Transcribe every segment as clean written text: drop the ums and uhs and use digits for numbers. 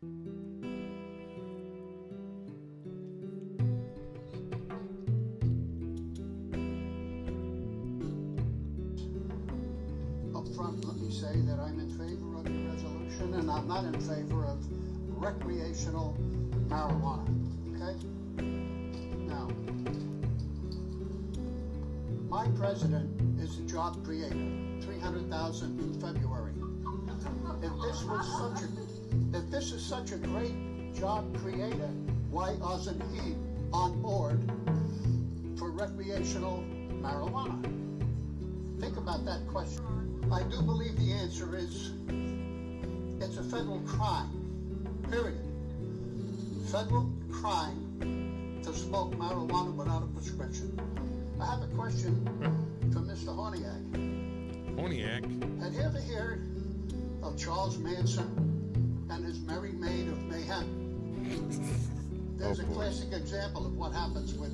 Up front, let me say that I'm in favor of the resolution, and I'm not in favor of recreational marijuana, okay? Now, my president is a job creator, 300,000 in February. If this is such a great job creator, why isn't he on board for recreational marijuana? Think about that question. I do believe the answer is it's a federal crime, period. Federal crime to smoke marijuana without a prescription. I have a question for Mr. Horniak. Horniak? Have you ever heard of Charles Manson and his Merry Maid of Mayhem? There's a classic example of what happens with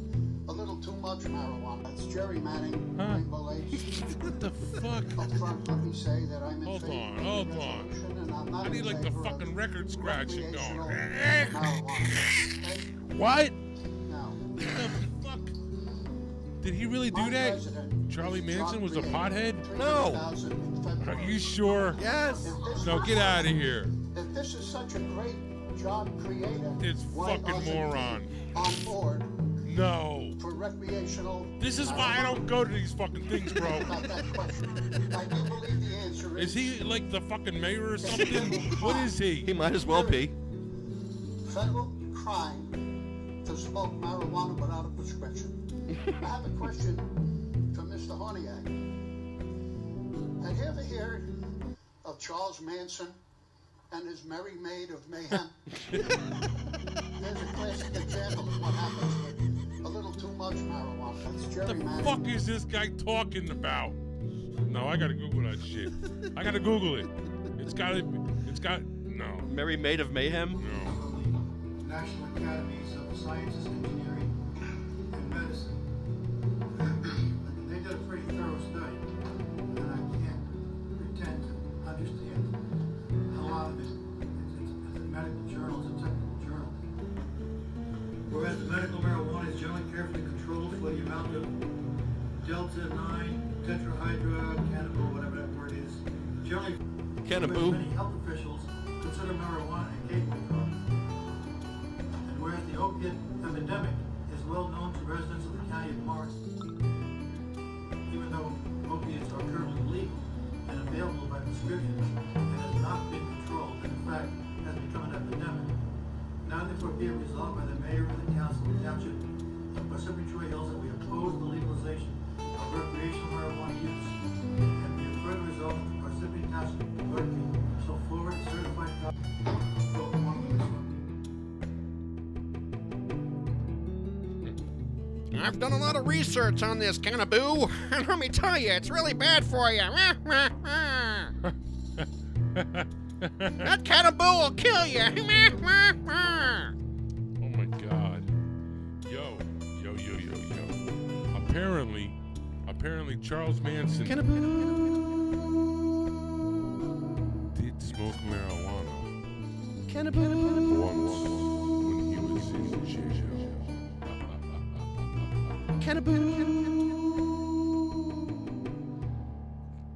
a little too much marijuana. That's gerrymandering, Rainbow Lakes. What the fuck? Up front, let me say that I'm in favor of Hold the on. resolution, and I'm not I need in like the favor fucking of record scratching recreational going. marijuana. Okay? What? Now, What the fuck? Did he really do that? Charlie Manson was a pothead? No. Are you sure? Yes. No, get out of here. If this is such a great job creator, This why fucking isn't he moron. on board No. for recreational? This is why I don't go to these fucking things, bro. About that question. I do believe the answer Is he like the fucking mayor or something? What is He he? might as well be. federal crime to smoke marijuana without a prescription. I have a question for Mr. Horniak. Have you ever heard of Charles Manson and his Merry Maid of Mayhem? There's a classic example of what happens with a little too much marijuana. That's What the gerrymandering. fuck is this guy talking about? No, I gotta Google that shit. I gotta Google it. It's got, no. Merry Maid of Mayhem? No. National Academies of Sciences, Engineering, and Medicine. They did a pretty thorough study, and I can't pretend to understand a lot of it. It's a medical journal, it's a technical journal. Whereas the medical marijuana is generally carefully controlled for the amount of delta-9 tetrahydrocannabinol, whatever that word is. Generally, Cannaboo. many health officials consider marijuana a gateway drug. And whereas the opiate epidemic is well known to residents of the county of Morris, even though opiates are currently legal and available by prescription, it has not been controlled and in fact has become an epidemic. Now therefore be it resolved by the mayor and the council of the township of Parsippany Troy Hills that we oppose the legalization of recreational marijuana use, and be it further resolved that the Parsippany Township Clerk shall forward a certified copy of the one which I've done a lot of research on this cannaboo, and let me tell you, it's really bad for you. That cannaboo will kill you. Oh my god. Yo. Apparently Charles Manson did smoke marijuana once when he was in jail.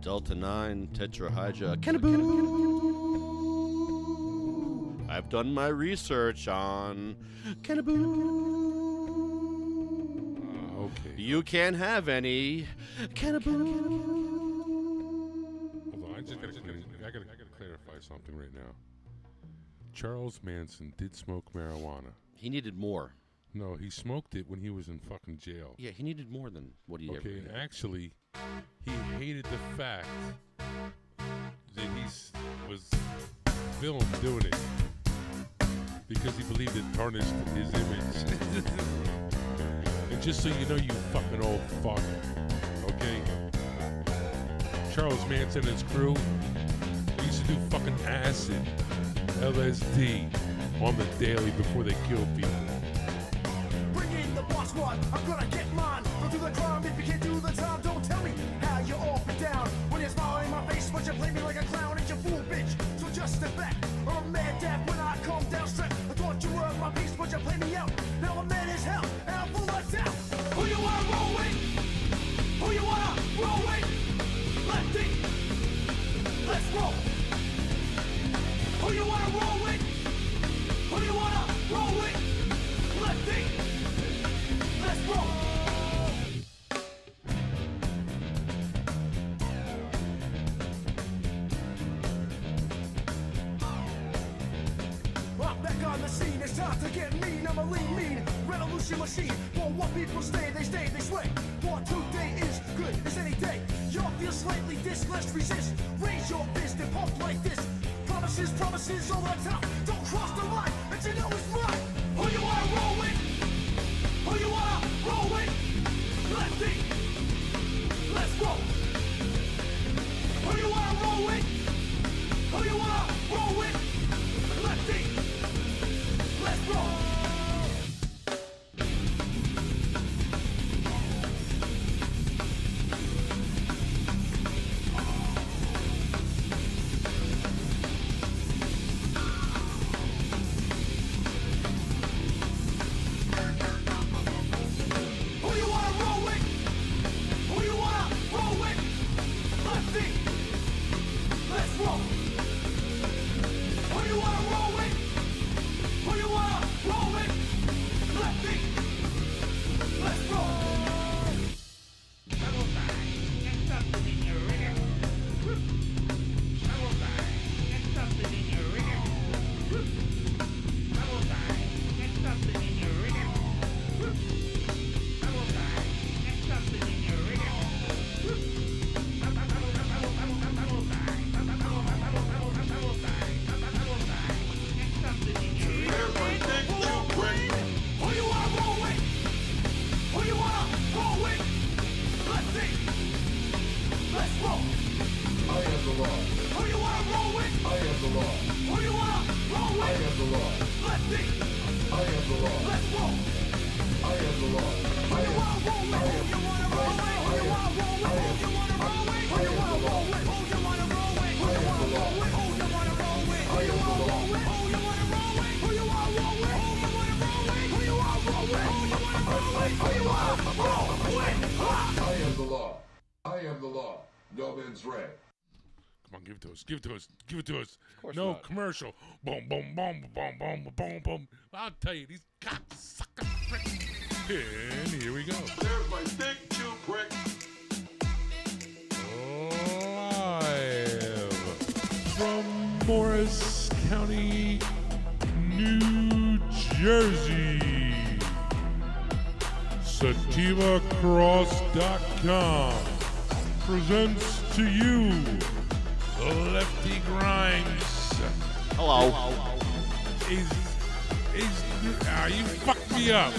Delta-9 tetrahydra. I've done my research on Okay. You can't have any Hold on, I gotta clarify something right now. Charles Manson did smoke marijuana. He needed more. No, he smoked it when he was in fucking jail. Yeah, he needed more than what he ever Okay, did. and actually, he hated the fact that he was filmed doing it because he believed it tarnished his image. And just so you know, you fucking old fuck, okay? Charles Manson and his crew, they used to do fucking acid, LSD, on the daily before they killed people. Bring in the boss one, I'm gonna get mine. Don't do the crime if you can't do the time. Don't tell me how you're off and down. When you're smiling in my face, but you play me like a clown. It's your fool, bitch. So just step back, or I'm mad dad when I come. calm down, strap. I thought you were my piece, but you played me out. Now I'm mad as hell, and I'm full of doubt. Who you wanna roll with? Who you wanna roll with? Lefty, let's roll. Who you wanna roll with? Who you wanna roll with? Lefty, let's roll. I'm back on the scene, it's time to get mean. I'm a lean revolution machine. For what people stay, they sway. For today is good as any day. Y'all feel slightly this, let's resist. Raise your fist and pump like this. Promises all the time. Don't cross the line, but you know it's right. Who you wanna roll with? Who you wanna roll with? Lefty, let's roll. Who you wanna roll with? Who you wanna roll with? Lefty, let's roll. Give it to us. No not. commercial. Boom, boom, boom, boom, boom, boom, boom. I'll tell you, these cocksucker pricks. And here we go. There's my big chew prick. Live from Morris County, New Jersey. SativaXCross.com presents to you Lefty Grimes. Hello. You fucked me up.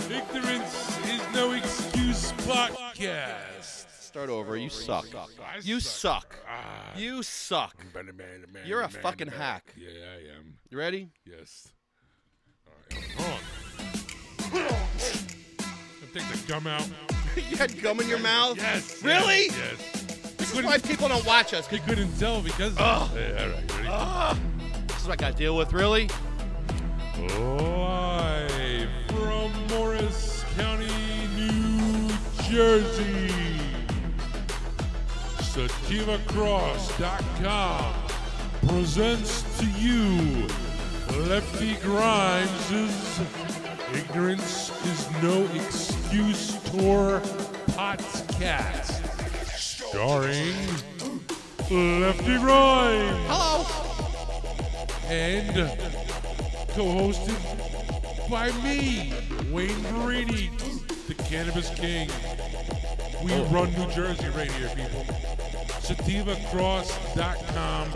Ignorance is no excuse podcast. Start over. You suck. You suck. You suck. You're a fucking hack. Yeah, I am. You ready? Yes. All right, hold on. Take the gum out. You had gum in your mouth? Yes. Really? Yes. This is why people don't watch us. You couldn't tell because. Hey, all right, ready? This is what I got to deal with, really? Live from Morris County, New Jersey. SativaXCross.com presents to you Lefty Grimes' Ignorance is No Excuse Tour Potcast. Starring Lefty Grimes. Hello. And co-hosted by me, Wayne Brady, the Cannabis King. We run New Jersey right here, people. SativaXCross.com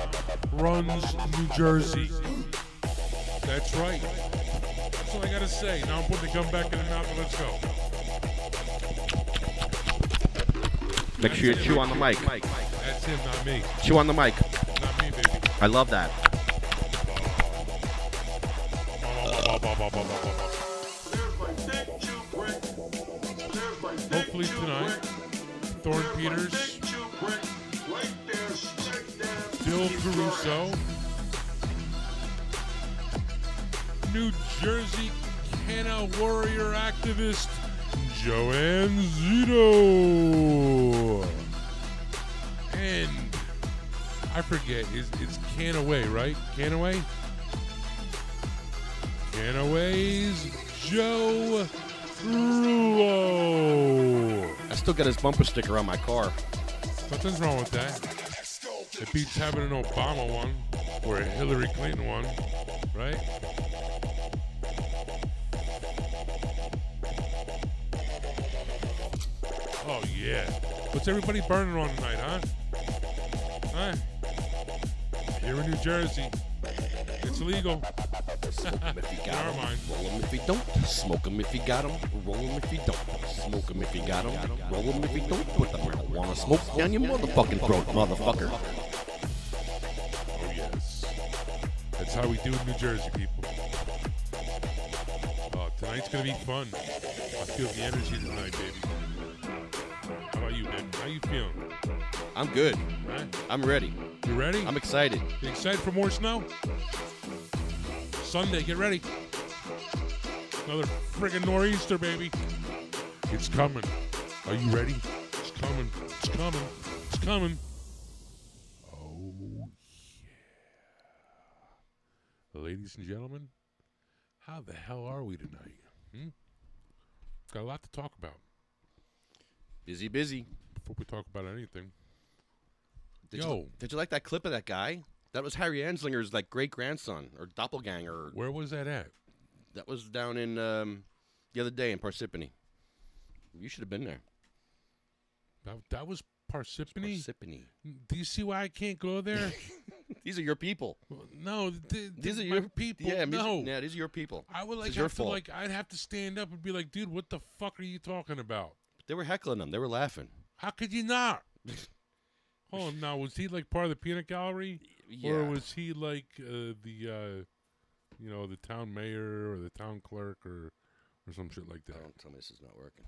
runs New Jersey. That's right. That's all I gotta say. Now I'm putting the gum back in the mouth and let's go. Make sure you chew on the mic. That's him, not me. Chew on the mic. Not me, baby. I love that. Hopefully tonight, Thorne Peters, Bill Caruso, New Jersey Canna warrior activist Anne Zito. And I forget, it's Kannaway, right? Kannaway? Kannaway's Joe Rullo. I still got his bumper sticker on my car. Nothing's wrong with that. It beats having an Obama one or a Hillary Clinton one, right? Oh, yeah. What's everybody burning on tonight, huh? Huh? Here in New Jersey, it's illegal. Smoke him if you got Never him. mind. Roll him if you don't. Smoke him if you got him. Roll him if you don't. Smoke him if you got him. Roll him if you don't. Put the marijuana smoke down your motherfucking throat, motherfucker. Oh, yes. That's how we do in New Jersey, people. Tonight's going to be fun. I feel the energy tonight, baby. How about you, man? How you feeling? I'm good. Huh? I'm ready. You ready? I'm excited. You excited for more snow? Sunday, get ready. Another friggin' nor'easter, baby. It's coming. Are you ready? It's coming. It's coming. It's coming. Oh, yeah. Ladies and gentlemen, how the hell are we tonight? Got a lot to talk about. Busy, busy. Before we talk about anything. Did you like that clip of that guy? That was Harry Anslinger's like great grandson or doppelganger. Where was that at? That was down in the other day in Parsippany. You should have been there. That was Parsippany? Parsippany. Do you see why I can't go there? These are your people. No, These are my your people. Yeah, no. Yeah, these are your people. I would It's your have to fault. I'd have to stand up and be like, dude, what the fuck are you talking about? They were heckling them. They were laughing. How could you not? Hold on, now was he like part of the peanut gallery, Yeah. or was he like the town mayor or the town clerk or some shit like that? Don't tell me this is not working.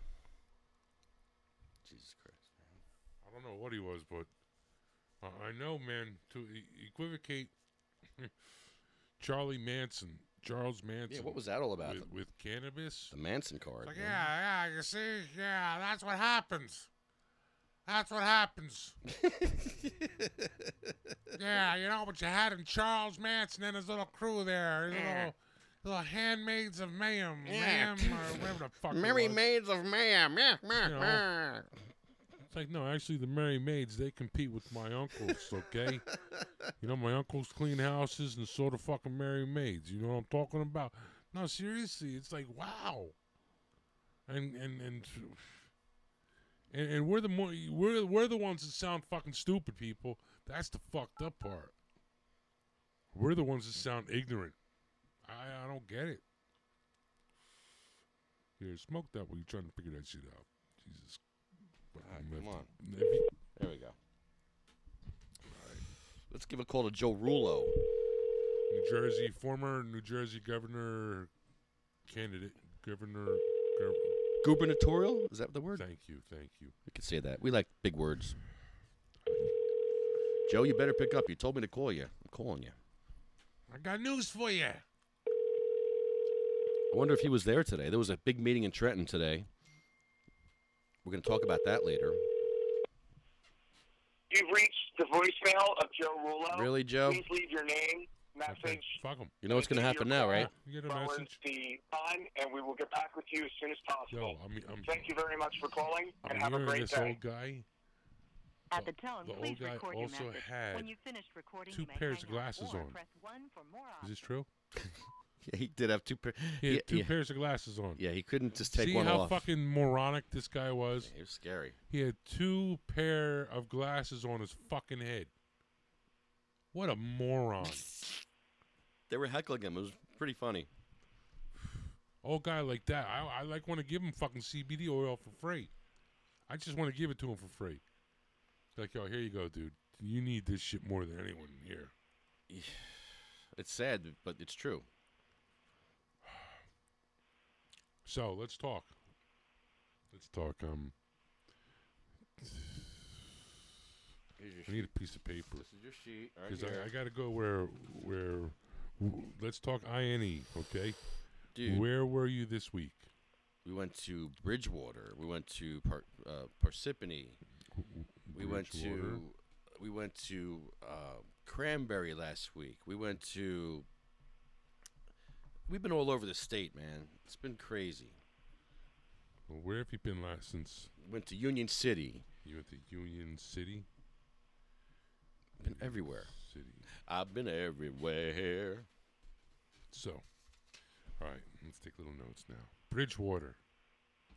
Jesus Christ, man. I don't know what he was, but I know, man, to equivocate Charles Manson. Yeah, what was that all about? With cannabis? The Manson card. Like, yeah, you see? Yeah, that's what happens. That's what happens. Yeah, you know what you had in Charles Manson and his little crew there. His little handmaids of mayhem. Mayhem, or whatever the fuck Merry it was. Maids of Mayhem. Yeah, You know, it's like, no, actually, the Merry Maids, they compete with my uncles, okay? You know, my uncles clean houses and so the fucking Merry Maids. You know what I'm talking about? No, seriously, it's like, wow. And we're the ones that sound fucking stupid, people. That's the fucked up part. We're the ones that sound ignorant. I don't get it. Here, smoke that while you're trying to figure that shit out. Jesus. Come on. Maybe. There we go. Let's give a call to Joe Rullo. Former New Jersey governor candidate. Gubernatorial? Is that the word? Thank you. We could say that. We like big words. Joe, you better pick up. You told me to call you. I'm calling you. I got news for you. I wonder if he was there today. There was a big meeting in Trenton today. We're going to talk about that later. You've reached the voicemail of Joe Rullo. Really, Joe? Please leave your name, message. Okay, fuck him. You know what's going to happen now, right? You get a Forward message? the time, and we will get back with you as soon as possible. Yo, Thank you very much for calling, and I'm have a hearing great this day. old guy. At the tone, The please old guy record your also message. had When you've finished recording, two you may pairs hang of glasses up or on. press 1 for more Is this true? Yeah, he did have two pairs. He had two pairs of glasses on. Yeah, he couldn't just take See one how off. fucking moronic this guy was? Yeah, he was scary. He had two pair of glasses on his fucking head. What a moron. They were heckling him. It was pretty funny. Old guy like that, I like want to give him fucking CBD oil for free. I just want to give it to him for free. Like, yo, here you go, dude. You need this shit more than anyone here. It's sad, but it's true. So, let's talk. I need a piece of paper. This is your sheet. Right Because here. I got to go where Let's talk INE, okay? Dude. Where were you this week? We went to Bridgewater. We went to Parsippany. We went to Cranberry last week. We've been all over the state, man. It's been crazy. Well, where have you been last since? Went to Union City. You went to Union City? Been everywhere. City. I've been everywhere. So, all right, let's take little notes now. Bridgewater.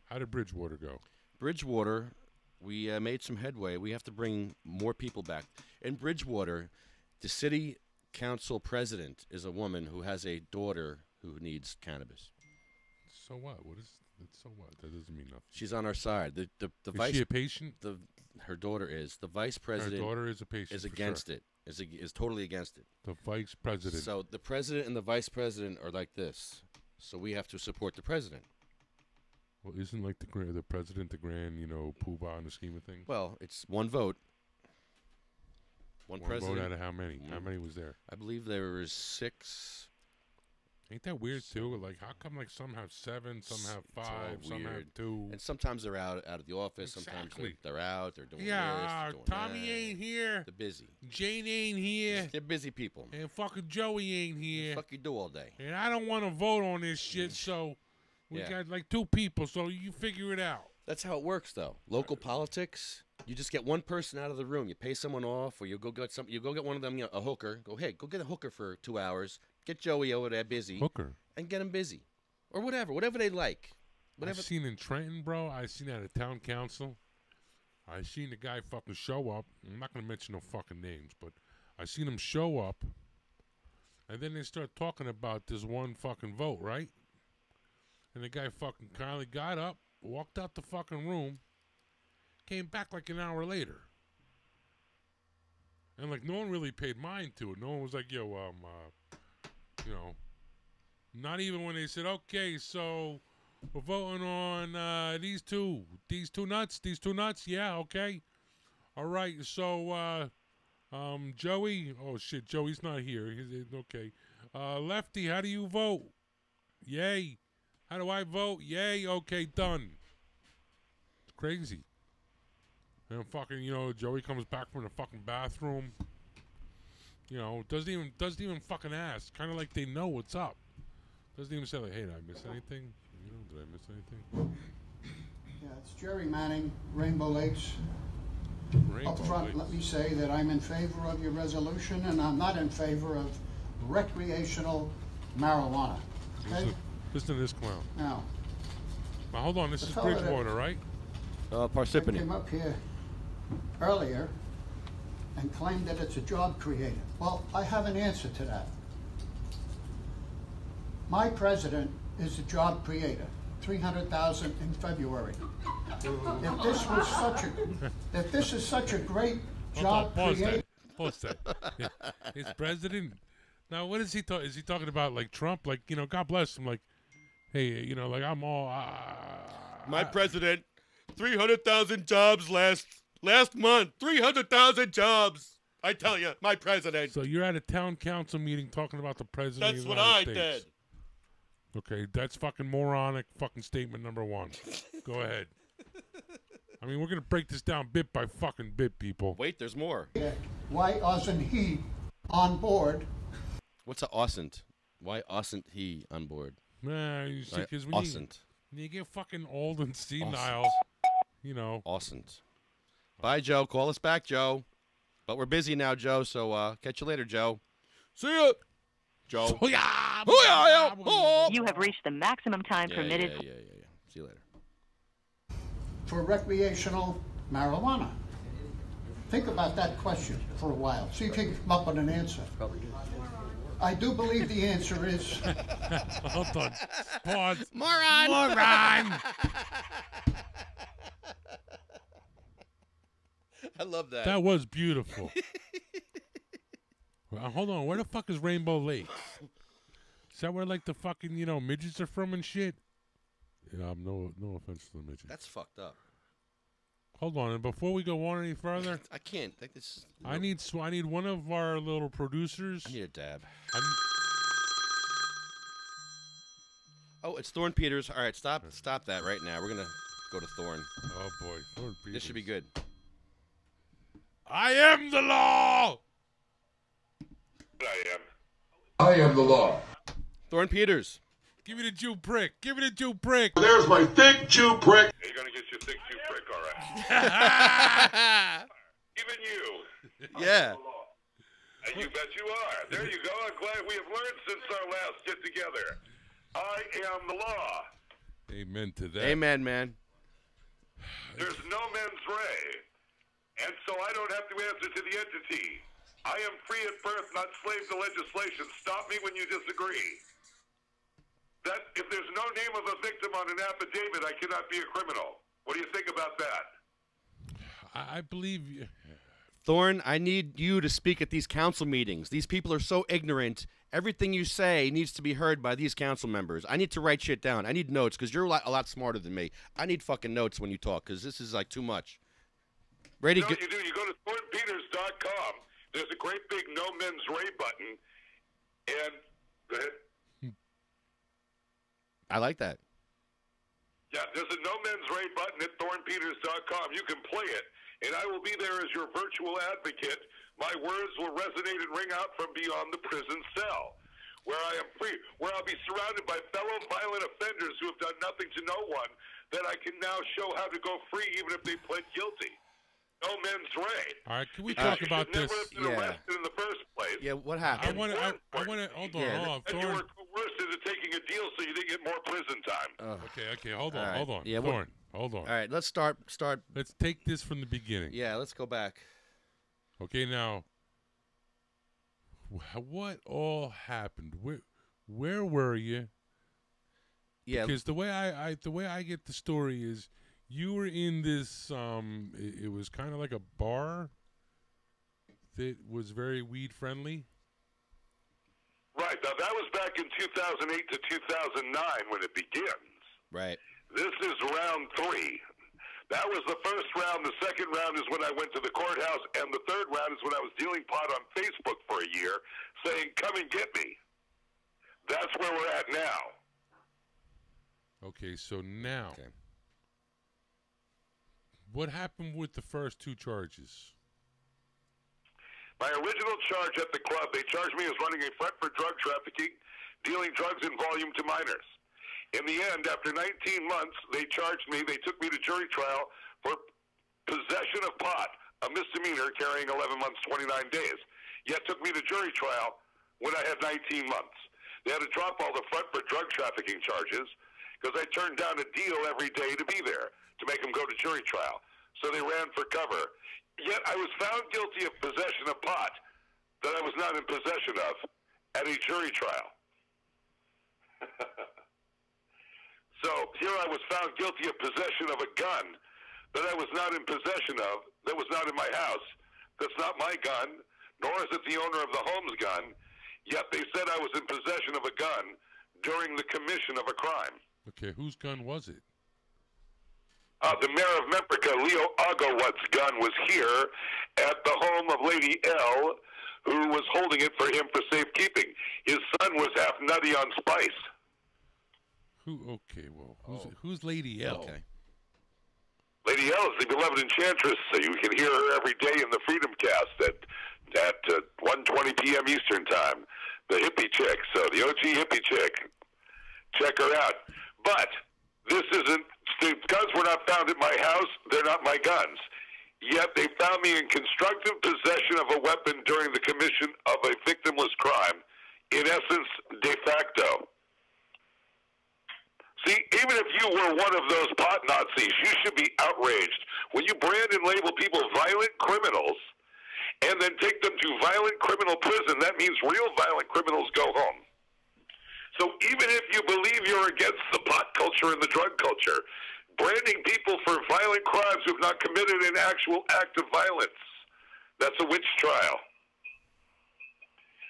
How did Bridgewater go? Bridgewater, we made some headway. We have to bring more people back. In Bridgewater, the city council president is a woman who has a daughter who needs cannabis. So what? So what? That doesn't mean nothing. She's on our side. The Is vice. she a patient? Her daughter is. The vice president. Her daughter is a patient. Is against it. Is totally against it. The vice president. So the president and the vice president are like this. So we have to support the president. Well, isn't like the president the grand, poobah in the scheme of things? Well, it's one vote. One president. Vote out of how many? How many was there? I believe there was 6. Ain't that weird too? Like, how come like some have 7, some have 5, some have 2? And sometimes they're out of the office. Exactly. Sometimes they're out. They're doing yeah, this. They're doing Tommy that. ain't here. They're busy. Jane ain't here. They're busy people. And fucking Joey ain't here. What the fuck you do all day? And I don't want to vote on this shit, so we got like 2 people, so you figure it out. That's how it works, though. Local politics, you just get one person out of the room. You pay someone off, or you go get some. You go get one of them, a hooker. Go, hey, go get a hooker for 2 hours. Get Joey over there busy. Hooker. And get him busy, or whatever they like. Whatever. I've seen in Trenton, bro. I seen at a town council. I seen the guy fucking show up. I'm not gonna mention no fucking names, but I seen him show up, and then they start talking about this one fucking vote, right? And the guy fucking kindly got up, walked out the fucking room, came back like an hour later. And like no one really paid mind to it. No one was like, yo, not even when they said, okay, so we're voting on these two nuts, yeah, okay. All right, so Joey, oh shit, Joey's not here. Okay. Lefty, how do you vote? Yay. How do I vote? Yay, okay, done. It's crazy. And fucking, Joey comes back from the fucking bathroom. Doesn't even fucking ask. Kind of like they know what's up. Doesn't even say like, hey, did I miss anything? Did I miss anything? Yeah, it's Jerry Manning, Rainbow Lakes. Up front, let me say that I'm in favor of your resolution, and I'm not in favor of recreational marijuana. Okay? Listen to this clown. Now hold on. This is Bridgewater, right? Parsippany. Came up here earlier and claimed that it's a job creator. Well, I have an answer to that. My president is a job creator. 300,000 in February. If this is such a great job creator. Pause that. His president. Now, what is he talking? Is he talking about like Trump? Like, God bless him. Like, hey, like I'm all. My president, 300,000 jobs last month. 300,000 jobs. I tell you, my president. So you're at a town council meeting talking about the president. That's of the what United I States. did. Okay, that's fucking moronic. Fucking statement number 1. Go ahead. I mean, we're gonna break this down bit by fucking bit, people. Wait, there's more. Why wasn't he on board? What's a ausent? Why wasn't he on board? Nah, you see, because when you get fucking old and senile, Ausent. Bye, Joe. Call us back, Joe. But we're busy now, Joe, so catch you later, Joe. See ya, Joe. You have reached the maximum time permitted. Yeah. See you later. For recreational marijuana. Think about that question for a while. See if you can come up with an answer. I do believe the answer is... Hold on. Pause. Moron! I love that. That was beautiful. Well, hold on. Where the fuck is Rainbow Lakes? Is that where like the fucking midgets are from and shit? Yeah, no offense to the midgets. That's fucked up. Hold on, and before we go on any further, I can't. This. I need one of our little producers. I need a dab. Oh, it's Thorne Peters. All right, stop that right now. We're gonna go to Thorne. Oh boy, Thorne Peters. This should be good. I am the law. I am the law. Thorne Peters. Give me the Jew prick. Give me the Jew prick. There's my thick Jew prick. You're gonna get your thick Jew prick, all right. Even you. Yeah. And you bet you are. There you go. I'm glad we have learned since our last get together. I am the law. Amen to that. Amen, man. There's no mens rea. And so I don't have to answer to the entity. I am free at birth, not slave to legislation. Stop me when you disagree. That if there's no name of a victim on an affidavit, I cannot be a criminal. What do you think about that? I believe you. Thorne, I need you to speak at these council meetings. These people are so ignorant. Everything you say needs to be heard by these council members. I need to write shit down. I need notes because you're a lot smarter than me. I need fucking notes when you talk because this is like too much. Ready? No, you do. You go to thornpeters.com. There's a great big no mens rea button. And go ahead. I like that. Yeah, there's a no mens rea button at thornpeters.com. You can play it, and I will be there as your virtual advocate. My words will resonate and ring out from beyond the prison cell, where I am free, where I'll be surrounded by fellow violent offenders who have done nothing to no one, that I can now show how to go free even if they pled guilty. No mens rea. All right, can we talk about this? Never have been arrested in the first place. Yeah, what happened? I want to. Hold on. And you were coerced into taking a deal so you didn't get more prison time. Okay. Hold on. Right. Hold on. Yeah, Thorne, hold on. All right, let's start. Let's take this from the beginning. Yeah, let's go back. Okay, now, what all happened? Where were you? Yeah, because the way I get the story is you were in this. It was kind of like a bar that was very weed friendly. Right. Now, that was back in 2008 to 2009 when it begins. Right. This is round 3. That was the first round. The second round is when I went to the courthouse, and the third round is when I was dealing pot on Facebook for a year, saying, come and get me. That's where we're at now. Okay, so now, what happened with the first 2 charges? My original charge at the club, they charged me as running a front for drug trafficking, dealing drugs in volume to minors. In the end, after 19 months, they charged me, they took me to jury trial for possession of pot, a misdemeanor carrying 11 months, 29 days. Yet took me to jury trial when I had 19 months. They had to drop all the front for drug trafficking charges because I turned down a deal every day to be there to make them go to jury trial. So they ran for cover. Yet I was found guilty of possession of pot that I was not in possession of at a jury trial. So here I was found guilty of possession of a gun that I was not in possession of, that was not in my house. That's not my gun, nor is it the owner of the home's gun. Yet they said I was in possession of a gun during the commission of a crime. Okay, whose gun was it? The mayor of Memphis, Leo Agawat's gun was here at the home of Lady L, who was holding it for him for safekeeping. His son was half nutty on spice. Who's Lady L? Okay. Lady L is the beloved enchantress. So you can hear her every day in the Freedom Cast at 1:20 p.m. Eastern Time. The hippie chick, so the OG hippie chick. Check her out. But this isn't, the guns were not found at my house. They're not my guns. Yet they found me in constructive possession of a weapon during the commission of a victimless crime. In essence, de facto. See, even if you were one of those pot Nazis, you should be outraged. When you brand and label people violent criminals and then take them to violent criminal prison, that means real violent criminals go home. So even if you believe you're against the pot culture and the drug culture, branding people for violent crimes who have not committed an actual act of violence, that's a witch trial.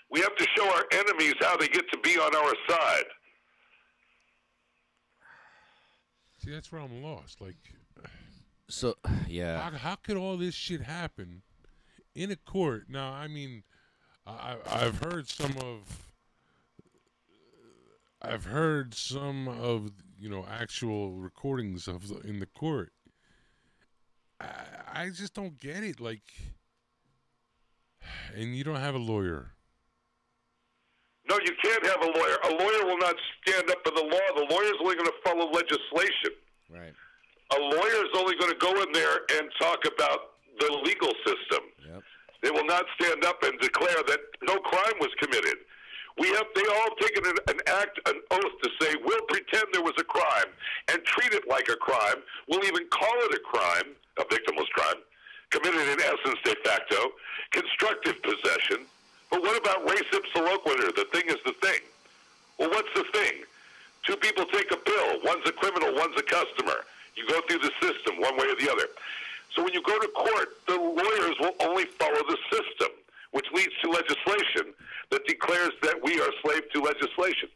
We have to show our enemies how they get to be on our side. See, that's where I'm lost. Like, so yeah, how could all this shit happen in a court? Now, I mean, I've heard some of. I've heard some of actual recordings in the court. I just don't get it. Like, and you don't have a lawyer. No, you can't have a lawyer. A lawyer will not stand up for the law. The lawyer's only going to follow legislation. Right. A lawyer's only going to go in there and talk about the legal system. Yep. They will not stand up and declare that no crime was committed. They all have taken an oath to say, we'll pretend there was a crime and treat it like a crime. We'll even call it a crime, a victimless crime, committed in essence de facto, constructive possession. But what about res ipsa loquitur? The thing is the thing. Well, what's the thing? Two people take a pill. One's a criminal, one's a customer. You go through the system one way or the other. So when you go to court, the lawyers will only follow the system, which leads to legislation that declares that we are slave to legislation.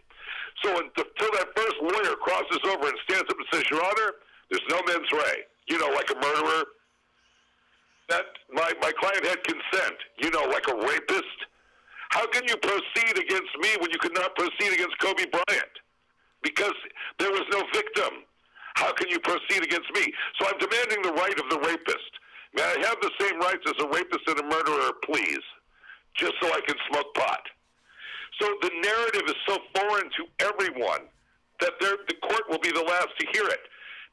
So until that first lawyer crosses over and stands up and says, Your Honor, there's no mens rea, like a murderer, that my client had consent, like a rapist. How can you proceed against me when you could not proceed against Kobe Bryant? Because there was no victim. How can you proceed against me? So I'm demanding the right of the rapist. May I have the same rights as a rapist and a murderer, please? Just so I can smoke pot. So the narrative is so foreign to everyone that the court will be the last to hear it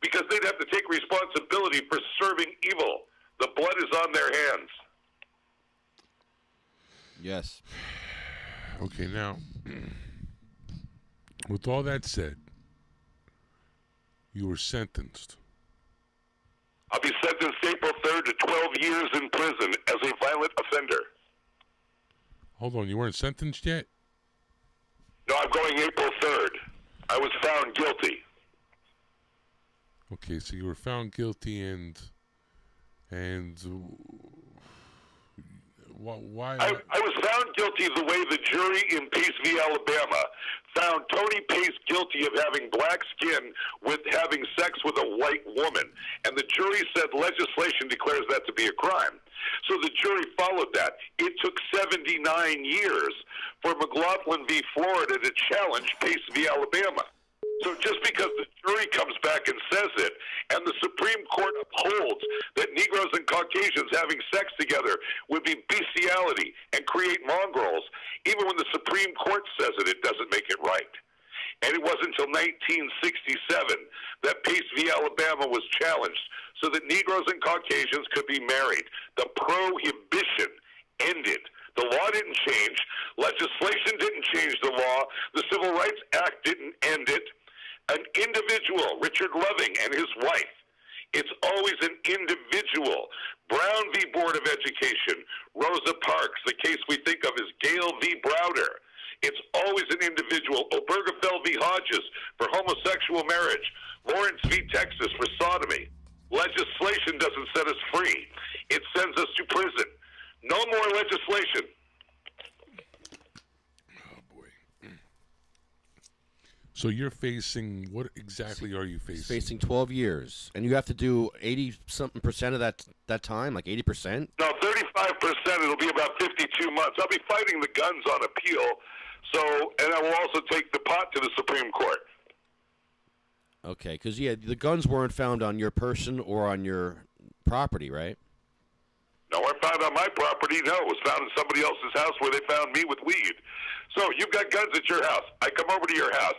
because they'd have to take responsibility for serving evil. The blood is on their hands. Yes. Okay, now, with all that said, you were sentenced. I'll be sentenced April 3rd to 12 years in prison as a violent offender. Hold on, you weren't sentenced yet? No, I'm going April 3rd. I was found guilty. Okay, so you were found guilty and why? I was found guilty the way the jury in Pace v. Alabama found Tony Pace guilty of having black skin with having sex with a white woman. And the jury said legislation declares that to be a crime. So the jury followed that. It took 79 years for McLaughlin v. Florida to challenge Pace v. Alabama. So just because the jury comes back and says it, and the Supreme Court upholds that Negroes and Caucasians having sex together would be bestiality and create mongrels, even when the Supreme Court says it, it doesn't make it right. And it wasn't until 1967 that Pace v. Alabama was challenged so that Negroes and Caucasians could be married. The prohibition ended. The law didn't change. Legislation didn't change the law. The Civil Rights Act didn't end it. An individual, Richard Loving and his wife, it's always an individual. Brown v. Board of Education, Rosa Parks, the case we think of is Gale v. Browder. It's always an individual. Obergefell v. Hodges for homosexual marriage. Lawrence v. Texas for sodomy. Legislation doesn't set us free. It sends us to prison. No more legislation. Oh, boy. So you're facing, what exactly are you facing? He's facing 12 years. And you have to do 80-something% of that time, like 80%? No, 35%. It'll be about 52 months. I'll be fighting the guns on appeal. And I will also take the pot to the Supreme Court. Okay, because, yeah, the guns weren't found on your person or on your property, right? No, I found on my property. No, it was found in somebody else's house where they found me with weed. So you've got guns at your house. I come over to your house.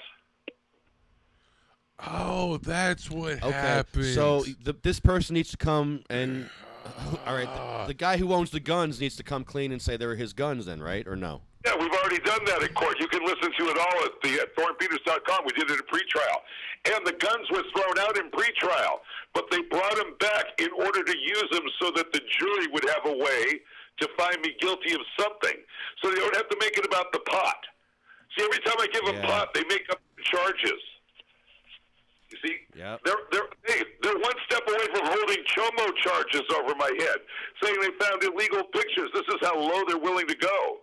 Oh, that's what happened. So this person needs to come and... all right, the guy who owns the guns needs to come clean and say they were his guns then, right? Or no? Yeah, we've already done that in court. You can listen to it all at thornepeters.com. We did it at pretrial. And the guns were thrown out in pretrial, but they brought them back in order to use them so that the jury would have a way to find me guilty of something. So they don't have to make it about the pot. See, every time I give them pot, they make up charges. You see, they're one step away from holding chomo charges over my head, saying they found illegal pictures. This is how low they're willing to go.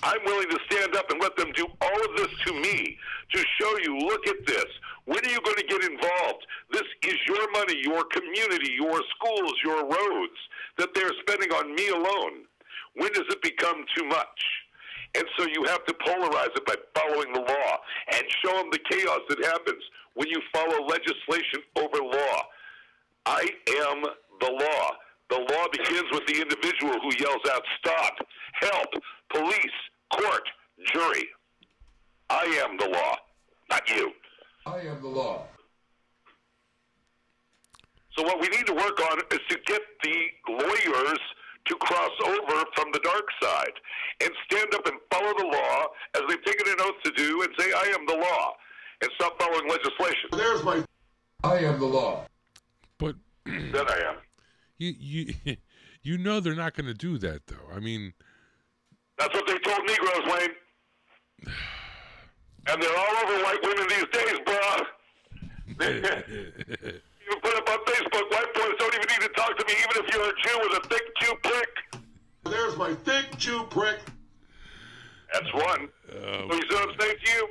I'm willing to stand up and let them do all of this to me to show you, look at this. When are you going to get involved? This is your money, your community, your schools, your roads that they're spending on me alone. When does it become too much? And so you have to polarize it by following the law and show them the chaos that happens when you follow legislation over law. I am the law. The law begins with the individual who yells out, stop, help, police, court, jury. I am the law, not you. I am the law. So what we need to work on is to get the lawyers to cross over from the dark side and stand up and follow the law as they've taken an oath to do and say, I am the law, and stop following legislation. There's my... I am the law. But... That I am. You know they're not going to do that, though. I mean... That's what they told Negroes, Wayne. And they're all over white women these days, bruh. You put up on Facebook, white boys don't even need to talk to me, even if you're a Jew with a thick Jew prick. There's my thick Jew prick. That's one. So you see what I'm saying to you?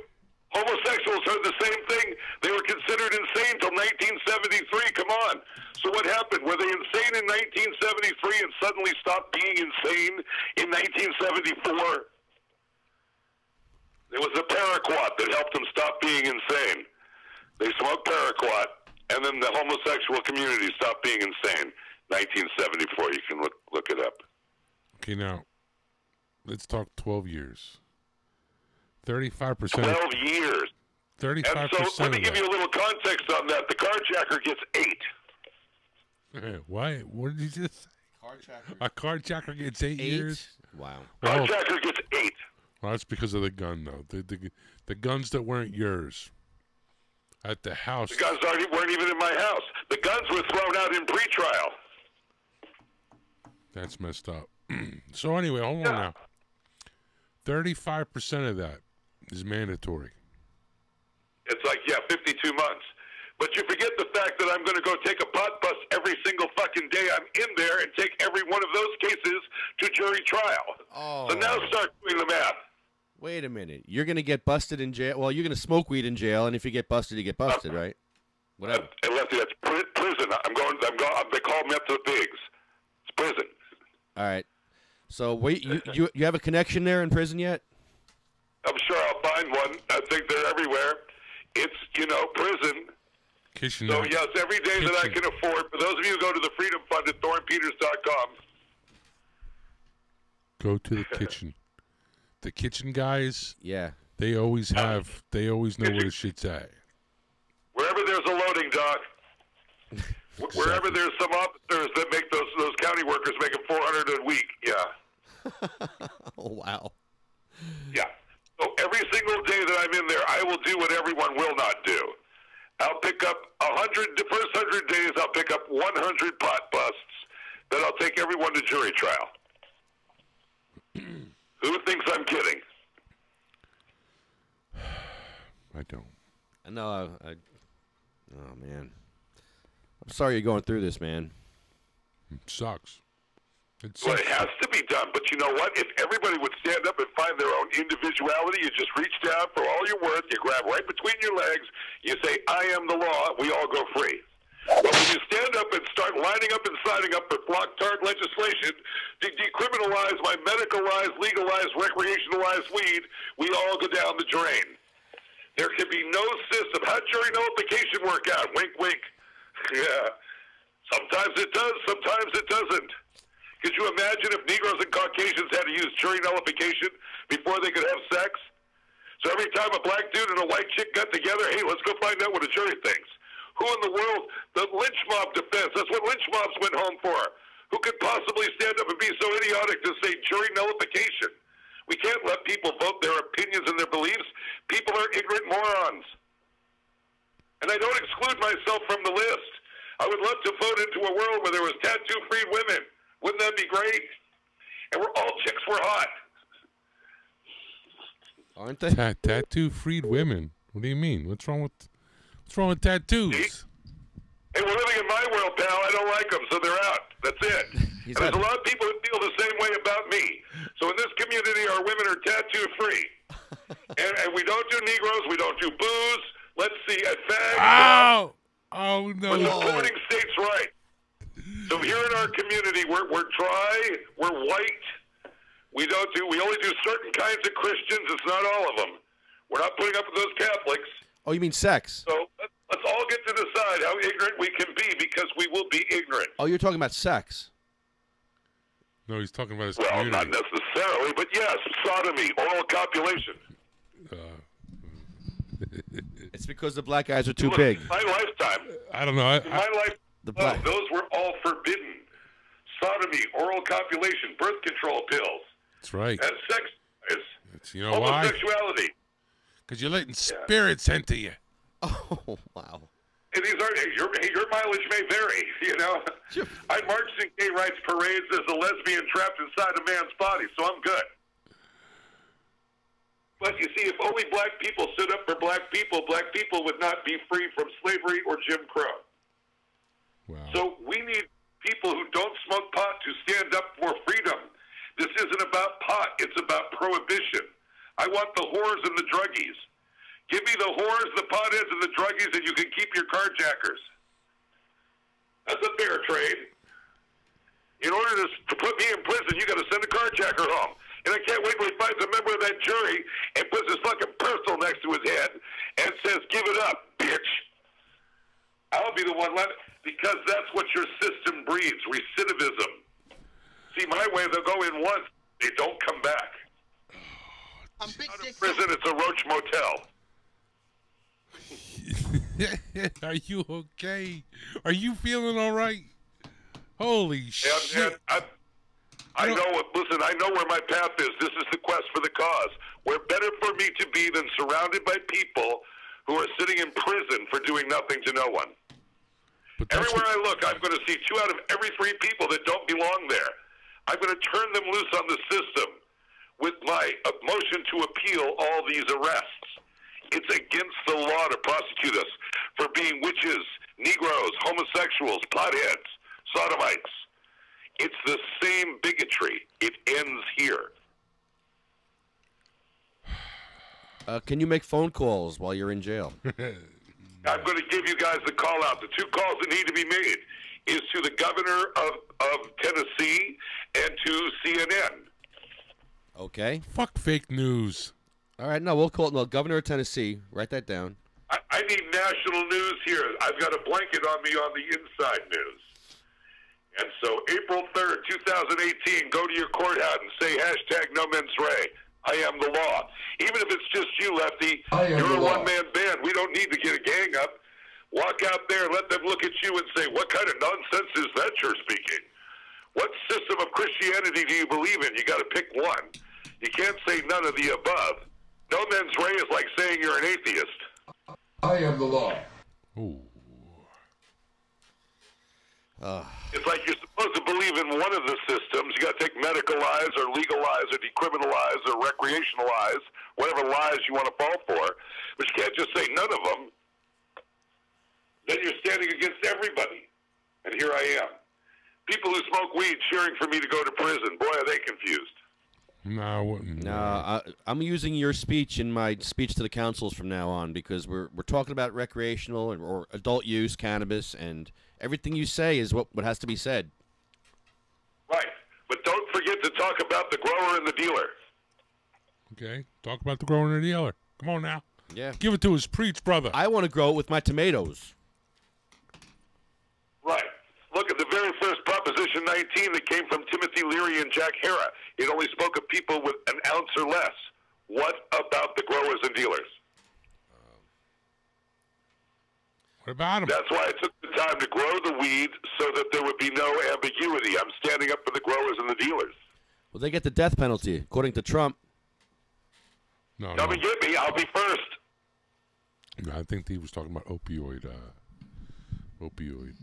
Homosexuals heard the same thing. They were considered insane till 1973. Come on. So what happened? Were they insane in 1973 and suddenly stopped being insane in 1974? It was the paraquat that helped them stop being insane. They smoked paraquat, and then the homosexual community stopped being insane. 1974. You can look it up. Okay, now, let's talk 12 years. 35%. 12 years. 35%. And so let me give you a little context on that. The carjacker gets 8. Why? What did you just say? Carjacker. A carjacker gets 8 years? Wow. Well, Carjacker gets 8. Well, that's because of the gun, though. The guns that weren't yours at the house. The guns weren't even in my house. The guns were thrown out in pretrial. That's messed up. So anyway, hold on now. 35% of that is mandatory. It's like, 52 months. But you forget the fact that I'm going to go take a pot bus every single fucking day I'm in there and take every one of those cases to jury trial. Oh. So now start doing the math. Wait a minute. You're going to get busted in jail. Well, you're going to smoke weed in jail, and if you get busted, you get busted, right? Whatever. Lefty, that's prison. I'm going. They call me up to the pigs. It's prison. All right. So wait, you have a connection there in prison yet? I'm sure I'll find one. I think they're everywhere. It's, prison. Kitchen. So, yes, every day that I can afford. For those of you who go to the Freedom Fund at thornepeters.com. Go to the kitchen. The kitchen guys, yeah, they always know where the shit's at. Wherever there's a loading dock, wherever there's some officers that make those county workers making $400 a week, Oh, wow. Yeah. So every single day that I'm in there, I will do what everyone will not do. I'll pick up 100. The first 100 days, I'll pick up 100 pot busts. Then I'll take everyone to jury trial. Who thinks I'm kidding? I don't. No, oh, man. I'm sorry you're going through this, man. It sucks. Well, it has to be done, but you know what? If everybody would stand up and find their own individuality, you just reach down for all you're worth, you grab right between your legs, you say, I am the law, we all go free. But when you stand up and start lining up and signing up for block-tart legislation to decriminalize my medicalized, legalized, recreationalized weed, we all go down the drain. There can be no system. How'd jury nullification work out? Wink, wink. Yeah. Sometimes it does, sometimes it doesn't. Could you imagine if Negroes and Caucasians had to use jury nullification before they could have sex? So every time a black dude and a white chick got together, hey, let's go find out what a jury thinks. Who in the world? The lynch mob defense. That's what lynch mobs went home for. Who could possibly stand up and be so idiotic to say jury nullification? We can't let people vote their opinions and their beliefs. People are ignorant morons. And I don't exclude myself from the list. I would love to vote into a world where there was tattoo-free women. Wouldn't that be great? And we're all chicks were hot. Aren't they? Tattoo-freed women. What do you mean? What's wrong with tattoos? See? Hey, we're living in my world, pal. I don't like them, so they're out. That's it. And there's a lot of people who feel the same way about me. So in this community, our women are tattoo-free. and we don't do Negroes. We don't do booze. Let's see, a fag. Oh, no. We're supporting states' rights. So here in our community, we're dry, we're white, We only do certain kinds of Christians. It's not all of them. We're not putting up with those Catholics. Oh, you mean sex? So let's all get to decide how ignorant we can be, because we will be ignorant. Oh, you're talking about sex. No, he's talking about his Well, community. not necessarily, but yes, sodomy, oral copulation. It's because the black guys are too Look, big. in my lifetime, I don't know. in my life, those were all forbidden. Sodomy, oral copulation, birth control pills. That's right. And sex. You know why? Homosexuality. Because you're letting spirits into you. Oh, wow. And these are your mileage may vary. You know, I marched in gay rights parades as a lesbian trapped inside a man's body, so I'm good. But you see, if only black people stood up for black people would not be free from slavery or Jim Crow. Wow. So we need people who don't smoke pot to stand up for freedom. This isn't about pot, it's about prohibition. I want the whores and the druggies. Give me the whores, the potheads, and the druggies, and you can keep your carjackers. That's a fair trade. In order to put me in prison, you got to send a carjacker home. And I can't wait till he finds a member of that jury and puts his fucking pistol next to his head and says, "Give it up, bitch." I'll be the one left, because that's what your system breeds, recidivism. See, my way, they'll go in once, they don't come back. Out of prison, it's a roach motel. Are you okay? Are you feeling all right? Holy shit. I know. Listen, I know where my path is. This is the quest for the cause. Where better for me to be than surrounded by people who are sitting in prison for doing nothing to no one. Everywhere I look, I'm going to see 2 out of every 3 people that don't belong there. I'm going to turn them loose on the system with my motion to appeal all these arrests. It's against the law to prosecute us for being witches, Negroes, homosexuals, potheads, sodomites. It's the same bigotry. It ends here. Can you make phone calls while you're in jail? I'm going to give you guys the call out. The 2 calls that need to be made is to the governor of Tennessee and to CNN. Okay. Fuck fake news. All right, no, we'll call it. No, Governor of Tennessee. Write that down. I need national news here. I've got a blanket on me on the inside news. And so April 3rd, 2018, go to your courthouse and say #No Mens Rea. I am the law. Even if it's just you, Lefty, you're a one-man band. We don't need to get a gang up. Walk out there and let them look at you and say, what kind of nonsense is that you're speaking? What system of Christianity do you believe in? You got to pick one. You can't say none of the above. No mens rea is like saying you're an atheist. I am the law. Ooh. It's like you're supposed to believe in one of the systems. You got to take medicalize or legalize or decriminalize or recreationalize, whatever lies you want to fall for. But you can't just say none of them. Then you're standing against everybody. And here I am. People who smoke weed cheering for me to go to prison. Boy, are they confused. No, I wouldn't. No, I'm using your speech in my speech to the councils from now on, because we're talking about recreational or adult use cannabis, and everything you say is what has to be said. Right. But don't forget to talk about the grower and the dealer. Okay. Talk about the grower and the dealer. Come on now. Yeah. Give it to us. Preach, brother. I want to grow it with my tomatoes. Right. Look at the very first Proposition 19 that came from Timothy Leary and Jack Hara. It only spoke of people with an ounce or less. What about the growers and dealers? What about them? That's why I took the time to grow the weed so that there would be no ambiguity. I'm standing up for the growers and the dealers. Well, they get the death penalty, according to Trump. No, Come and get me. I'll be first. No, I think he was talking about opioid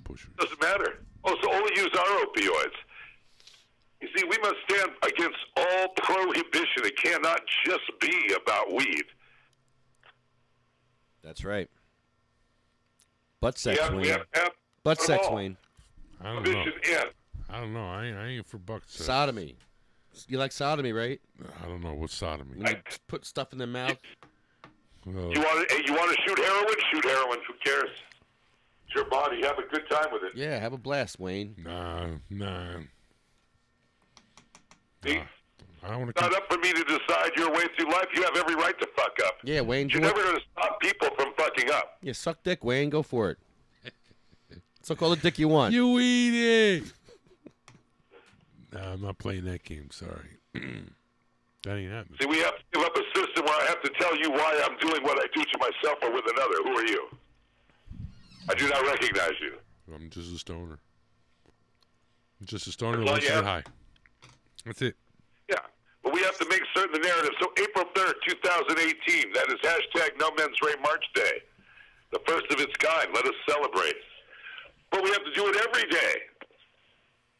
pushers. Doesn't matter. Oh, so only use our opioids. You see, we must stand against all prohibition. It cannot just be about weed. That's right. Butt sex, We Wayne. have Butt sex, all. Wayne. I don't know. Prohibition and I don't know. I ain't for buck sex. Sodomy. You like sodomy, right? I don't know what's sodomy. When you put stuff in their mouth. you want to shoot heroin? Shoot heroin. Who cares? It's your body. Have a good time with it. Yeah, have a blast, Wayne. Nah. See? I don't want It's not up for me to decide your way through life. You have every right to fuck up. Yeah, Wayne. You're never going to stop people from fucking up. Yeah, suck dick, Wayne. Go for it. Suck all the dick you want. You eat it. No, I'm not playing that game. Sorry. That ain't happening. See, we have to give up a system where I have to tell you why I'm doing what I do to myself or with another. Who are you? I do not recognize you. I'm just a stoner. I'm just a stoner who Well, wants to yeah. get high. That's it. Yeah. But we have to make certain the narrative. So April 3rd, 2018, that is hashtag No Men's Ray March Day. The first of its kind. Let us celebrate. But we have to do it every day.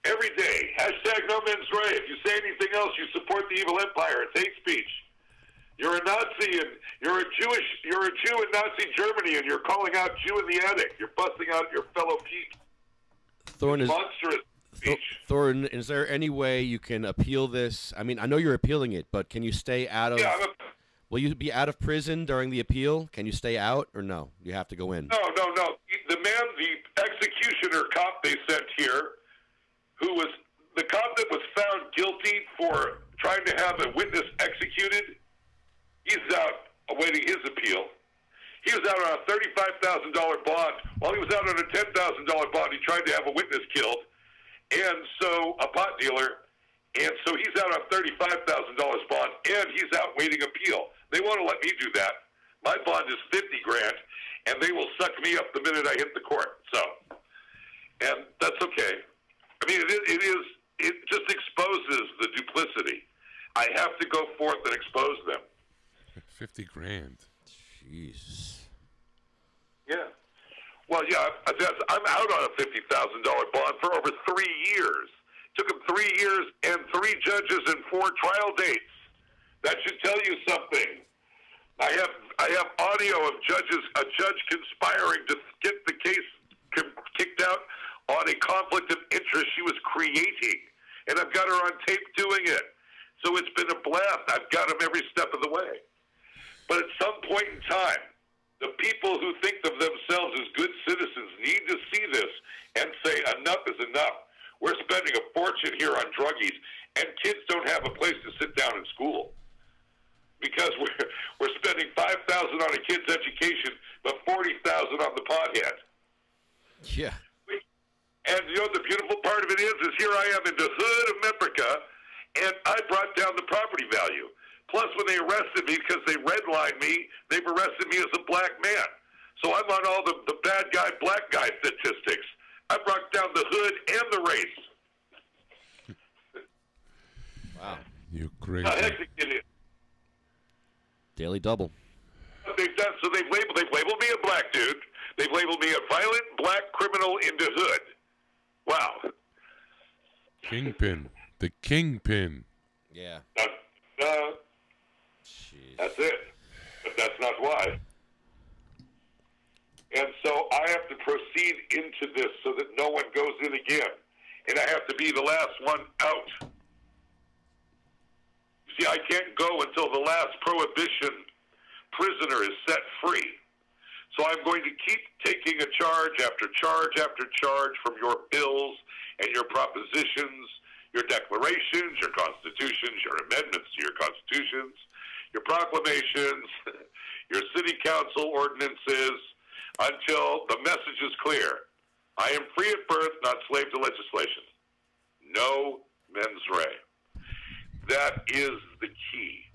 Every day. Hashtag No Men's Ray. If you say anything else, you support the evil empire. It's hate speech. You're a Nazi and you're a Jew in Nazi Germany, and you're calling out Jew in the attic. You're busting out your fellow peak. Thorne is Monstrous speech. Thorne. Is there any way you can appeal this? I mean, I know you're appealing it, but can you stay out of? Yeah, Will you be out of prison during the appeal? Can you stay out or no? You have to go in. No. The executioner cop they sent here, who was the cop that was found guilty for trying to have a witness executed, he's out awaiting his appeal. He was out on a $35,000 bond. While he was out on a $10,000 bond, he tried to have a witness killed, and so a pot dealer, and so he's out on $35,000 bond, and he's out waiting appeal. They want to let me do that. My bond is $50,000, and they will suck me up the minute I hit the court. So, and that's okay. I mean, it just exposes the duplicity. I have to go forth and expose them. $50,000. Jesus. Yeah. Well, yeah, I'm out on a $50,000 bond for over 3 years. Took him 3 years and 3 judges and 4 trial dates. That should tell you something. I have audio of a judge conspiring to get the case kicked out on a conflict of interest she was creating, and I've got her on tape doing it. So it's been a blast. I've got them every step of the way. But at some point in time, the people who think of themselves as good citizens need to see this and say, enough is enough. We're spending a fortune here on druggies, and kids don't have a place to sit down in school because we're spending $5,000 on a kid's education, but $40,000 on the pothead. Yeah. And you know what the beautiful part of it is here I am in the hood of Memphrica, and I brought down the property value. Plus, when they arrested me, because they redlined me, they've arrested me as a black man. So I'm on all the bad guy, black guy statistics. I brought down the hood and the race. Wow. You crazy. Executed. Daily double. What they've done, so they've labeled me a black dude. They've labeled me a violent black criminal in the hood. Wow. Kingpin. The kingpin. Yeah. That's it. But that's not why. And so I have to proceed into this so that no one goes in again. And I have to be the last one out. See, I can't go until the last prohibition prisoner is set free. So I'm going to keep taking a charge after charge after charge from your bills and your propositions, your declarations, your constitutions, your amendments to your constitutions, your proclamations, your city council ordinances, until the message is clear. I am free at birth, not slave to legislation. No mens rea. That is the key.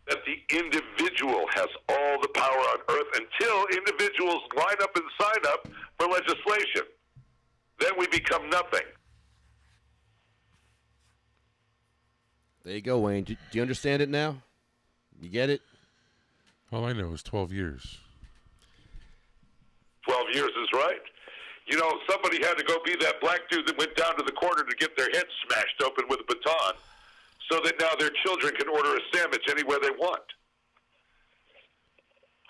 That the individual has all the power on earth until individuals line up and sign up for legislation. Then we become nothing. There you go, Wayne. Do you understand it now? You get it? All I know is 12 years. 12 years is right. You know, somebody had to go be that black dude that went down to the corner to get their head smashed open with a baton so that now their children can order a sandwich anywhere they want.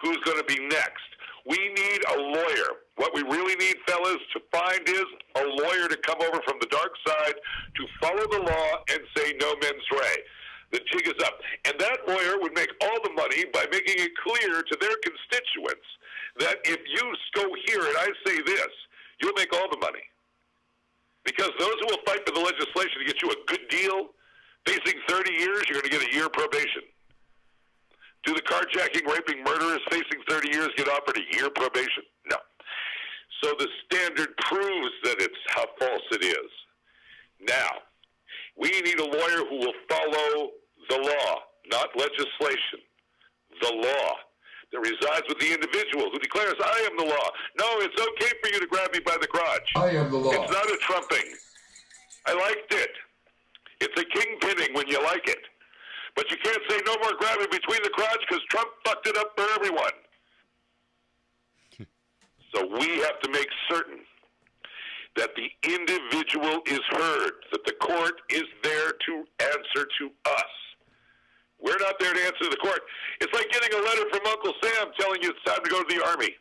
Who's going to be next? We need a lawyer. What we really need, fellas, to find is a lawyer to come over from the dark side to follow the law and say no mens rea. The jig is up. And that lawyer would make all the money by making it clear to their constituents that if you go here and I say this, you'll make all the money. Because those who will fight for the legislation to get you a good deal, facing 30 years, you're going to get a year probation. Do the carjacking, raping, murderers facing 30 years get offered a year probation? No. So the standard proves that it's how false it is. Now, we need a lawyer who will follow the law, not legislation. The law that resides with the individual who declares, I am the law. No, it's okay for you to grab me by the crotch. I am the law. It's not a trumping. I liked it. It's a kingpinning when you like it. But you can't say no more grabbing between the crotch because Trump fucked it up for everyone. So we have to make certain that the individual is heard, that the court is there to answer to us. We're not there to answer the court. It's like getting a letter from Uncle Sam telling you it's time to go to the Army.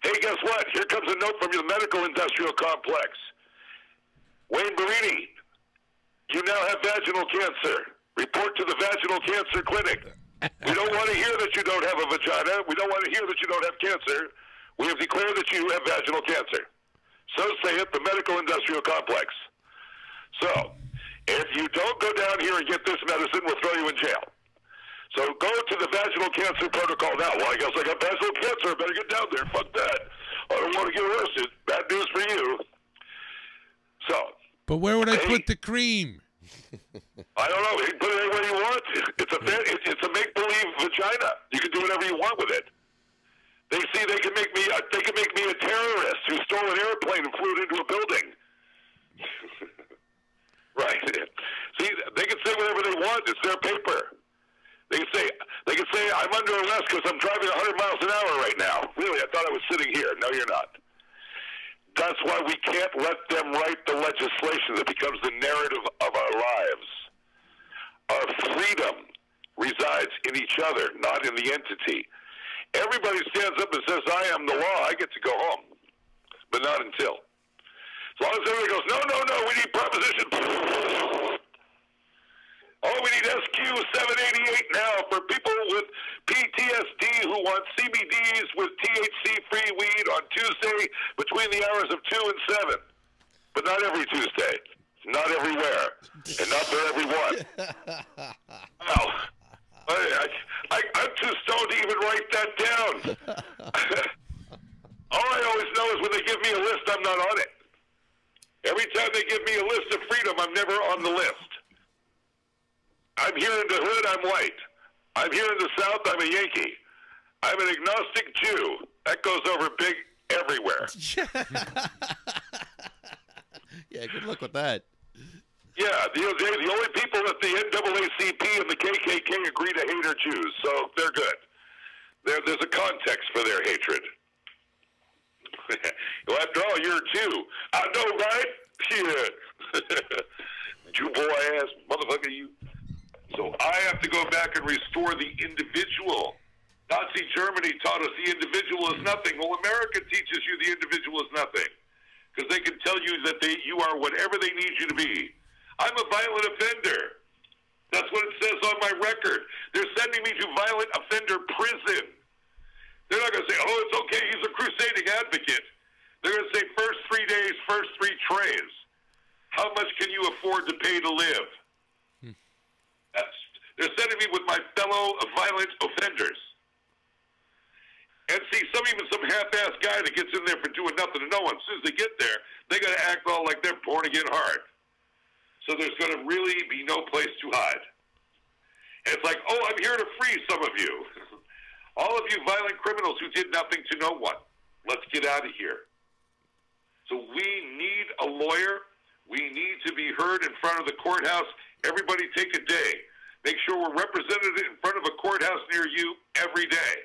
Hey, guess what? Here comes a note from the medical industrial complex. Wayne Barini, you now have vaginal cancer. Report to the vaginal cancer clinic. We don't want to hear that you don't have a vagina. We don't want to hear that you don't have cancer. We have declared that you have vaginal cancer. So say it, the medical industrial complex. So, if you don't go down here and get this medicine, we'll throw you in jail. So go to the vaginal cancer protocol now. Well, I guess I got vaginal cancer. I better get down there. Fuck that. I don't want to get arrested. Bad news for you. So. But where would I put the cream? I don't know. You can put it anywhere you want. It's a make-believe vagina. You can do whatever you want with it. They see they can make me a terrorist who stole an airplane and flew it into a building. Right. See, they can say whatever they want. It's their paper. They can say I'm under arrest because I'm driving 100 miles an hour right now. Really, I thought I was sitting here. No, you're not. That's why we can't let them write the legislation that becomes the narrative of our lives. Our freedom resides in each other, not in the entity. Everybody stands up and says, I am the law. I get to go home. But not until. As long as everybody goes, no, we need proposition. Oh, we need SQ 788 now for people with PTSD who want CBDs with THC-free weed on Tuesday between the hours of 2 and 7. But not every Tuesday. Not everywhere. And not for everyone. Well, I'm too stoned to even write that down. All I always know is when they give me a list, I'm not on it. Every time they give me a list of freedom, I'm never on the list. I'm here in the hood, I'm white. I'm here in the South, I'm a Yankee. I'm an agnostic Jew. That goes over big everywhere. Yeah, good luck with that. Yeah, the only people that the NAACP and the KKK agree to hate are Jews, so they're good. There's a context for their hatred. Well, after all, you're a Jew. I know, right? Shit. Jew boy ass motherfucker, you. So I have to go back and restore the individual. Nazi Germany taught us the individual is nothing. Well, America teaches you the individual is nothing. Because they can tell you that you are whatever they need you to be. I'm a violent offender. That's what it says on my record. They're sending me to violent offender prison. They're not going to say, oh, it's okay, he's a crusading advocate. They're going to say, first 3 days, first 3 trays. How much can you afford to pay to live? They're sending me with my fellow violent offenders. And see, even some half-ass guy that gets in there for doing nothing to no one, as soon as they get there, they got to act all like they're born again hard. So there's going to really be no place to hide. And it's like, oh, I'm here to free some of you. All of you violent criminals who did nothing to no one. Let's get out of here. So we need a lawyer. We need to be heard in front of the courthouse. Everybody take a day. Make sure we're represented in front of a courthouse near you every day.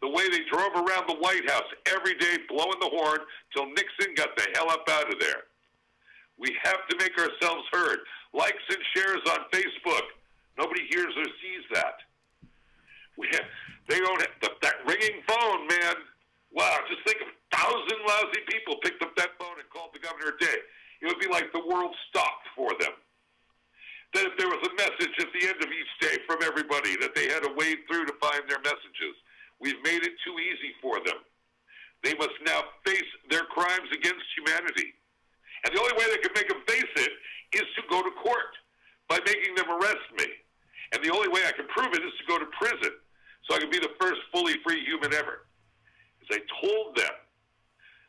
The way they drove around the White House every day blowing the horn till Nixon got the hell up out of there. We have to make ourselves heard. Likes and shares on Facebook. Nobody hears or sees that. They don't have that ringing phone, man. Wow, just think of 1,000 lousy people picked up that phone and called the governor a day. It would be like the world stopped for them. That if there was a message at the end of each day from everybody that they had to wade through to find their messages, we've made it too easy for them. They must now face their crimes against humanity. And the only way they can make them face it is to go to court. by making them arrest me. And the only way I can prove it is to go to prison so I can be the first fully free human ever. As I told them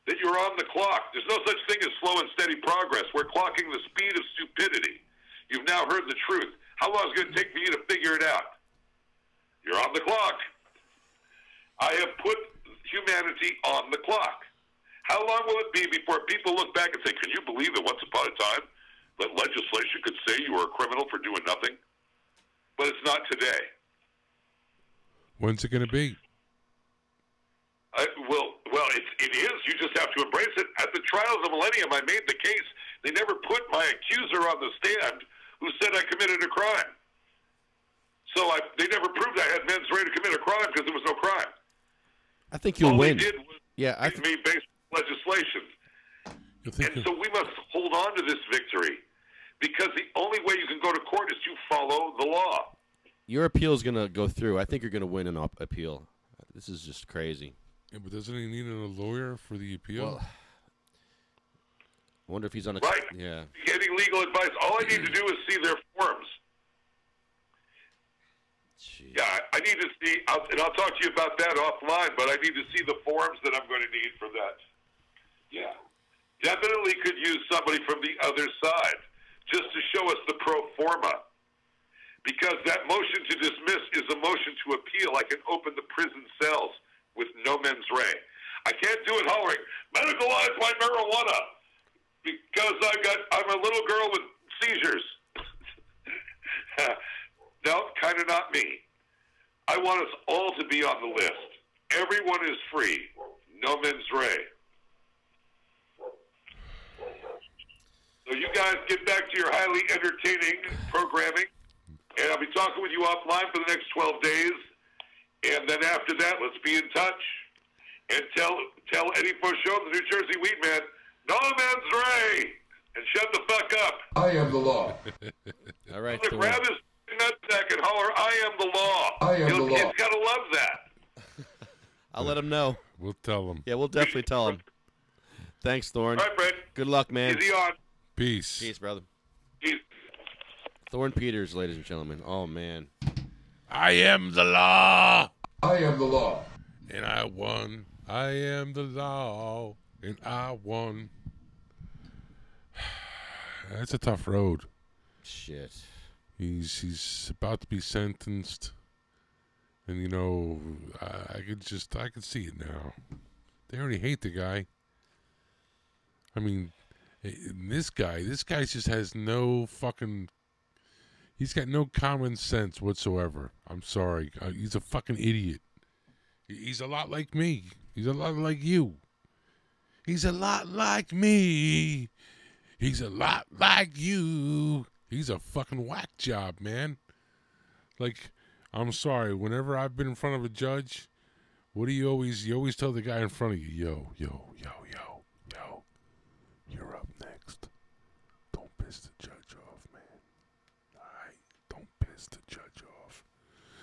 that you're on the clock. There's no such thing as slow and steady progress. We're clocking the speed of stupidity. You've now heard the truth. How long is it going to take for you to figure it out? You're on the clock. I have put humanity on the clock. How long will it be before people look back and say, can you believe that once upon a time that legislation could say you were a criminal for doing nothing? But it's not today. When's it going to be? Well, it is. You just have to embrace it. At the trials of Millennium, I made the case. They never put my accuser on the stand who said I committed a crime. So they never proved I had mens rea to commit a crime because there was no crime. I think you'll win. All they did was me based on legislation. And so we must hold on to this victory because the only way you can go to court is to follow the law. Your appeal is going to go through. I think you're going to win an appeal. This is just crazy. Yeah, but doesn't he need a lawyer for the appeal? Well, I wonder if he's on a... Right. Yeah. Getting legal advice. All I need to do is see their forms. Jeez. Yeah, I need to see, and I'll talk to you about that offline, but I need to see the forms that I'm going to need for that. Yeah. Definitely could use somebody from the other side just to show us the pro forma. Because that motion to dismiss is a motion to appeal. I can open the prison cells with no mens rea. I can't do it hollering, medicalize my marijuana, because I'm a little girl with seizures. No, kind of not me. I want us all to be on the list. Everyone is free. No mens rea. So you guys get back to your highly entertaining programming, and I'll be talking with you offline for the next 12 days. And then after that, let's be in touch. And tell Eddie Fauchon, the New Jersey Weed Man, no mens rea, and shut the fuck up. I am the law. All right. Grab his nutsack and holler, I am the law. I am the law. He's got to love that. I'll let him know. We'll tell him. Yeah, we'll definitely tell him. Thanks, Thorne. All right, Fred. Good luck, man. Easy on. Peace. Peace, brother. Peace. Thorne Peters, ladies and gentlemen. Oh, man. I am the law. I am the law. And I won. I am the law. And I won. That's a tough road. Shit. He's about to be sentenced. And, you know, I could see it now. They already hate the guy. I mean, this guy just has no fucking... He's got no common sense whatsoever. I'm sorry. He's a fucking idiot. He's a lot like me. He's a lot like you. He's a lot like me. He's a lot like you. He's a fucking whack job, man. Like, I'm sorry. Whenever I've been in front of a judge, what do you always tell the guy in front of you? Yo. You're up next. Don't piss the judge off, man. All right? Don't piss the judge off.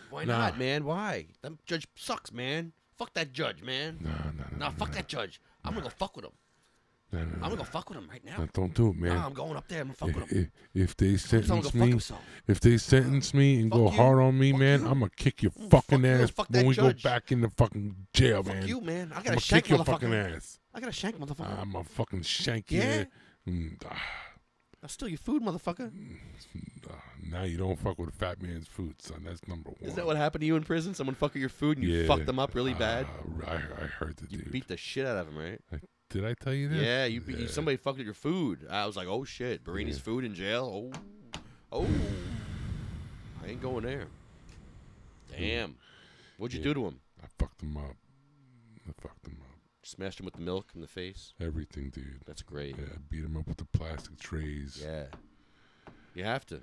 Why not, man? Why? That judge sucks, man. Fuck that judge, man. No, fuck that judge. I'm going to go fuck with him. I'm going to go fuck with him right now. No, don't do it, man. No, I'm going up there. I'm going to fuck with him. If they sentence me and go hard on me, man, I'm going to kick your fucking ass when we go back in the fucking jail, man. Fuck you, man. I got to shank kick your fucking ass. I got to shank motherfucker. I'm going to fucking shank you. Yeah? I'll steal your food, motherfucker. Now you don't fuck with a fat man's food, son. That's number one. Is that what happened to you in prison? Someone fucked your food and you fucked them up really bad? I heard the dude. You beat the shit out of him, right? Did I tell you that? Yeah, you somebody fucked with your food. I was like, oh shit, Barini's food in jail. Oh, I ain't going there. Damn, what'd you do to him? I fucked him up. Smashed him with the milk in the face. Everything, dude. That's great. Yeah, beat him up with the plastic trays. Yeah, you have to.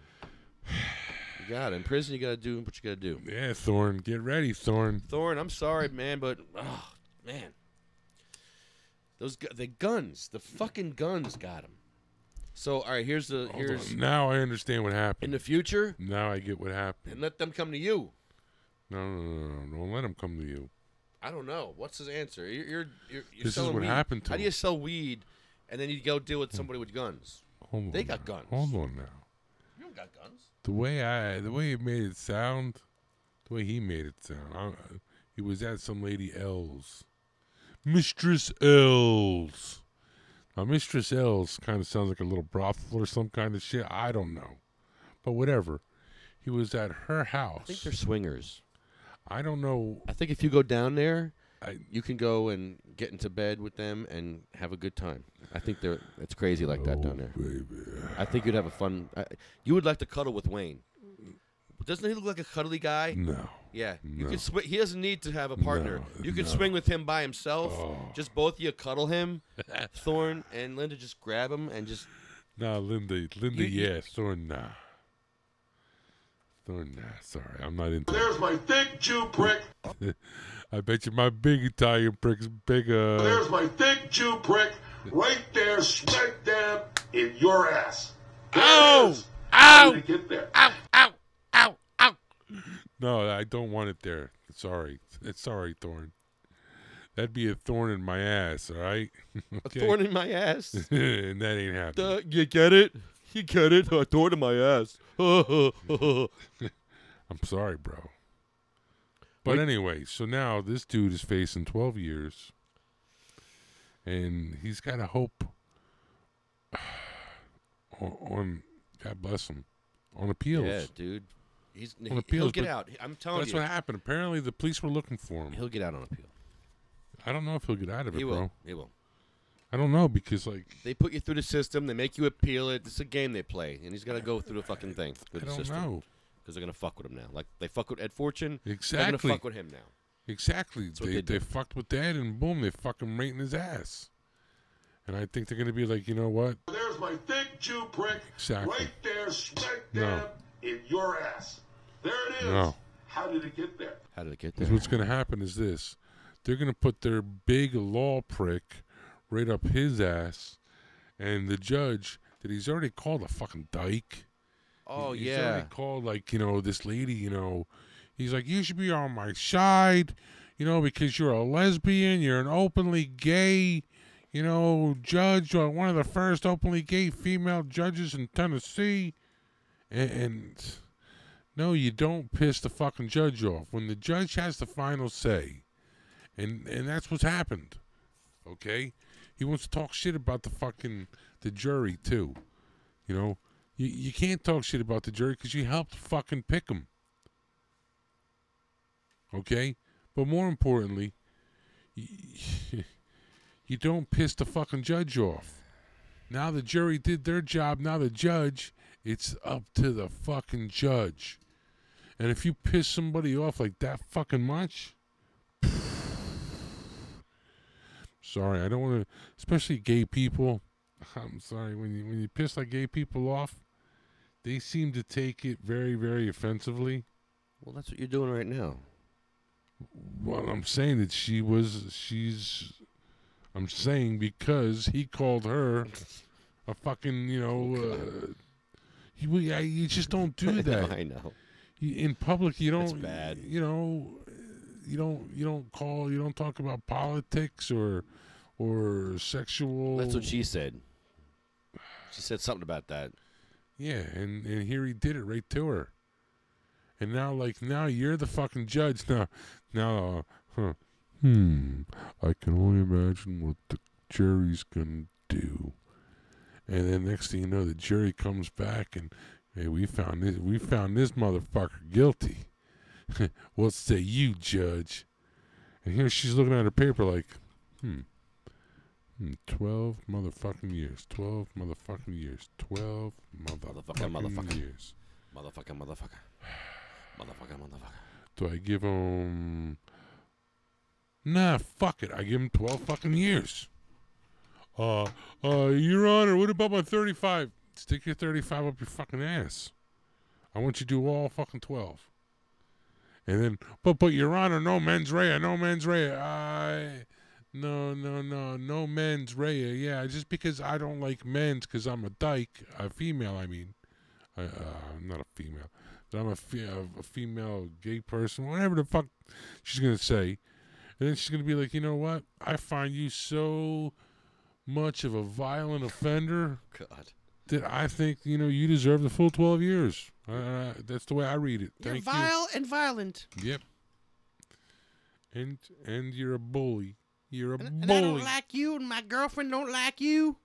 You got it. In prison, you got to do what you got to do. Yeah, Thorne, get ready, Thorne. Thorne, I'm sorry, man, but man. The guns, the fucking guns got him. So, all right, here's now I understand what happened. In the future? Now I get what happened. And let them come to you. No, don't let them come to you. I don't know. What's his answer? You're this selling is what weed. happened to How him. do you sell weed and then you go deal with somebody with guns? They got guns. Hold on now. got guns. The way it made it sound, the way he made it sound, he was at some lady L's. Mistress L's. Now, Mistress L's kind of sounds like a little brothel or some kind of shit. I don't know. But whatever. He was at her house. I think they're swingers. I don't know. I think if you go down there, you can go and get into bed with them and have a good time. I think it's crazy like that down there. Baby. I think you'd have a fun. You would like to cuddle with Wayne. Doesn't he look like a cuddly guy? No. Yeah. No. You can he doesn't need to have a partner. You can swing with him by himself. Oh. Just both of you cuddle him. Thorne and Linda just grab him and just. No, Linda, yeah. Thorne, nah. Thorne, nah. Sorry, I'm not into. There's my thick Jew prick. I bet you my big Italian prick's bigger. There's my thick Jew prick right there, smack dab in your ass. Ow! How did it get there? Ow! Ow! Ow! Ow! No, I don't want it there. Sorry. It's sorry, Thorne. That'd be a thorn in my ass, all right? Okay. A thorn in my ass? And that ain't happening. You get it? You get it? A thorn in my ass. I'm sorry, bro. But anyway, so now this dude is facing 12 years. And he's got to hope on, God bless him, on appeals. Yeah, dude. On appeals, he'll get out. I'm telling you. That's what happened. Apparently, the police were looking for him. He'll get out on appeal. I don't know if he'll get out of it, He will. bro. He will. I don't know because, like... They put you through the system. They make you appeal it. It's a game they play. And he's got to go through the fucking thing. I don't know. Because they're going to fuck with him now. Like they fuck with Ed Fortune. Exactly. They're going to fuck with him now. Exactly. They fucked with Ed and boom, they fuck him right in his ass. And I think they're going to be like, you know what? There's my thick Jew prick. Exactly. Right there, smack dab in your ass. There it is. No. How did it get there? How did it get there? Because what's going to happen is this. They're going to put their big law prick right up his ass. And the judge, that he's already called a fucking dyke. Oh, he's yeah. already called, like, you know, this lady, you know. He's like, you should be on my side, you know, because you're a lesbian. You're an openly gay, you know, judge. One of the first openly gay female judges in Tennessee. And no, you don't piss the fucking judge off. When the judge has the final say, and that's what's happened, okay? He wants to talk shit about the jury, too. You know, you can't talk shit about the jury because you helped fucking pick them. Okay? But more importantly, you don't piss the fucking judge off. Now the jury did their job. Now the judge, it's up to the fucking judge. And if you piss somebody off like that fucking much, sorry, I don't want to, especially gay people. I'm sorry, when you piss like gay people off, they seem to take it very, very offensively. Well, that's what you're doing right now. Well, I'm saying that I'm saying because he called her a fucking, you know, you just don't do that. I know. In public, you don't. That's bad. You know, you don't talk about politics or sexual. That's what she said. She said something about that. Yeah, and here he did it right to her. And now you're the fucking judge. I can only imagine what the jury's gonna do. And then next thing you know, the jury comes back and, hey, we found this motherfucker guilty. What say you, judge? And here she's looking at her paper like, 12 motherfucking years. 12 motherfucking years. 12 motherfucking years. Motherfucker. Do I give him... Nah, fuck it. I give him 12 fucking years. Your Honor, what about my 35? Stick your 35 up your fucking ass. I want you to do all fucking 12. And then, but Your Honor, no mens rea. No mens rea. Yeah, just because I don't like men's because I'm a dyke, a female, I mean. I'm not a female. But I'm a female gay person, whatever the fuck she's going to say. And then she's going to be like, you know what? I find you so much of a violent offender. God. that I think, you deserve the full 12 years. That's the way I read it. You're Thank vile and violent. Yep. And you're a bully. You're a bully. And I don't like you, and my girlfriend don't like you.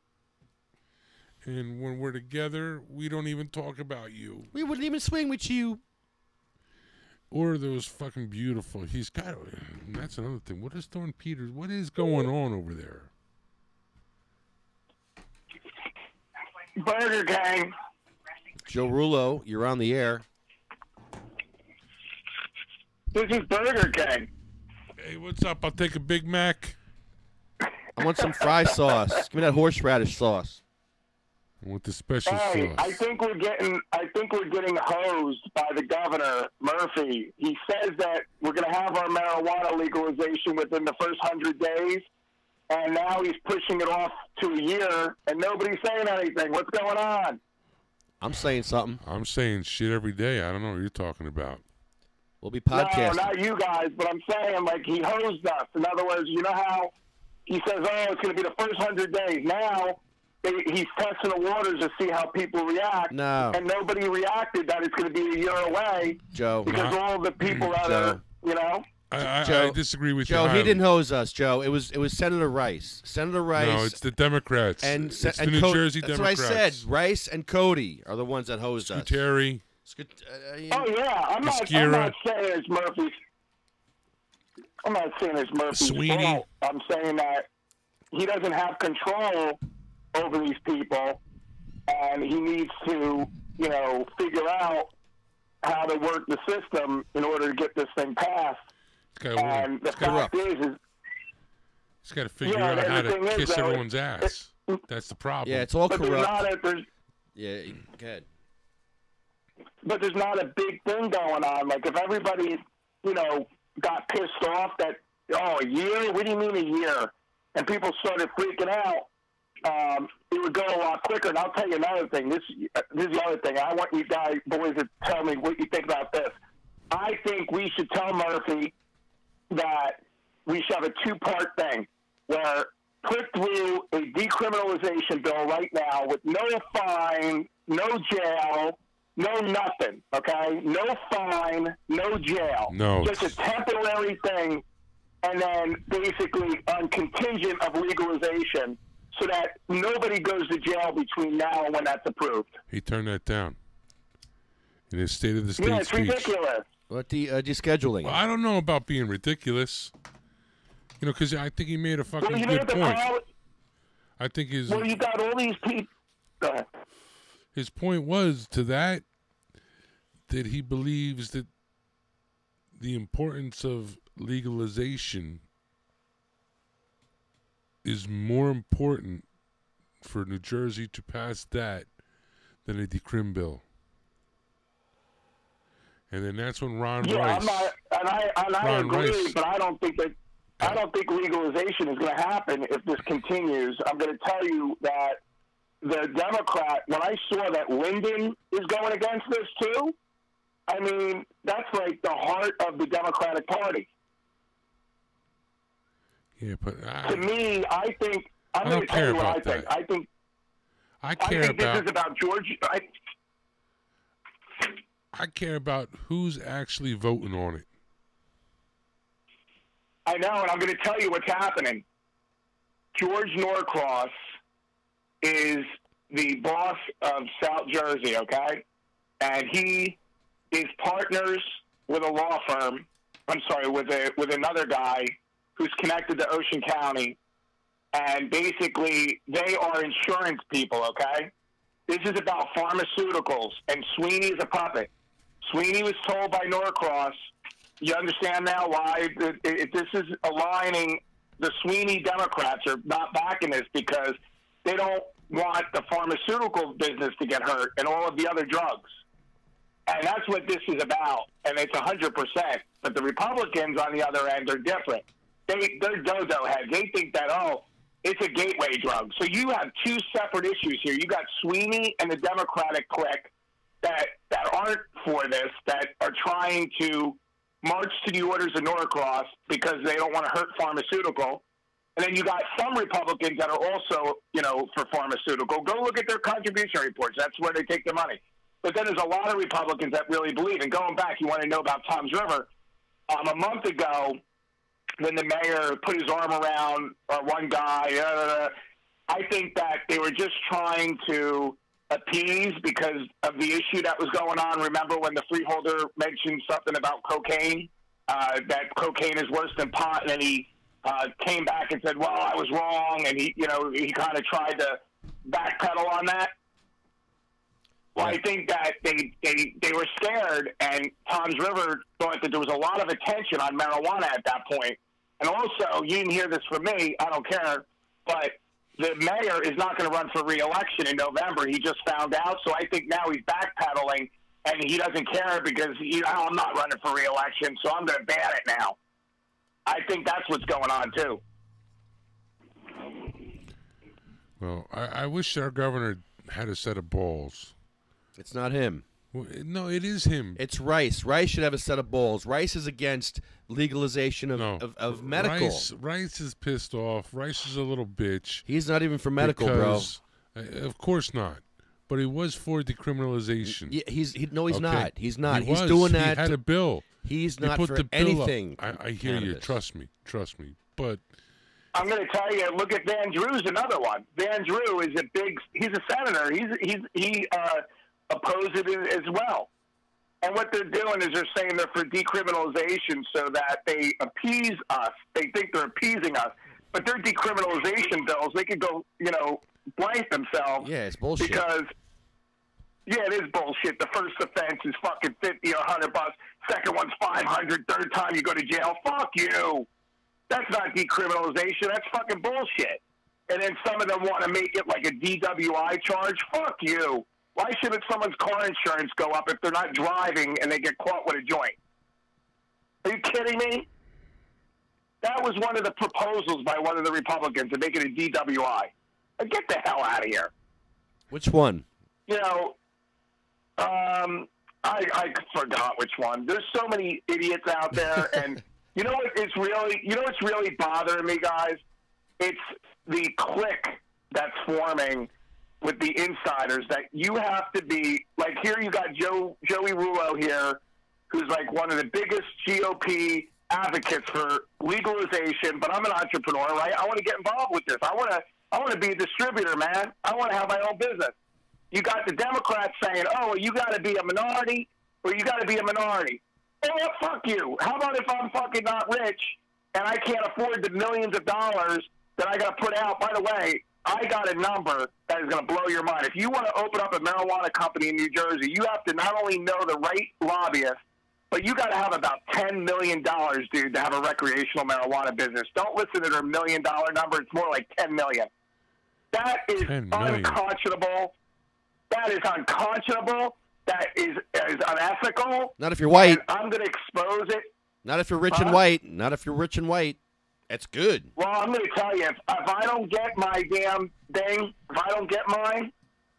And when we're together, we don't even talk about you. We wouldn't even swing with you. Or those fucking beautiful. He's got. That's another thing. What is Thorne Peters? What is going on over there? Burger King. Joe Rullo, you're on the air. This is Burger King. Hey, what's up? I'll take a Big Mac. I want some fry sauce. Give me that horseradish sauce. I want the special Hey, sauce. I think we're getting hosed by the governor, Murphy. He says that we're going to have our marijuana legalization within the first 100 days, and now he's pushing it off to a year, and nobody's saying anything. What's going on? I'm saying something. I'm saying shit every day. I don't know what you're talking about. We'll be podcasting. No, not you guys, but I'm saying, like, he hosed us. In other words, you know how he says, it's going to be the first 100 days. Now he's testing the waters to see how people react. No. And nobody reacted that it's going to be a year away. Joe. Because all the people that are, I disagree with Joe, you. Joe, he didn't hose us, Joe. It was Senator Rice. Senator Rice. No, it's the Democrats. It's the New Jersey That's Democrats. what I said. Rice and Cody are the ones that hosed us. Terry. Oh, yeah. I'm not saying it's Murphy's. I'm not saying it's Murphy's Sweeney. fault. I'm saying that he doesn't have control over these people, and he needs to, figure out how to work the system in order to get this thing passed. And the fact is he's got to figure out how to kiss everyone's ass. That's the problem. Yeah, it's all corrupt. Go ahead. But there's not a big thing going on. Like, if everybody, got pissed off that, a year? What do you mean a year? And people started freaking out, it would go a lot quicker. And I'll tell you another thing. This is the other thing. I want you boys to tell me what you think about this. I think we should tell Murphy that we should have a two-part thing where put through a decriminalization bill right now with no fine, no jail, no nothing, okay? No fine, no jail. No. Just a temporary thing, and then basically on contingent of legalization so that nobody goes to jail between now and when that's approved. He turned that down in his State of the State Yeah, it's speech. ridiculous. What descheduling? Well, I don't know about being ridiculous. Because I think he made a fucking good point. I think his... Well, you got all these people... Go ahead. His point was to that he believes that the importance of legalization is more important for New Jersey to pass that than a decrim bill. And then that's when Ron Rice... I agree, Rice, but I don't think legalization is going to happen if this continues. I'm going to tell you that the Democrat, when I saw that Lyndon is going against this too, I mean, that's like the heart of the Democratic Party. Yeah, but to me, I think I'm going to tell you what I think. I think this is about George. I care about who's actually voting on it. I know, and I'm going to tell you what's happening. George Norcross is the boss of South Jersey, okay? And he is partners with a law firm. I'm sorry, with another guy who's connected to Ocean County. And basically, they are insurance people, okay? This is about pharmaceuticals, and Sweeney is a puppet. Sweeney was told by Norcross, you understand now why this is aligning. The Sweeney Democrats are not backing this because they don't want the pharmaceutical business to get hurt and all of the other drugs. And that's what this is about. And it's 100%. But the Republicans, on the other end, are different. They're dodo heads. They think that, it's a gateway drug. So you have two separate issues here. You got Sweeney and the Democratic clique that aren't for this, that are trying to march to the orders of Norcross because they don't want to hurt pharmaceutical. And then you got some Republicans that are also, for pharmaceutical. Go look at their contribution reports. That's where they take their money. But then there's a lot of Republicans that really believe. And going back, you want to know about Tom's River. A month ago, when the mayor put his arm around one guy, I think that they were just trying to appease because of the issue that was going on. Remember when the freeholder mentioned something about cocaine, that cocaine is worse than pot, and then he came back and said, well, I was wrong, and he kind of tried to backpedal on that. Well, I think that they were scared, and Tom's River thought that there was a lot of attention on marijuana at that point. And also, you didn't hear this from me, I don't care, but the mayor is not going to run for re-election in November. He just found out, so I think now he's backpedaling, and he doesn't care because, I'm not running for re-election, so I'm going to ban it now. I think that's what's going on, too. Well, I wish our governor had a set of balls. It's not him. Well, no, it is him. It's Rice. Rice should have a set of balls. Rice is against legalization of medical. Rice is pissed off. Rice is a little bitch. He's not even for medical, because, of course not. But he was for decriminalization. Yeah, he's not. He's not. He's doing that. He had a bill. He's not put for the bill anything. I hear you. Trust me. But I'm going to tell you. Look at Van Drew's another one. Van Drew is he's a senator. He opposed it as well. And what they're doing is they're saying they're for decriminalization so that they appease us. They think they're appeasing us. But their decriminalization bills, they could go, blank themselves. Yeah, it's bullshit. Because, it is bullshit. The first offense is fucking $50 or $100. Second one's $500. Third time you go to jail. Fuck you. That's not decriminalization. That's fucking bullshit. And then some of them want to make it like a DWI charge. Fuck you. Why shouldn't someone's car insurance go up if they're not driving and they get caught with a joint? Are you kidding me? That was one of the proposals by one of the Republicans to make it a DWI. Get the hell out of here. Which one? I forgot which one. There's so many idiots out there, and you know what's really bothering me, guys? It's the clique that's forming with the insiders that you have to be like. Here you got Joey Rullo here, who's like one of the biggest GOP advocates for legalization. But I'm an entrepreneur, right? I want to get involved with this. I want to be a distributor, man. I want to have my own business. You got the Democrats saying, "Oh, you got to be a minority, or you got to be a minority." Oh, well, fuck you. How about if I'm fucking not rich and I can't afford the millions of dollars that I got to put out? By the way, I got a number that is going to blow your mind. If you want to open up a marijuana company in New Jersey, you have to not only know the right lobbyist, but you got to have about $10 million, dude, to have a recreational marijuana business. Don't listen to their $1 million number. It's more like $10 million. That is unconscionable. That is unconscionable. That is unethical. Not if you're white. And I'm going to expose it. Not if you're rich and white. Not if you're rich and white. That's good. Well, I'm going to tell you, if I don't get my damn thing, if I don't get mine,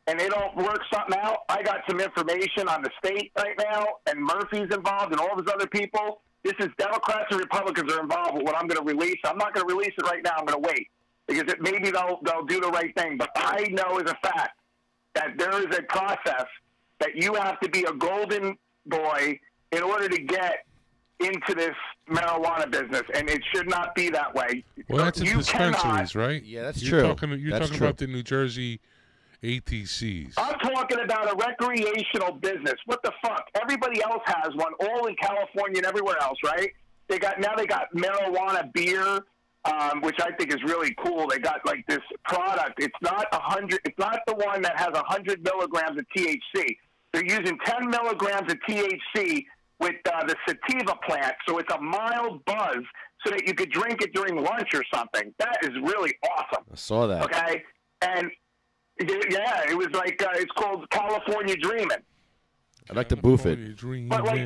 and they don't work something out, I got some information on the state right now, and Murphy's involved, and all those other people. This is Democrats and Republicans are involved with what I'm going to release. I'm not going to release it right now. I'm going to wait because maybe they'll do the right thing. But I know as a fact that there is a process that you have to be a golden boy in order to get into this marijuana business, and it should not be that way. Well, that's in dispensaries, right? Yeah, that's true. You're that's talking true. about the New Jersey ATCs. I'm talking about a recreational business. What the fuck? Everybody else has one, all in California and everywhere else, right? They got marijuana beer, which I think is really cool. They got like this product. It's not 100. It's not the one that has 100 milligrams of THC. They're using 10 milligrams of THC with the sativa plant, so it's a mild buzz, so that you could drink it during lunch or something. That is really awesome. I saw that. Okay, and yeah, it was like it's called California Dreamin'. I'd like to boof it. But like,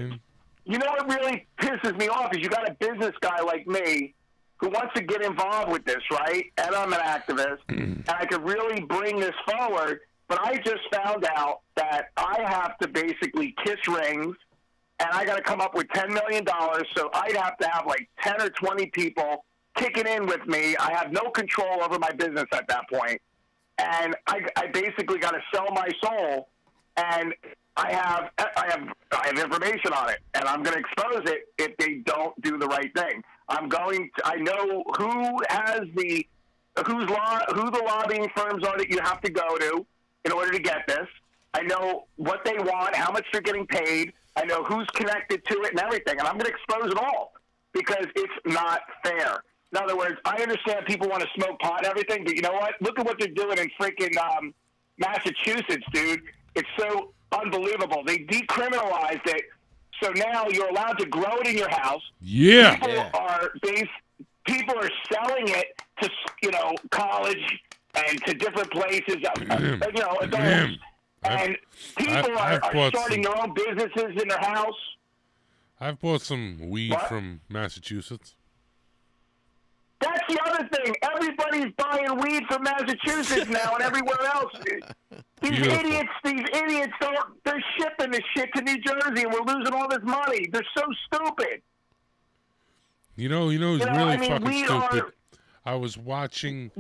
you know what really pisses me off is you got a business guy like me who wants to get involved with this, right? And I'm an activist, and I could really bring this forward. But I just found out that I have to basically kiss rings, and I got to come up with $10 million. So I'd have to have like 10 or 20 people kicking in with me. I have no control over my business at that point. And I basically got to sell my soul, and I have information on it, and I'm going to expose it if they don't do the right thing. I know who the lobbying firms are that you have to go to in order to get this. I know what they want, how much they're getting paid. I know who's connected to it and everything, and I'm going to expose it all because it's not fair. In other words, I understand people want to smoke pot and everything, but you know what? Look at what they're doing in freaking Massachusetts, dude. It's so unbelievable. They decriminalized it, so now you're allowed to grow it in your house. Yeah. People are selling it to, college and to different places, adults. And people are starting their own businesses in their house. I've bought some weed from Massachusetts. That's the other thing. Everybody's buying weed from Massachusetts now and everywhere else. These idiots, they're shipping this shit to New Jersey, and we're losing all this money. They're so stupid. You know, it's really fucking stupid. I was watching.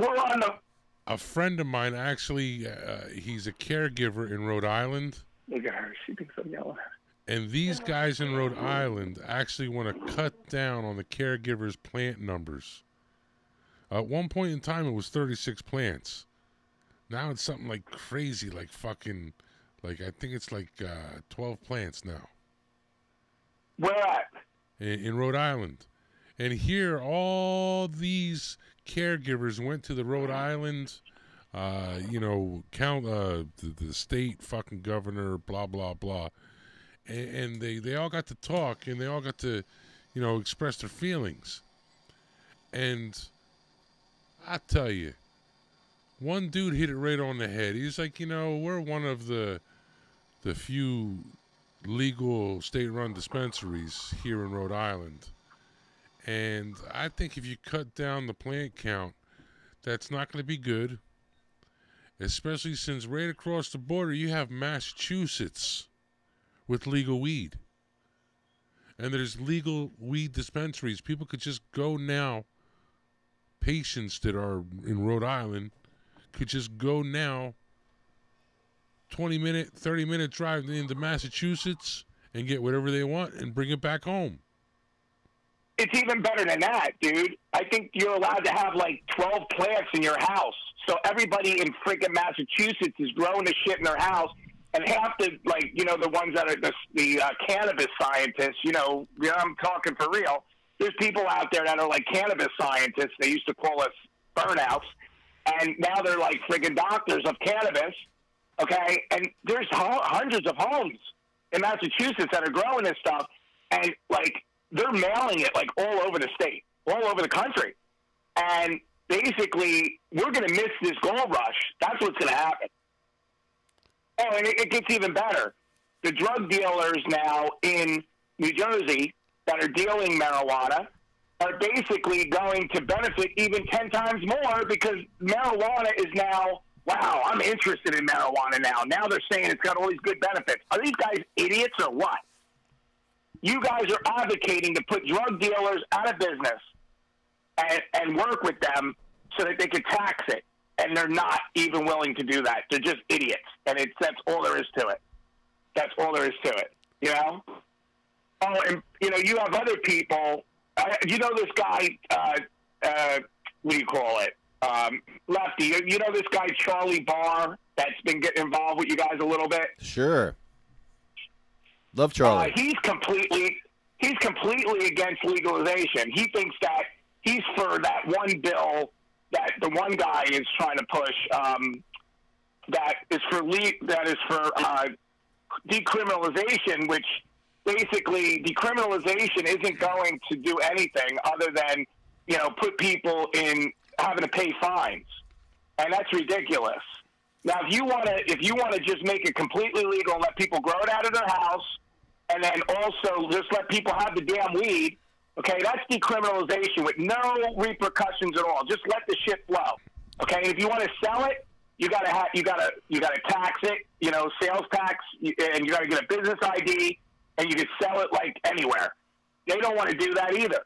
A friend of mine, actually, he's a caregiver in Rhode Island. Look at her. She thinks I'm yelling. And these guys in Rhode Island actually want to cut down on the caregivers' plant numbers. At one point in time, it was 36 plants. Now it's something like crazy, like fucking, I think it's like 12 plants now. Where at? In Rhode Island. And here, all these caregivers went to the Rhode Island, the state fucking governor, blah, blah, blah. And they all got to talk, and they all got to, express their feelings. And I tell you, one dude hit it right on the head. He's like, we're one of the few legal state-run dispensaries here in Rhode Island. And I think if you cut down the plant count, that's not going to be good. Especially since right across the border, you have Massachusetts with legal weed. And there's legal weed dispensaries. People could just go now. Patients that are in Rhode Island could just go now 20-minute, 30-minute drive into Massachusetts and get whatever they want and bring it back home. It's even better than that, dude. I think you're allowed to have 12 plants in your house. So everybody in freaking Massachusetts is growing the shit in their house. And half the, the ones that are the cannabis scientists, I'm talking for real. There's people out there that are like cannabis scientists. They used to call us burnouts. And now they're like freaking doctors of cannabis. Okay? And there's hundreds of homes in Massachusetts that are growing this stuff. And, they're mailing it all over the state, all over the country. And basically, we're going to miss this gold rush. That's what's going to happen. Oh, and it gets even better. The drug dealers now in New Jersey that are dealing marijuana are basically going to benefit even 10 times more because marijuana is now, wow, I'm interested in marijuana now. Now they're saying it's got all these good benefits. Are these guys idiots or what? You guys are advocating to put drug dealers out of business and work with them so that they can tax it. And they're not even willing to do that. They're just idiots. And that's all there is to it. That's all there is to it. Oh, and, you have other people. This guy, what do you call it? Lefty. This guy, Charlie Barr, that's been getting involved with you guys a little bit? Sure. Love Charlie. He's completely against legalization. He thinks that he's for that one bill that the one guy is trying to push. That is for decriminalization, which basically decriminalization isn't going to do anything other than put people in having to pay fines, and that's ridiculous. Now, if you want to just make it completely legal and let people grow it out of their house, and then also just let people have the damn weed, okay, that's decriminalization with no repercussions at all. Just let the shit flow, okay. And if you want to sell it, you gotta tax it, sales tax, and you gotta get a business ID, and you can sell it anywhere. They don't want to do that either,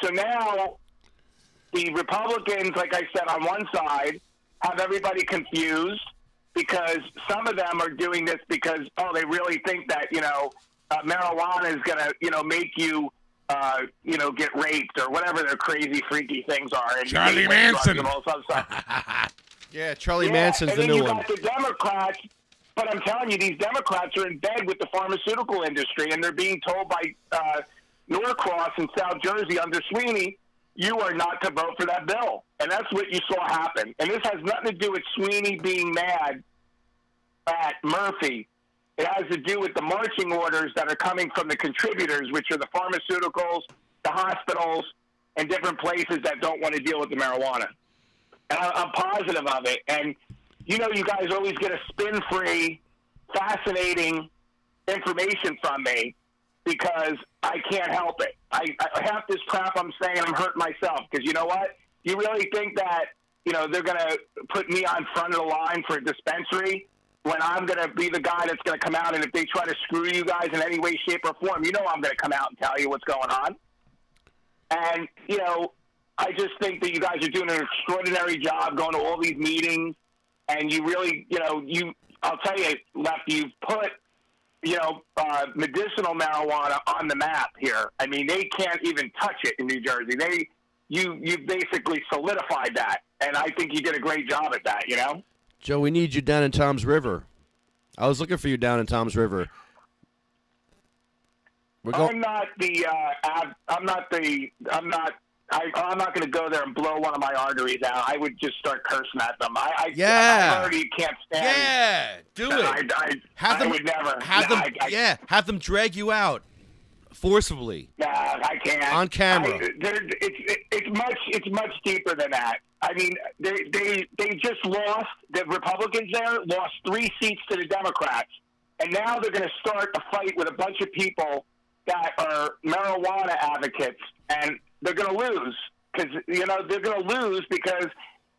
So now the Republicans, like I said, on one side, have everybody confused because some of them are doing this because, they really think that, marijuana is going to, make you, get raped or whatever their crazy, freaky things are. And Charlie Manson. And all some stuff. Yeah, Charlie Manson's the new one. And then you got the Democrats, but I'm telling you, these Democrats are in bed with the pharmaceutical industry, and they're being told by Norcross in South Jersey under Sweeney, you are not to vote for that bill. And that's what you saw happen. And this has nothing to do with Sweeney being mad at Murphy. It has to do with the marching orders that are coming from the contributors, which are the pharmaceuticals, the hospitals, and different places that don't want to deal with the marijuana. And I'm positive of it. And, you guys always get a spin-free, fascinating information from me because I can't help it. Half this crap I'm saying, I'm hurting myself because you know what? You really think that, they're going to put me on front of the line for a dispensary when I'm going to be the guy that's going to come out, and if they try to screw you guys in any way, shape, or form, I'm going to come out and tell you what's going on. And, I just think that you guys are doing an extraordinary job going to all these meetings, and you really, I'll tell you, Lefty, you've put, medicinal marijuana on the map here. I mean, they can't even touch it in New Jersey. You basically solidified that, and I think you did a great job at that, Joe, we need you down in Tom's River. I was looking for you down in Tom's River. I'm not going to go there and blow one of my arteries out. I would just start cursing at them. I already can't stand. Yeah, do it. I would never. Have them drag you out forcibly. Nah, I can't. On camera. It's much deeper than that. I mean, they just lost. The Republicans there lost 3 seats to the Democrats, and now they're going to start a fight with a bunch of people that are marijuana advocates, and they're going to lose because they're going to lose because.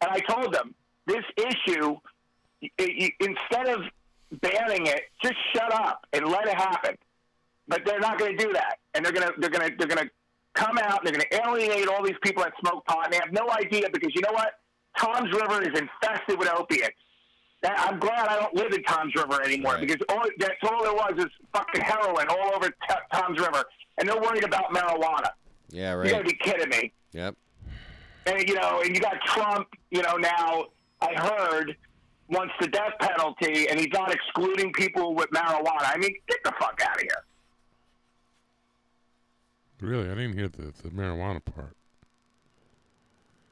And I told them this issue, instead of banning it, just shut up and let it happen. But they're not going to do that, and they're going to come out and they're going to alienate all these people that smoke pot, and they have no idea because you know what? Tom's River is infested with opiates. I'm glad I don't live in Tom's River anymore because that's all there was is fucking heroin all over Tom's River, and they're worried about marijuana. Yeah, right. You got to be kidding me. Yep. And and you got Trump. Now I heard wants the death penalty, and he's not excluding people with marijuana. I mean, get the fuck out of here. Really, I didn't hear the marijuana part.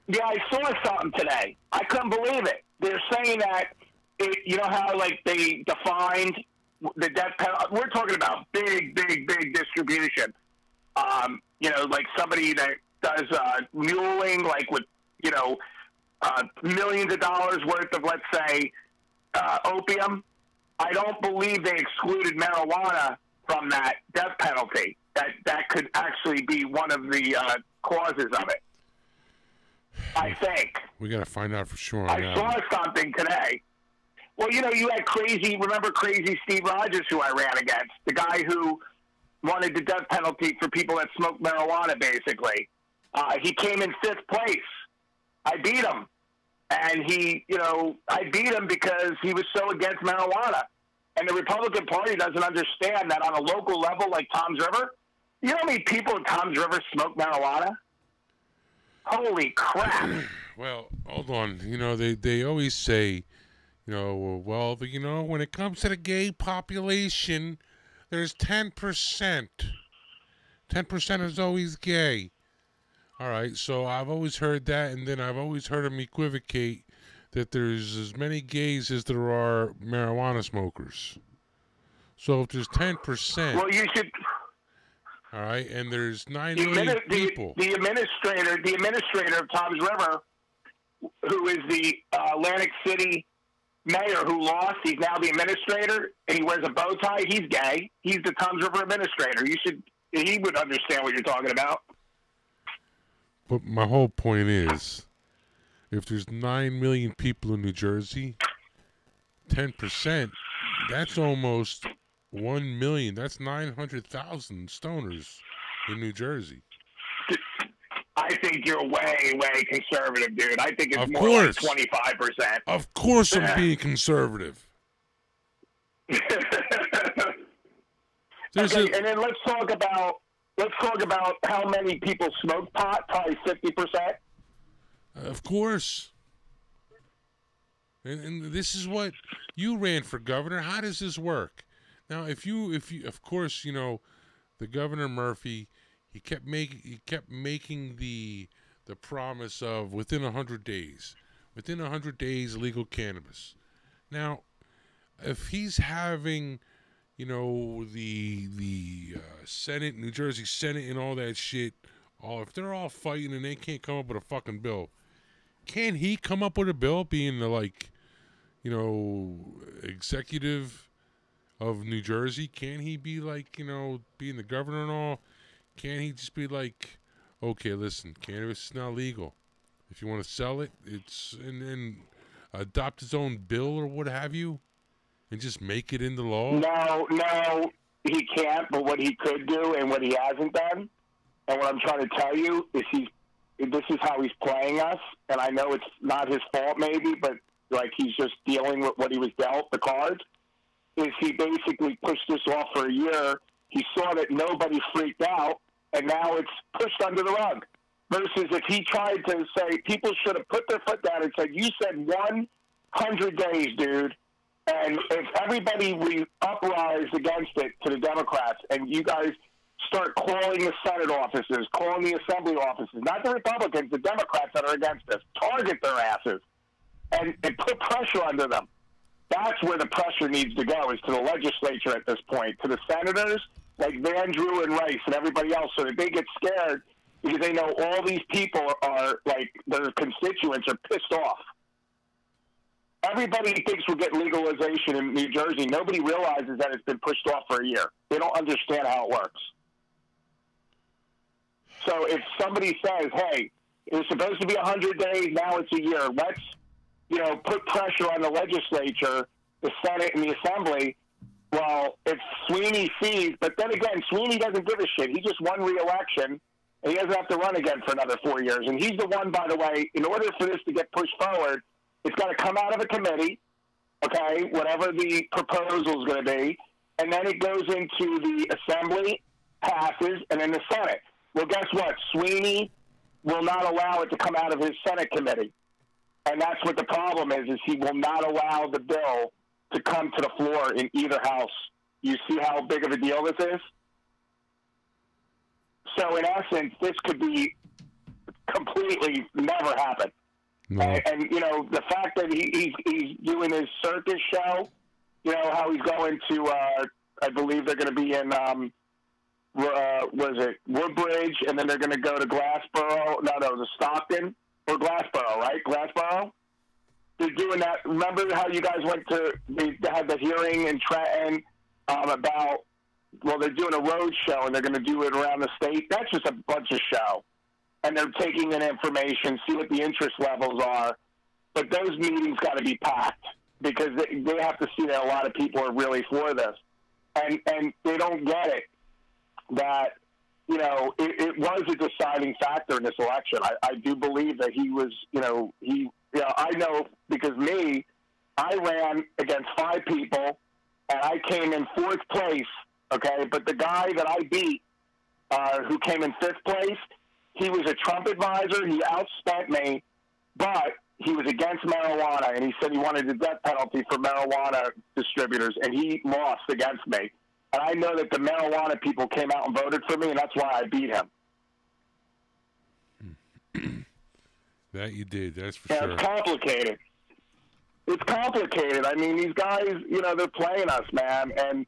Yeah, I saw something today. I couldn't believe it. They're saying that, you know how, they defined the death penalty? We're talking about big distribution. Like somebody that does muling, with, millions of dollars worth of, let's say, opium. I don't believe they excluded marijuana from that death penalty. That could actually be one of the causes of it. I think. We got to find out for sure. I saw something today. Well, you had remember crazy Steve Rogers, who I ran against, the guy who wanted the death penalty for people that smoke marijuana, basically. He came in 5th place. I beat him. And I beat him because he was so against marijuana. And the Republican Party doesn't understand that on a local level like Tom's River, you know how many people in Tom's River smoke marijuana? Holy crap. Well, hold on. They always say, when it comes to the gay population, there's 10%. 10% is always gay. All right, so I've always heard that, and then I've always heard them equivocate that there's as many gays as there are marijuana smokers. So if there's 10%... Well, you should... All right, and there's 9 million people. The administrator of Tom's River, who is the Atlantic City mayor who lost, he's now the administrator, and he wears a bow tie. He's gay. He's the Tom's River administrator. He would understand what you're talking about. But my whole point is, if there's 9 million people in New Jersey, 10%, that's almost 1 million. That's 900,000 stoners in New Jersey. I think you're way, way conservative, dude. I think it's Of more course. like 25%. Of course I'm being conservative. Okay, and then let's talk about how many people smoke pot. Probably 50%. Of course. And this is what you ran for governor. How does this work? Now, if you, of course, the Governor Murphy, he kept making the promise of within 100 days, legal cannabis. Now, if he's having, the Senate, New Jersey Senate, and all that shit, if they're all fighting and they can't come up with a fucking bill, can he come up with a bill, being the executive of New Jersey? Can he be being the governor and all? Can he just be like, okay, listen, cannabis is now legal. If you want to sell it, and adopt his own bill or what have you, and just make it into law? No, he can't. But what he could do, and what he hasn't done, and what I'm trying to tell you is this is how he's playing us. And I know it's not his fault, maybe, but he's just dealing with what he was dealt, the cards. Is he basically pushed this off for a year? He saw that nobody freaked out, and now it's pushed under the rug. Versus if he tried to say, people should have put their foot down and said, you said 100 days, dude. And if everybody uprise against it to the Democrats, and you guys start calling the Senate offices, calling the Assembly offices, not the Republicans, the Democrats that are against this, target their asses, and put pressure under them. That's where the pressure needs to go, is to the legislature at this point, to the senators like Van Drew and Rice and everybody else, so that they get scared because they know all these people are, their constituents are pissed off. Everybody thinks we're getting legalization in New Jersey. Nobody realizes that it's been pushed off for a year. They don't understand how it works. So if somebody says, hey, it was supposed to be 100 days, now it's a year, let's put pressure on the legislature, the Senate, and the Assembly. Well, if Sweeney sees, but then again, Sweeney doesn't give a shit. He just won re-election, and he doesn't have to run again for another 4 years. And he's the one, by the way, in order for this to get pushed forward, it's got to come out of a committee, okay, whatever the proposal is going to be, and then it goes into the Assembly, passes, and then the Senate. Well, guess what? Sweeney will not allow it to come out of his Senate committee. And that's what the problem is he will not allow the bill to come to the floor in either house. You see how big of a deal this is? So, in essence, this could be completely never happen. No. And the fact that he's doing his circus show, how he's going to, I believe they're going to be in, Woodbridge, and then they're going to go to Glassboro. No, the Stockton. Or Glassboro, right? Glassboro? They're doing that. Remember how you guys they had the hearing in Trenton about, they're doing a road show and they're going to do it around the state. That's just a bunch of show. And they're taking in information, see what the interest levels are. But those meetings got to be packed because they have to see that a lot of people are really for this. And they don't get it that, it was a deciding factor in this election. I do believe that he was, I know because I ran against 5 people and I came in 4th place, okay? But the guy that I beat, who came in 5th place, he was a Trump advisor. He outspent me, but he was against marijuana, and he said he wanted the death penalty for marijuana distributors, and he lost against me. And I know that the marijuana people came out and voted for me, and that's why I beat him. That you did, that's for sure. It's complicated. It's complicated. I mean, these guys, they're playing us, man. And,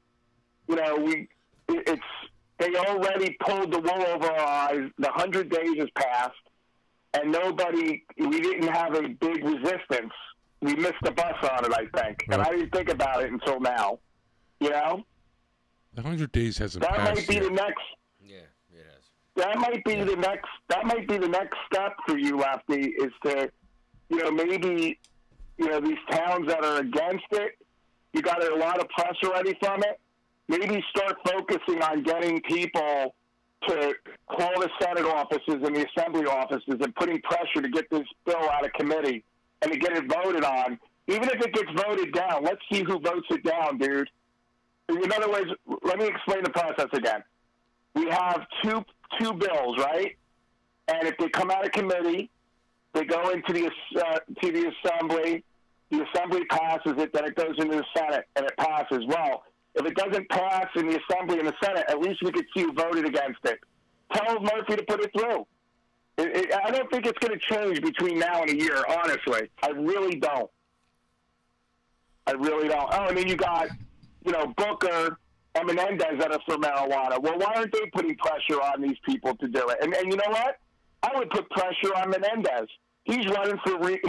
they already pulled the wool over our eyes. The 100 days has passed, and we didn't have a big resistance. We missed the bus on it, I think. Right. And I didn't think about it until now, The 100 days hasn't passed That might be yet. the next. Yeah, it has. That might be the next. That might be the next step for you, Lefty, is to, maybe, these towns that are against it. You got a lot of press already from it. Maybe start focusing on getting people to call the Senate offices and the Assembly offices and putting pressure to get this bill out of committee and to get it voted on. Even if it gets voted down, let's see who votes it down, dude. In other words, let me explain the process again. We have two bills, right? And if they come out of committee, they go into the Assembly. The Assembly passes it, then it goes into the Senate, and it passes. Well, if it doesn't pass in the Assembly and the Senate, at least we could see who voted against it. Tell Murphy to put it through. I don't think it's going to change between now and a year, honestly. I really don't. Oh, and then you got, Booker and Menendez that are for marijuana. Well, why aren't they putting pressure on these people to do it? And you know what? I would put pressure on Menendez. He's running for the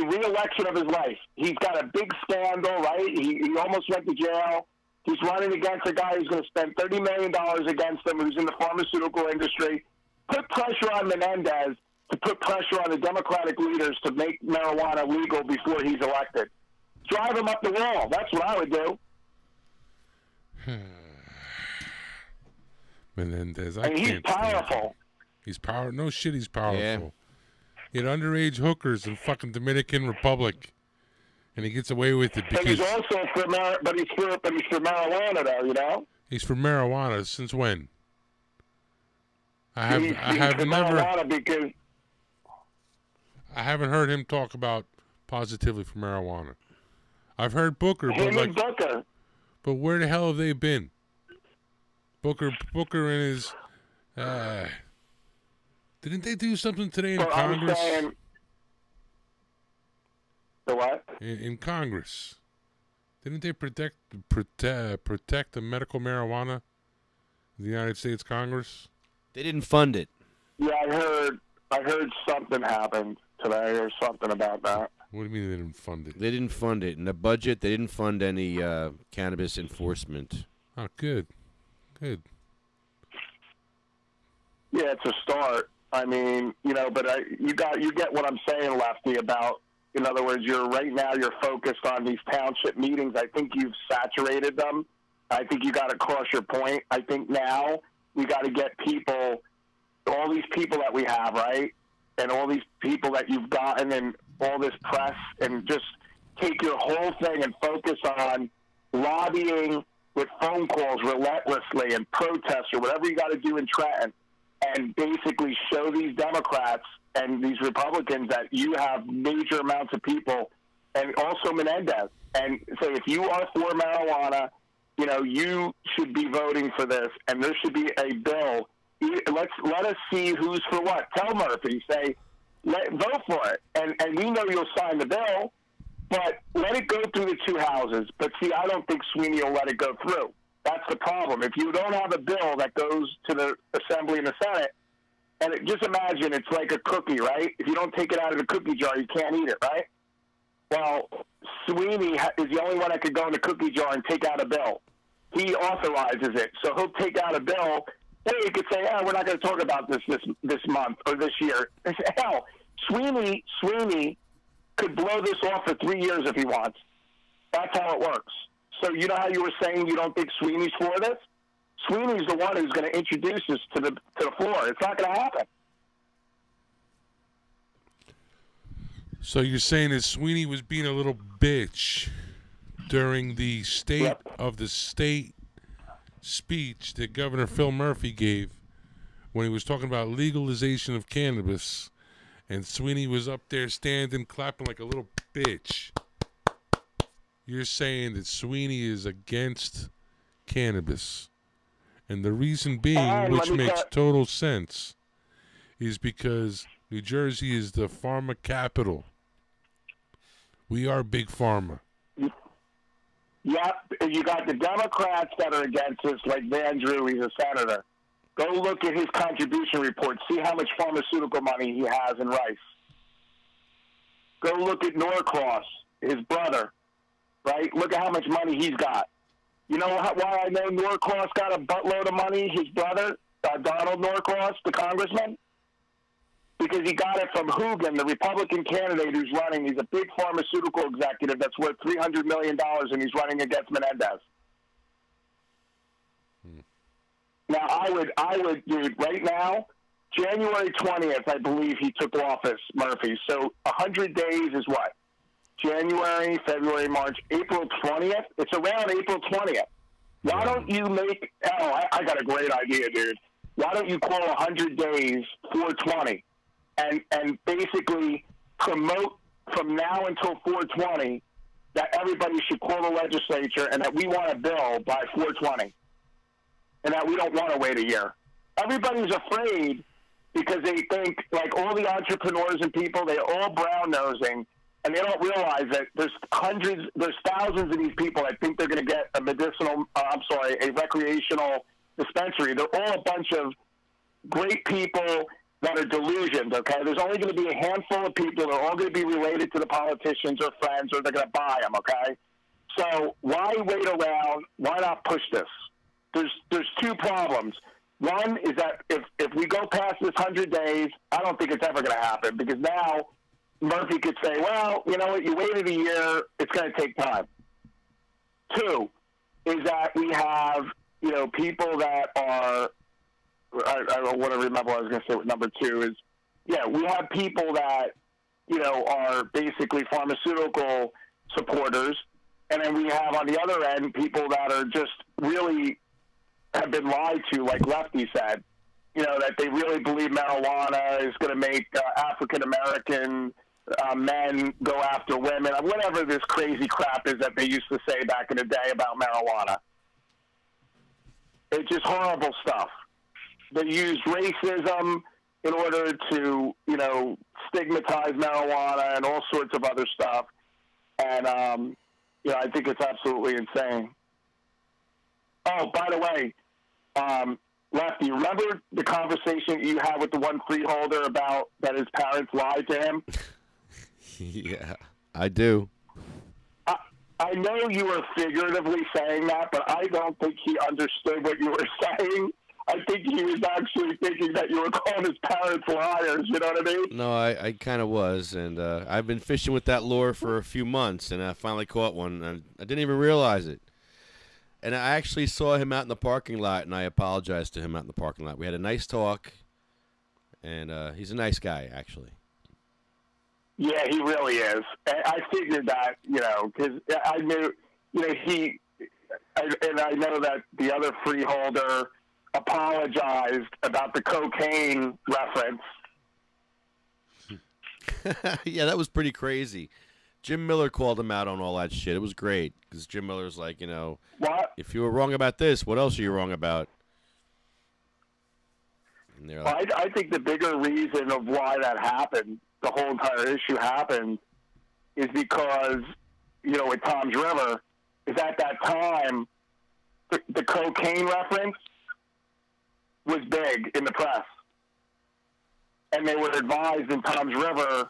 re-election of his life. He's got a big scandal, right? He almost went to jail. He's running against a guy who's going to spend $30 million against him, who's in the pharmaceutical industry. Put pressure on Menendez to put pressure on the Democratic leaders to make marijuana legal before he's elected. Drive him up the wall. That's what I would do. Menendez, he's powerful. He's powerful. No shit, he's powerful. Yeah. He had underage hookers in fucking Dominican Republic, and he gets away with it because. But he's also for marijuana, though. He's for marijuana since when? I haven't heard him talk about positively for marijuana. I've heard Booker, but where the hell have they been? Booker and his. Didn't they do something today in Congress? The what? In Congress, didn't they protect the medical marijuana in the United States Congress? They didn't fund it. Yeah, I heard something happened today or something about that. What do you mean they didn't fund it? They didn't fund it. In the budget, they didn't fund any cannabis enforcement. Oh, good. Good. Yeah, it's a start. I mean, but you get what I'm saying, Lefty, about, in other words, you're focused on these township meetings. I think you've saturated them. I think you got to cross your point. I think now we got to get people, all these people that we have, right? And all these people that you've gotten and all this press, and just take your whole thing and focus on lobbying with phone calls relentlessly and protests or whatever you got to do in Trenton, and basically show these Democrats and these Republicans that you have major amounts of people, and also Menendez, and say, if you are for marijuana, you should be voting for this, and there should be a bill. Let us see who's for what. Tell Murphy, say, vote for it, and we know you'll sign the bill, but let it go through the two houses. But see, I don't think Sweeney will let it go through. That's the problem. If you don't have a bill that goes to the Assembly and the Senate, and just imagine it's like a cookie, right? If you don't take it out of the cookie jar, you can't eat it, right? Well, Sweeney is the only one that could go in the cookie jar and take out a bill. He authorizes it, so he'll take out a bill. Then you could say, we're not going to talk about this month or this year. Hell, Sweeney could blow this off for 3 years if he wants. That's how it works. So you know how you were saying you don't think Sweeney's for this? Sweeney's the one who's going to introduce this to the floor. It's not going to happen. So you're saying that Sweeney was being a little bitch during the State of the State speech that Governor Phil Murphy gave when he was talking about legalization of cannabis, and Sweeney was up there standing, clapping like a little bitch. You're saying that Sweeney is against cannabis. And the reason being, which makes total sense, is because New Jersey is the pharma capital. We are big pharma. Yeah, you got the Democrats that are against this, like Van Drew, he's a senator. Go look at his contribution report. See how much pharmaceutical money he has in Rice. Go look at Norcross, his brother, right? Look at how much money he's got. You know why I know Norcross got a buttload of money, his brother, Donald Norcross, the congressman? Because he got it from Hoogan, the Republican candidate who's running. He's a big pharmaceutical executive that's worth $300 million, and he's running against Menendez. Now, I would, dude, right now, January 20th, I believe he took office, Murphy. So 100 days is what? January, February, March, April 20th? It's around April 20th. Why don't you make, I got a great idea, dude. Why don't you call 100 days 420 and basically promote from now until 420 that everybody should call the legislature and that we want a bill by 420 and that we don't want to wait a year. Everybody's afraid because they think, like all the entrepreneurs and people, they're all brown-nosing, and they don't realize that there's thousands of these people that think they're going to get a recreational dispensary. They're all a bunch of great people that are delusioned, okay? There's only going to be a handful of people. They're all going to be related to the politicians or friends, or they're going to buy them, okay? So why wait around? Why not push this? There's two problems. One is that if we go past this 100 days, I don't think it's ever going to happen, because now Murphy could say, well, you know what, you waited a year, it's going to take time. Two is that we have, people that are, I don't want to remember what I was going to say with number two is, we have people that, are basically pharmaceutical supporters, and then we have on the other end people that are just really have been lied to, like Lefty said, that they really believe marijuana is going to make African-American men go after women, whatever this crazy crap is that they used to say back in the day about marijuana. It's just horrible stuff. They use racism in order to, stigmatize marijuana and all sorts of other stuff. And, I think it's absolutely insane. Oh, by the way, Lefty, remember the conversation you had with the one freeholder about that his parents lied to him? Yeah, I do. I know you were figuratively saying that, but I don't think he understood what you were saying. I think he was actually thinking that you were calling his parents liars, you know what I mean? No, I kind of was, and I've been fishing with that lure for a few months, and I finally caught one, and I didn't even realize it. And I actually saw him out in the parking lot, and I apologized to him out in the parking lot. We had a nice talk, and he's a nice guy, actually. Yeah, he really is. I figured that, because I knew, and I know that the other freeholder apologized about the cocaine reference. Yeah, that was pretty crazy. Jim Miller called him out on all that shit. It was great, because Jim Miller's like, what? If you were wrong about this, what else are you wrong about? And they're like, I think the bigger reason of why that happened, the whole entire issue happened, is because, with Tom's River, is at that time, the cocaine reference was big in the press. And they were advised in Tom's River,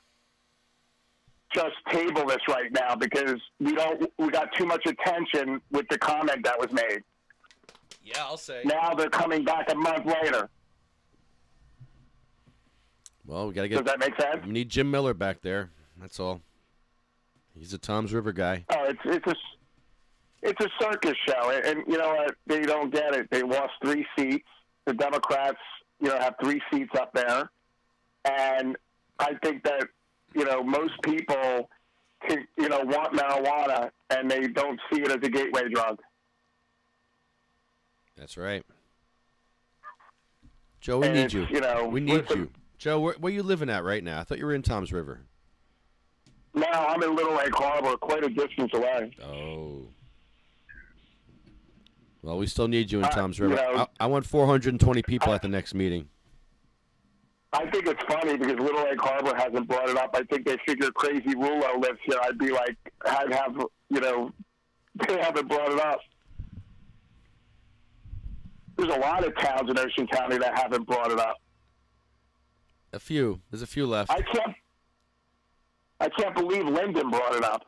just table this right now because we got too much attention with the comment that was made. Yeah, I'll say. Now they're coming back a month later. Well, we got to get. Does that make sense? We need Jim Miller back there. That's all. He's a Tom's River guy. Oh, it's a circus show, and you know what? They don't get it. They lost 3 seats. The Democrats, have 3 seats up there, and I think that most people, want marijuana, and they don't see it as a gateway drug. That's right. Joe, we need you. We need you. Joe, where are you living at right now? I thought you were in Tom's River. No, I'm in Little Lake Harbor, quite a distance away. Oh. Well, we still need you in Tom's River. I want 420 people at the next meeting. I think it's funny because Little Lake Harbor hasn't brought it up. I think they figure crazy Rullo lives here. I'd be like, I'd have, they haven't brought it up. There's a lot of towns in Ocean County that haven't brought it up. A few. There's a few left. I can't believe Linden brought it up.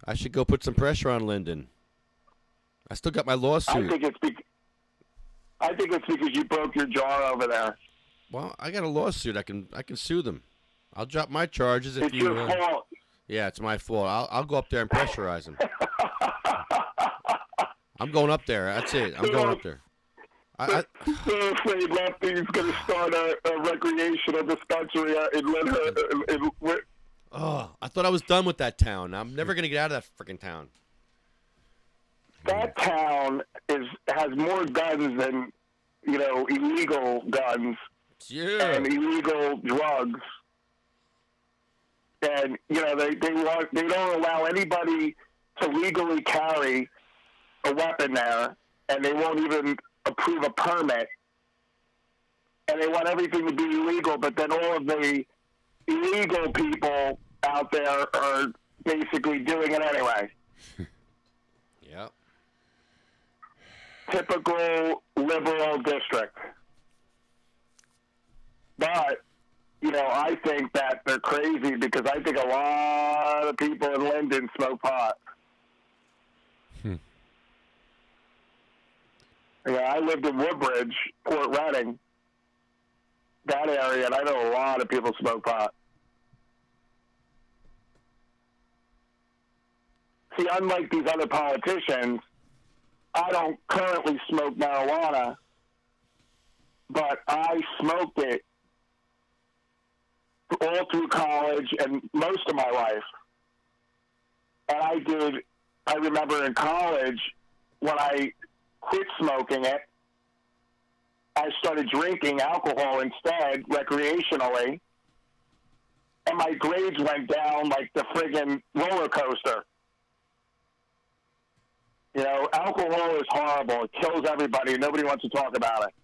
I should go put some pressure on Linden. I still got my lawsuit. I think it's because you broke your jaw over there. Well, I got a lawsuit. I can sue them. I'll drop my charges if it's your fault. Yeah, it's my fault. I'll go up there and pressurize them. I'm going up there. That's it. I'm going up there. They're afraid Lefty's going to start a recreational dispensary in Oh, I thought I was done with that town. I'm never going to get out of that freaking town. That town has more guns than, illegal guns and illegal drugs. And, they don't allow anybody to legally carry a weapon there, and they won't even approve a permit. And they want everything to be illegal, but then all of the illegal people out there are basically doing it anyway. Yep. Typical liberal district. But, I think that they're crazy because I think a lot of people in Linden smoke pot. I lived in Woodbridge, Port Reading, that area, and I know a lot of people smoke pot. See, unlike these other politicians, I don't currently smoke marijuana, but I smoked it all through college and most of my life. And I remember in college, when I quit smoking it, I started drinking alcohol instead, recreationally, and my grades went down like the friggin' roller coaster. Alcohol is horrible. It kills everybody. Nobody wants to talk about it.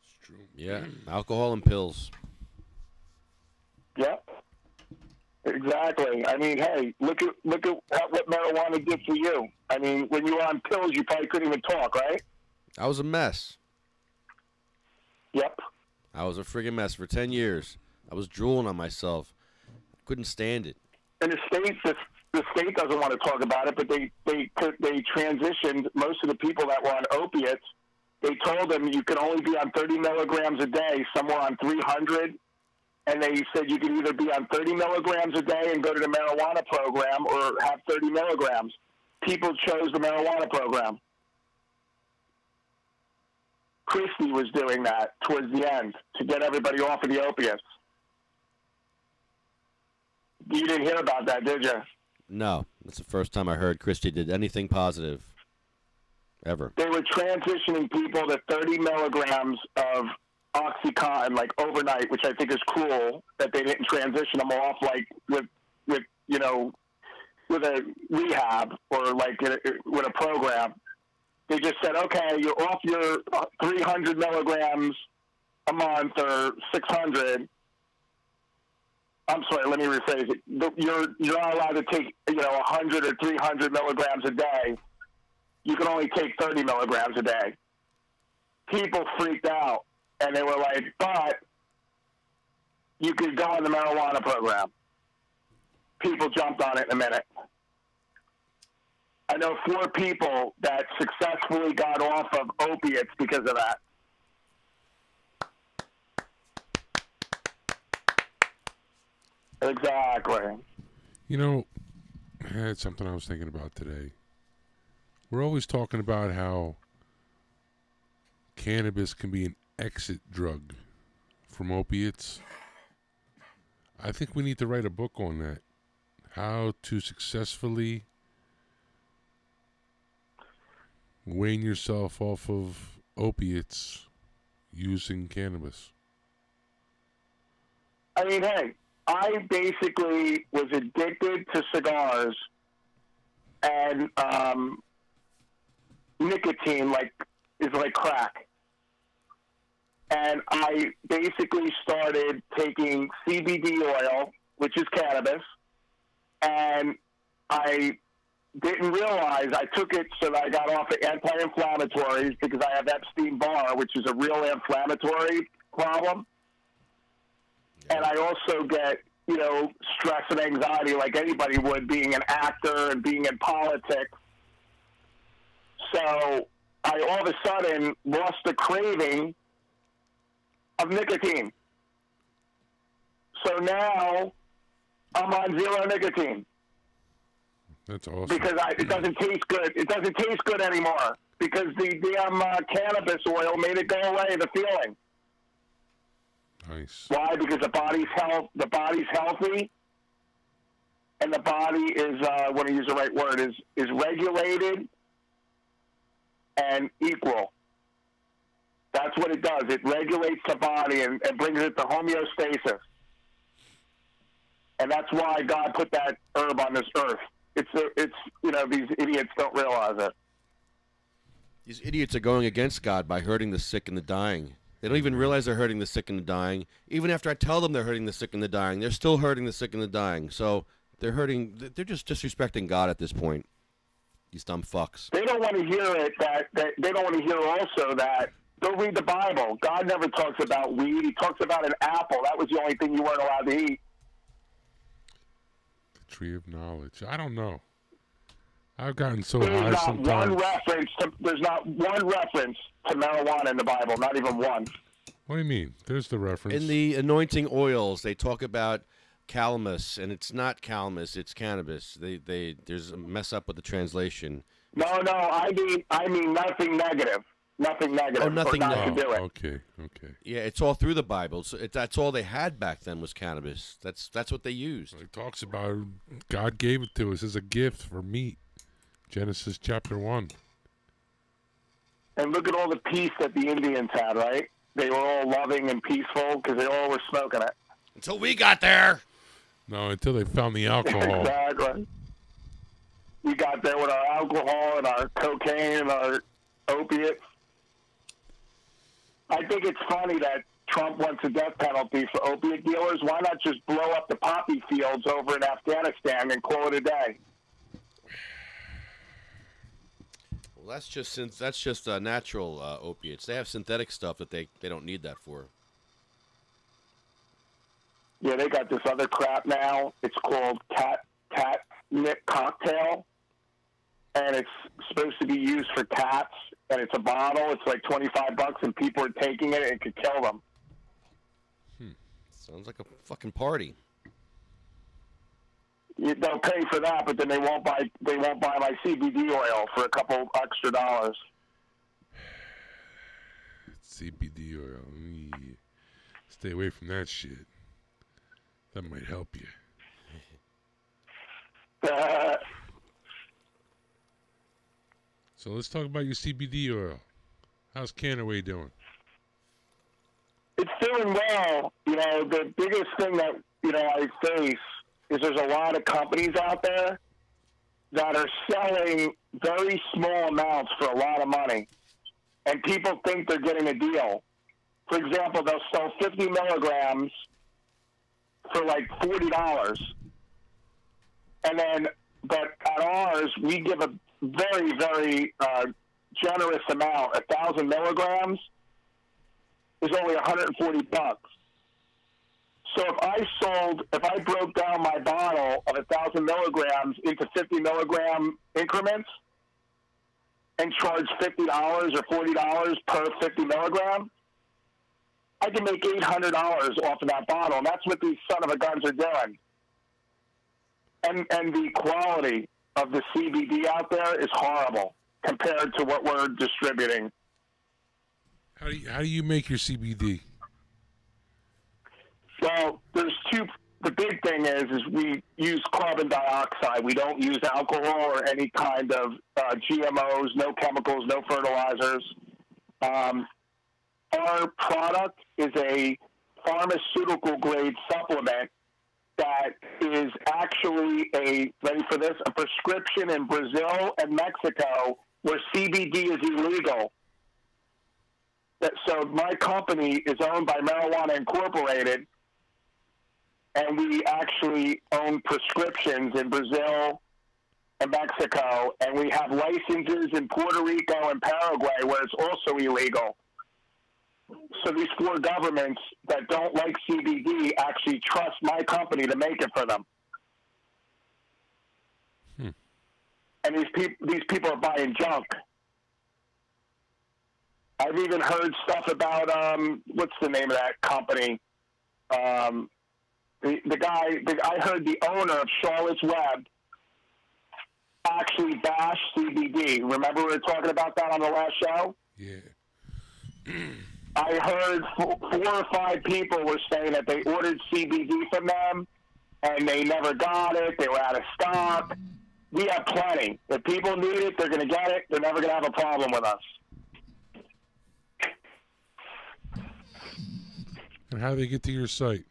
It's true. Yeah, alcohol and pills. Yep. Exactly. I mean, hey, look at what marijuana did for you. I mean, when you were on pills, you probably couldn't even talk, right? I was a mess. Yep. I was a friggin' mess for 10 years. I was drooling on myself. Couldn't stand it. And the state doesn't want to talk about it, but they transitioned most of the people that were on opiates. They told them you can only be on 30 milligrams a day. Some were on 300. And they said you can either be on 30 milligrams a day and go to the marijuana program or have 30 milligrams. People chose the marijuana program. Christie was doing that towards the end to get everybody off of the opiates. You didn't hear about that, did you? No. That's the first time I heard Christie did anything positive. Ever. They were transitioning people to 30 milligrams of OxyContin, like overnight, which I think is cruel that they didn't transition them off like with a rehab or like with a program. They just said, okay, you're off your 300 milligrams a month or 600. I'm sorry, let me rephrase it. You're not allowed to take 100 or 300 milligrams a day. You can only take 30 milligrams a day. People freaked out. And they were like, but you could go on the marijuana program. People jumped on it in a minute. I know 4 people that successfully got off of opiates because of that. Exactly. I had something I was thinking about today. We're always talking about how cannabis can be an exit drug from opiates. I think we need to write a book on that. How to successfully wean yourself off of opiates using cannabis. I mean, hey, I basically was addicted to cigars and nicotine is like crack. And I basically started taking CBD oil, which is cannabis, and I didn't realize I took it so that I got off of anti-inflammatories because I have Epstein-Barr, which is a real inflammatory problem. And I also get, stress and anxiety like anybody would, being an actor and being in politics. So I all of a sudden lost the craving of nicotine. So now I'm on zero nicotine. That's awesome. Because it doesn't taste good. It doesn't taste good anymore because the damn cannabis oil made it go away. The feeling. Nice. Why? Because the body's healthy, and the body is I want to use the right word is regulated and equal. That's what it does. It regulates the body and brings it to homeostasis. And that's why God put that herb on this earth. It's these idiots don't realize it. These idiots are going against God by hurting the sick and the dying. They don't even realize they're hurting the sick and the dying. Even after I tell them they're hurting the sick and the dying, they're still hurting the sick and the dying. So they're just disrespecting God at this point. These dumb fucks. They don't want to hear it. They don't want to hear also that. Go read the Bible. God never talks about weed. He talks about an apple. That was the only thing you weren't allowed to eat. The tree of knowledge. I don't know. I've gotten so There's high not sometimes. there's not one reference to marijuana in the Bible. Not even one. What do you mean? There's the reference. In the anointing oils, they talk about calamus, and it's not calamus; it's cannabis. There's a mess up with the translation. No. I mean nothing negative. Nothing negative. Oh, nothing or not to do it. Okay. Yeah, it's all through the Bible. So that's all they had back then was cannabis. That's what they used. It talks about God gave it to us as a gift for meat. Genesis chapter 1. And look at all the peace that the Indians had, right? They were all loving and peaceful because they all were smoking it. Until we got there. No, until they found the alcohol. Exactly. We got there with our alcohol and our cocaine and our opiates. I think it's funny that Trump wants a death penalty for opiate dealers. Why not just blow up the poppy fields over in Afghanistan and call it a day? Well, that's just natural opiates. They have synthetic stuff that they don't need that for. Yeah, they got this other crap now. It's called catnip cocktail, and it's supposed to be used for cats. And it's a bottle. It's like $25, and people are taking it. It could kill them. Sounds like a fucking party. They'll pay for that, but then they won't buy my CBD oil for a couple extra dollars. CBD oil. Stay away from that shit. That might help you. So let's talk about your CBD oil. How's Kannaway doing? It's doing well. The biggest thing that, I face is there's a lot of companies out there that are selling very small amounts for a lot of money. And people think they're getting a deal. For example, they'll sell 50 milligrams for like $40. But at ours, we give a very, very generous amount. 1,000 milligrams is only $140. So if I broke down my bottle of 1,000 milligrams into 50 milligram increments and charged $50 or $40 per 50 milligram, I can make $800 off of that bottle. And that's what these son of a guns are doing. And the quality of the CBD out there is horrible compared to what we're distributing. How do you make your CBD? Well, there's two. The big thing is we use carbon dioxide. We don't use alcohol or any kind of GMOs, no chemicals, no fertilizers. Our product is a pharmaceutical grade supplement that is actually ready for this, a prescription in Brazil and Mexico where CBD is illegal. So my company is owned by Marijuana Incorporated, and we actually own prescriptions in Brazil and Mexico, and we have licenses in Puerto Rico and Paraguay where it's also illegal. So these four governments that don't like CBD actually trust my company to make it for them. And these people are buying junk. I've even heard stuff about what's the name of that company? I heard the owner of Charlotte's Web actually bash CBD. Remember we were talking about that on the last show? Yeah. I heard 4 or 5 people were saying that they ordered CBD from them, and they never got it. They were out of stock. We have plenty. If people need it, they're going to get it. They're never going to have a problem with us. And how do they get to your site?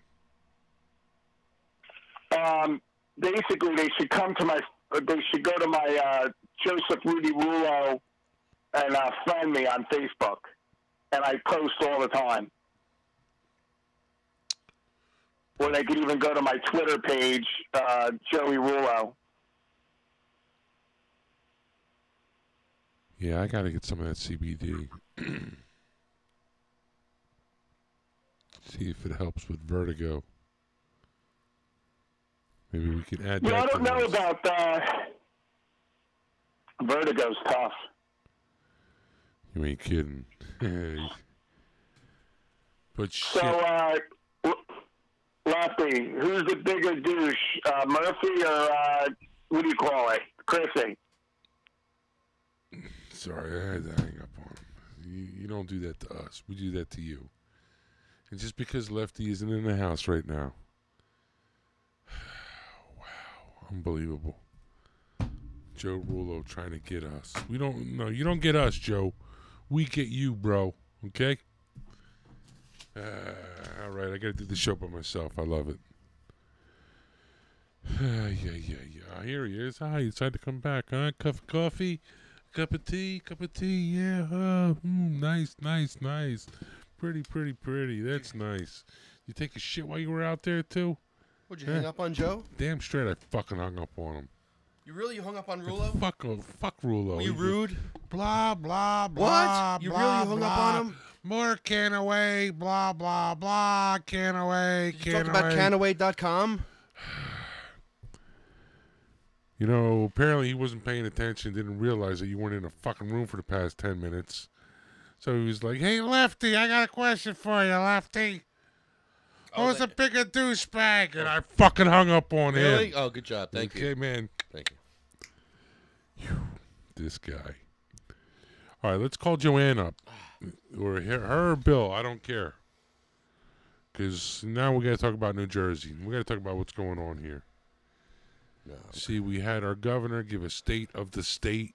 Basically, they should come to my. They should go to my Joseph Rudy Rullo and friend me on Facebook, and I post all the time. Or they could even go to my Twitter page, Joey Rullo. Yeah, I got to get some of that CBD. See if it helps with vertigo. Maybe we can add that. Yeah, I don't know about vertigo's tough. You ain't kidding. But shit. So, Lefty, who's the bigger douche, Murphy or what do you call it, Chrissy? Sorry, I had to hang up on him. You don't do that to us. We do that to you. And just because Lefty isn't in the house right now. Wow, unbelievable. Joe Rullo trying to get us. No, you don't get us, Joe. We get you, bro. Okay? All right, I got to do the show by myself. I love it. Yeah. Here he is. Hi, you decided to come back, huh? Cup of coffee? Cup of tea? Yeah. Nice. Pretty. That's nice. You take a shit while you were out there, too? Would you hang up on Joe? Damn straight I fucking hung up on him. You really hung up on Rullo? Fuck Rullo. Were you rude? Blah, blah, blah. What? You blah, really hung blah. up on him? More Kannaway, blah, blah, blah. Kannaway, Did you talk about Kannaway.com? You know, apparently he wasn't paying attention, didn't realize that you weren't in a fucking room for the past 10 minutes. So he was like, hey, Lefty, I got a question for you, Lefty. Who's a bigger douchebag? And I fucking hung up on him. Really? Oh, good job. Thank you. Okay, man. Thank you. Whew, this guy. All right, let's call Joanne up. Or her or Bill. I don't care. Because now we got to talk about New Jersey. We got to talk about what's going on here. No. See, we had our governor give a state of the state.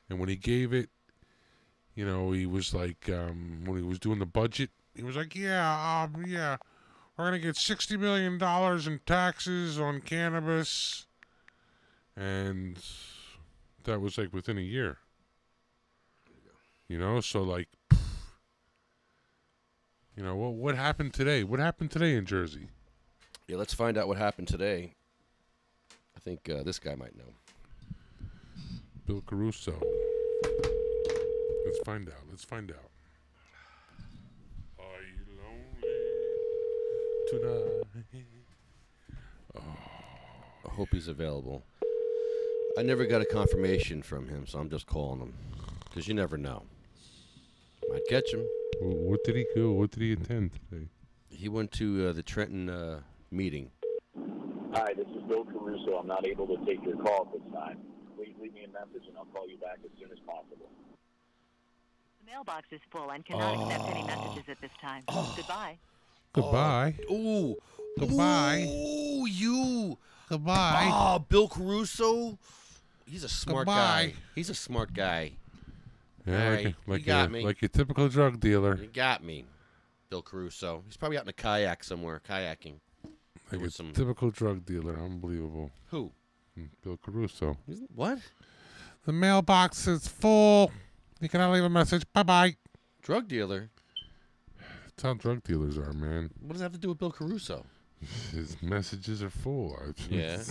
And when he gave it, you know, he was like, when he was doing the budget, he was like, yeah, we're going to get $60 million in taxes on cannabis. And that was like within a year. You know, so like, you know, what happened today? What happened today in Jersey? Yeah, let's find out what happened today. I think this guy might know. Bill Caruso. Let's find out. Are you lonely tonight? Oh, I hope he's available. I never got a confirmation from him, so I'm just calling him. Because you never know. Might catch him. Well, what did he go? What did he attend today? He went to the Trenton meeting. Hi, this is Bill Caruso. I'm not able to take your call at this time. Please leave me a message and I'll call you back as soon as possible. The mailbox is full and cannot accept any messages at this time. Goodbye. Goodbye. Ooh. Goodbye. Ooh, you. Goodbye. Oh, Bill Caruso. He's a smart Goodbye. guy. He's a smart guy. Yeah, Right. like You got me. like a typical drug dealer. You got me, Bill Caruso. He's probably out in a kayak somewhere, kayaking. Like With a some... typical drug dealer. Unbelievable. Who? Bill Caruso. What? The mailbox is full. You cannot leave a message. Bye-bye. Drug dealer? That's how drug dealers are, man. What does that have to do with Bill Caruso? His messages are full. Yeah.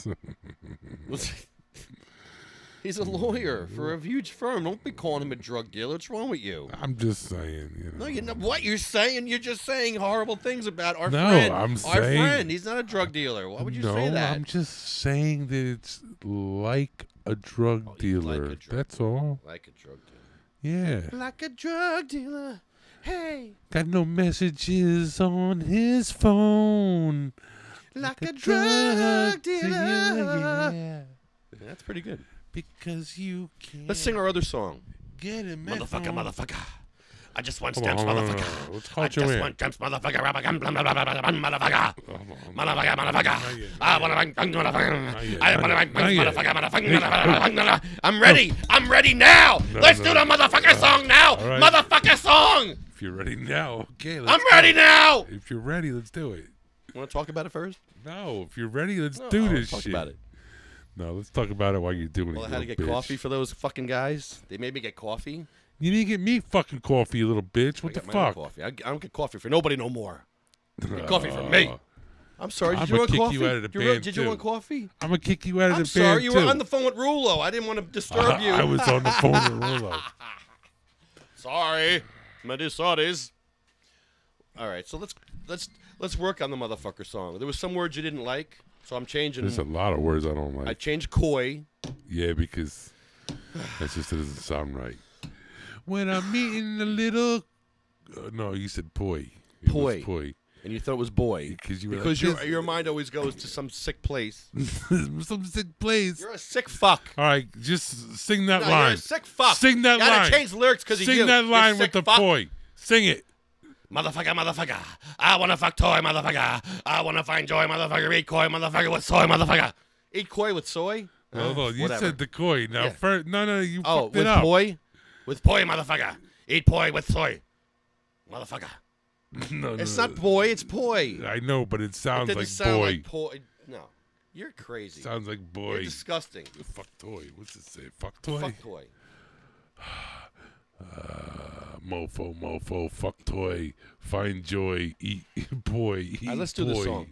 He's a lawyer for a huge firm. Don't be calling him a drug dealer. What's wrong with you? I'm just saying, you know. No, you know what you're saying. You're just saying horrible things about our No, friend. I'm our saying... friend. He's not a drug dealer. Why would you say that? No, I'm just saying that it's like a drug dealer. That's all. Like a drug dealer. Yeah. Like a drug dealer. Hey. Got no messages on his phone. Like a drug dealer. Yeah. That's pretty good. Because you can't. Let's sing our other song. Get it, man. Motherfucker. I just want Hold on, stamps, hold on, motherfucker. hold on. Let's call I Joanne. just want stamps, motherfucker. Motherfucker. I'm ready. I'm ready now. Let's do the motherfucker song now. Right. Motherfucker song. If you're ready now, okay. I'm ready now. If you're ready, let's do it. Want to talk about it first? No, if you're ready, let's do this talk shit. about it. No, let's talk about it while you're doing it. Well, I had to get coffee for those fucking guys. They made me get coffee. You didn't get me fucking coffee, you little bitch. What I the got my own fuck? Coffee. I don't get coffee for nobody no more. Get coffee for me. I'm sorry. Did I'm you want kick coffee? you out of the Did band, you too. want coffee? I'm gonna kick you out of I'm the sorry. band You too. were on the phone with Rullo. I didn't want to disturb you. I was on the phone with Rullo. Sorry. Sorries. All right. So let's work on the motherfucker song. There was some words you didn't like, so I'm changing. There's a lot of words I don't like. I changed coy. Yeah, because that just doesn't sound right. When I'm meeting a little, no, you said poi. It was poi. And you thought it was boy because your mind always goes to some sick place. Some sick place. You're a sick fuck. All right, just sing that No, line. you're a sick fuck. Sing that You gotta line. change lyrics because of you. Sing that You're line sick with the fuck. poi. Sing it. Motherfucker. I wanna fuck toy, motherfucker. I wanna find joy, motherfucker. Eat koi, motherfucker, with soy, motherfucker. Eat koi with soy? Hold on, you Whatever. said the koi. Now, Yeah. first, no, you fucked it with up. poi? With poi, motherfucker. Eat poi with soy. Motherfucker. No, It's no. not boy, it's poi. I know, but it sounds It like doesn't sound boy. like poi. No. You're crazy. Sounds like boy. You're disgusting. Fuck toy. What's it say? Fuck toy? Fuck toy. Mofo, fuck toy, find joy, eat boy, eat All right, let's do the boy. song.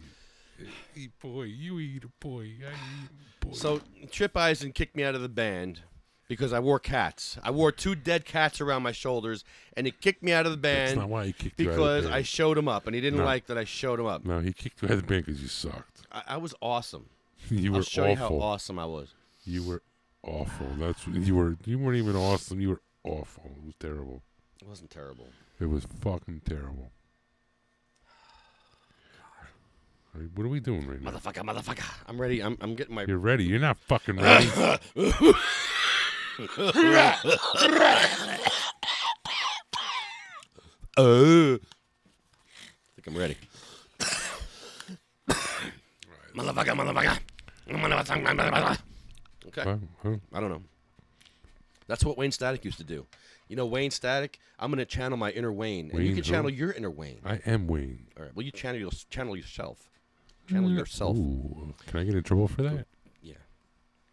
Eat boy, you eat a boy, I eat a boy. So Trip Eisen kicked me out of the band because I wore cats. I wore 2 dead cats around my shoulders, and he kicked me out of the band. That's not why he kicked you out of the because band. I showed him up, and he didn't No. like that I showed him up. No, he kicked you out of the band because you sucked. I was awesome. You were I'll show awful. you how awesome I was. You were awful. That's what you were. You weren't even awesome. You were awful. It was terrible. It wasn't terrible. It was fucking terrible. All right, what are we doing right now? Motherfucker. I'm ready. I'm getting my... You're ready. You're not fucking ready. I think I'm ready. Motherfucker. Okay. I don't know. That's what Wayne Static used to do. You know, Wayne Static, I'm going to channel my inner Wayne. And you Wayne can who? channel your inner Wayne. I am Wayne. All right. Well, you channel yourself. Channel yourself. Ooh, can I get in trouble for that? Yeah.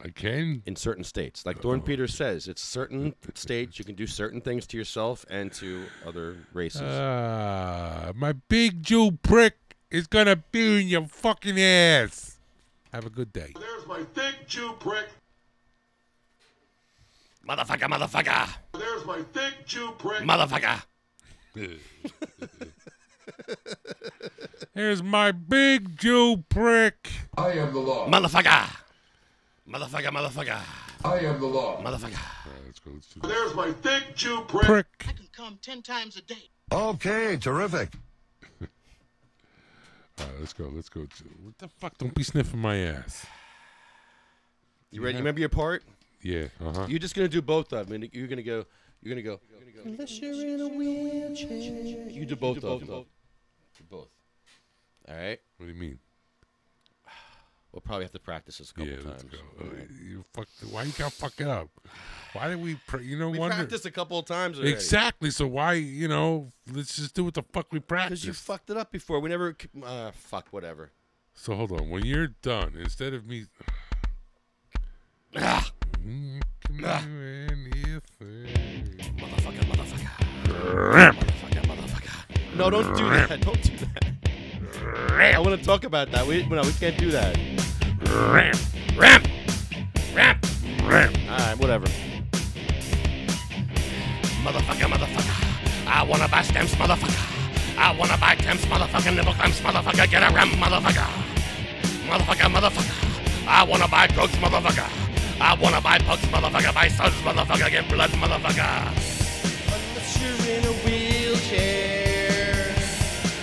I can? In certain states. Like Thorne Peters says, it's certain states you can do certain things to yourself and to other races. My big Jew prick is going to be in your fucking ass. Have a good day. There's my thick Jew prick. Motherfucker. There's my thick Jew prick. Motherfucker. Here's my big Jew prick. I am the law. Motherfucker. I am the law. All right, let's go. Let's do this. There's my thick Jew prick. Prick. I can come 10 times a day. Okay, terrific. All right, let's go. What the fuck? Don't be sniffing my ass. You ready? You remember your part? Yeah, uh-huh. You're just going to do both of them. You're going to go. Unless you're in a wheelchair. You do both of them. Do both. All right? What do you mean? We'll probably have to practice this a couple Let's times. go. All right. Why you gotta fuck it up? Why did we, We practiced a couple of times already. Exactly, so why, let's just do what the fuck we practiced. Because you fucked it up before. We never, fuck, whatever. So hold on, when you're done, instead of me... Motherfucker. No, don't do that. Don't do that. I want to talk about that. We can't do that. Ramp. All right, whatever. Motherfucker. I want to buy stamps, motherfucker. I want to buy temps, motherfucker. Nibble clamps, motherfucker. Get a ramp, motherfucker. Motherfucker. I want to buy drugs, motherfucker. I want to buy pugs, motherfucker. Buy suds, motherfucker. Get blood, motherfucker. Unless you're in a wheelchair.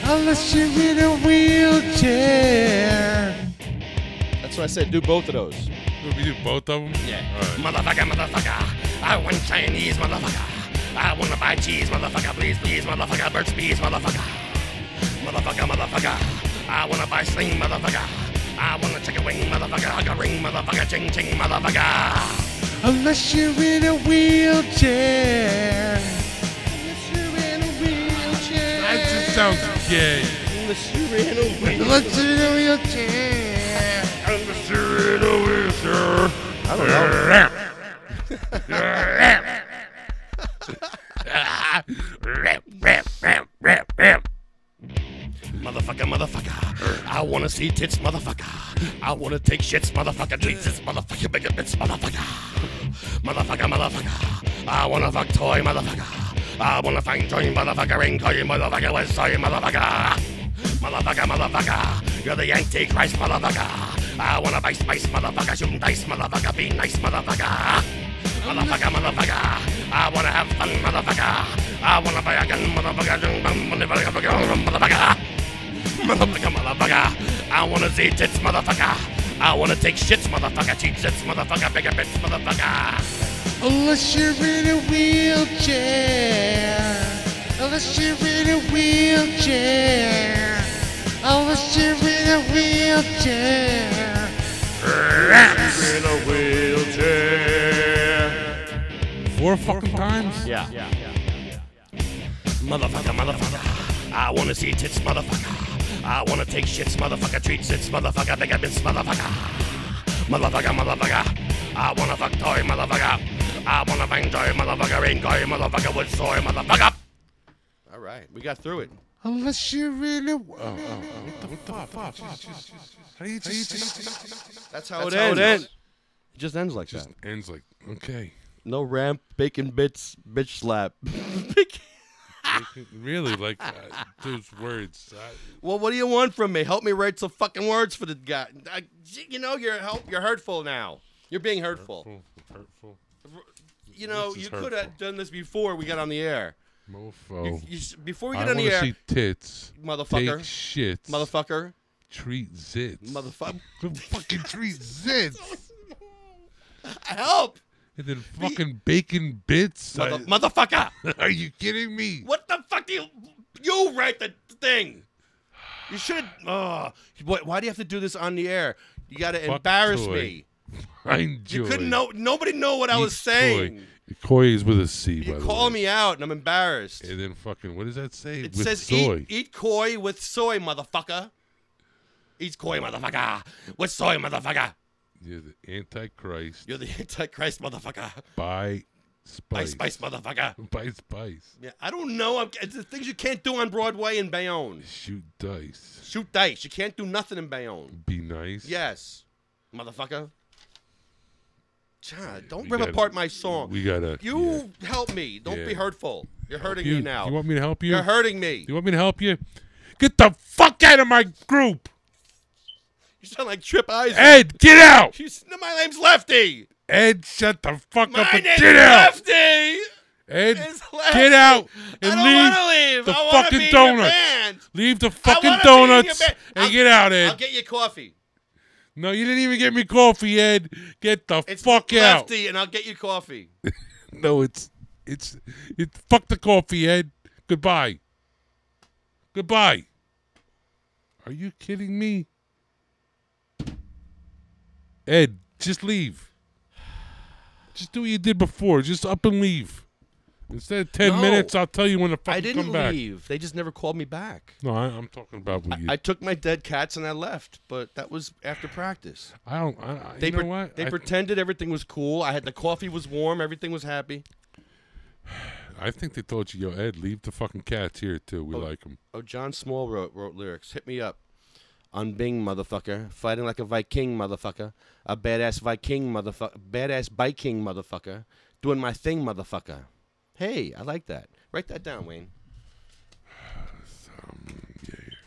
Unless you're in a wheelchair. That's what I said. Do both of those. We do both of them? Yeah. All right. Motherfucker. I want Chinese, motherfucker. I want to buy cheese, motherfucker. Please, motherfucker. Burt's Bees, motherfucker. Motherfucker. I want to buy sling, motherfucker. I want a chicken wing, motherfucker. Hug a ring, motherfucker. Ching, ching, motherfucker. Unless you're in a wheelchair. Unless you're in a wheelchair. That just sounds gay. Unless you're in a wheelchair. Unless you're in a wheelchair. Unless you're in a wheelchair. I don't know. Motherfucker. I wanna see tits, motherfucker. I wanna take shits, motherfucker. Jesus, motherfucker, bigger bits, motherfucker. Motherfucker. I wanna fuck toy, motherfucker. I wanna find joy, motherfucker. Ring toy, motherfucker. West soy, motherfucker. Motherfucker. You're the Antichrist, motherfucker. I wanna buy spice, motherfucker. Shoot dice, motherfucker. Be nice, motherfucker. Motherfucker. I wanna have fun, motherfucker. I wanna buy a gun, motherfucker. Motherfucker. I wanna see tits, motherfucker. I wanna take shits, motherfucker. Cheap shits, motherfucker. Bigger bits, motherfucker. Unless you're in a wheelchair. Unless you're in a wheelchair. Unless you're in a wheelchair. In a wheelchair. 4 fucking times? Yeah. Motherfucker. I wanna see tits, motherfucker. I wanna take shits, motherfucker. Treat shits, motherfucker. Bigger bits, motherfucker. Motherfucker. I wanna fuck toy, motherfucker. I wanna find joy, motherfucker. Ring toy, motherfucker. Wood soy, motherfucker. All right, we got through it. Unless you're in a... What the fuck? That's how it ends. It just ends like that. Ends like, okay. No ramp, bacon bits, bitch slap. Really, like those words. Well, what do you want from me? Help me write some fucking words for the guy. You're hurtful now. You're being hurtful. Hurtful. You know, you could have done this before we got on the air. Mofo. Before we get on the air. I want to see tits. Motherfucker. Take shits. Motherfucker. Treat zits. Motherfucker. Fucking treat zits. Help. And then fucking bacon bits. Motherfucker. Are you kidding me? What the fuck do you write the thing? You should. Why do you have to do this on the air? You got to embarrass me. I enjoy. You couldn't know. Nobody know what I was saying. Koi is with a C, by the way. You call me out, and I'm embarrassed. And then fucking, what does that say? It with says soy. Eat koi with soy, motherfucker. Eat koi, motherfucker. With soy, motherfucker. You're the Antichrist. You're the Antichrist, motherfucker. Buy spice. Buy spice, motherfucker. Buy spice. Yeah, I don't know. It's the things you can't do on Broadway in Bayonne. Shoot dice. Shoot dice. You can't do nothing in Bayonne. Be nice. Yes, motherfucker. Don't rip apart my song. We gotta. You help me. Don't be hurtful. You're hurting me now. You want me to help you? You're hurting me. You want me to help you? Get the fuck out of my group. You sound like Trip Eisen. Ed, get out. My name's Lefty. Ed, shut the fuck up and name's get out. Lefty. Ed, get out and leave the I fucking be in donuts. your band. Leave the fucking I donuts and get out, Ed. I'll get you coffee. No, you didn't even get me coffee, Ed. Get the fuck out. Lefty, and I'll get you coffee. No, it's fuck the coffee, Ed. Goodbye. Goodbye. Are you kidding me? Ed, just leave. Just do what you did before. Just up and leave. Instead of 10 minutes, I'll tell you when to fucking come back. I didn't leave. They just never called me back. No, I'm talking about what you... I took my dead cats and I left, but that was after practice. You know what? They pretended everything was cool. The coffee was warm. Everything was happy. I think they told you, yo, Ed, leave the fucking cats here, too. We like them. Oh, John Small wrote lyrics. Hit me up. On Bing, motherfucker. Fighting like a Viking, motherfucker. A badass Viking, motherfucker. Badass Viking, motherfucker. Doing my thing, motherfucker. Hey, I like that. Write that down, Wayne.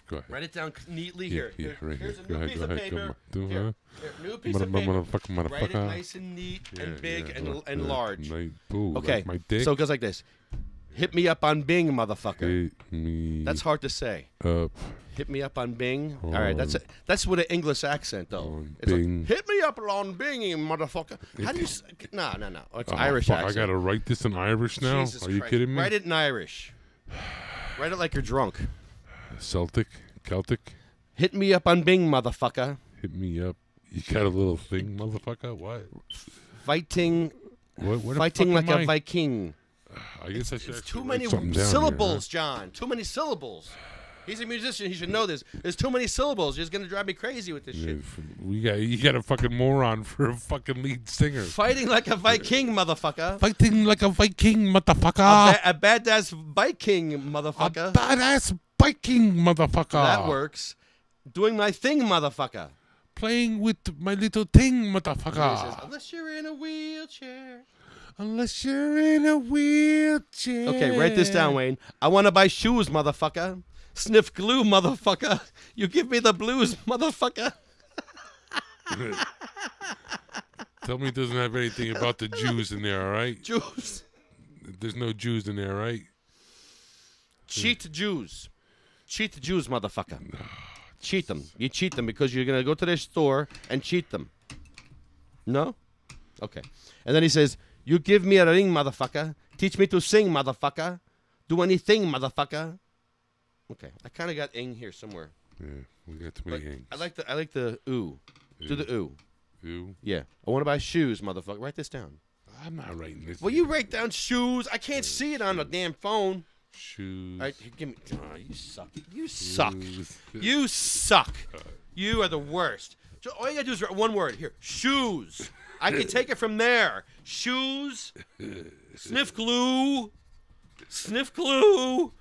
Go ahead. Write it down neatly here. Right Here's here. a new piece of paper. Here, new piece of paper. Write it nice and neat and big and large. Boo, okay, like my dick. so it goes like this. Hit me up on Bing, motherfucker. Hit me That's hard to say. up. Hit me up on Bing. All right, that's with an English accent though. It's Bing. like, hit me up on Bing, motherfucker. How do you? No. It's Irish fuck, accent. I gotta write this in Irish now. Jesus Are you Christ. kidding me? Write it in Irish. Write it like you're drunk. Celtic. Hit me up on Bing, motherfucker. Hit me up. You got a little thing, motherfucker. What? Fighting. What Fighting like a Viking. I guess I should. It's too many something down syllables, John. Too many syllables. He's a musician. He should know this. There's too many syllables. You're just gonna drive me crazy with this shit. You got a fucking moron for a fucking lead singer. Fighting like a Viking, motherfucker. Fighting like a Viking, motherfucker. A badass Viking, motherfucker. A badass Viking, motherfucker. That works. Doing my thing, motherfucker. Playing with my little thing, motherfucker. Unless you're in a wheelchair. Unless you're in a wheelchair. Okay, write this down, Wayne. I want to buy shoes, motherfucker. Sniff glue, motherfucker. You give me the blues, motherfucker. Tell me it doesn't have anything about the Jews in there, all right? Jews. There's no Jews in there, right? Cheat Jews. Cheat the Jews, motherfucker. Cheat them. You cheat them because you're going to go to their store and cheat them. No? Okay. And then he says, you give me a ring, motherfucker. Teach me to sing, motherfucker. Do anything, motherfucker. Okay. I kind of got ing here somewhere. Yeah, we got too many ings. I like the ooh. Do the ooh. Ooh? Yeah. I want to buy shoes, motherfucker. Write this down. I'm not writing this. Well, you write down shoes. I can't see it on the damn phone. Shoes. All right, give me. Oh, you suck. You suck. You suck. You are the worst. All you gotta do is write one word here. Shoes. I can take it from there. Shoes. Sniff glue. Sniff glue.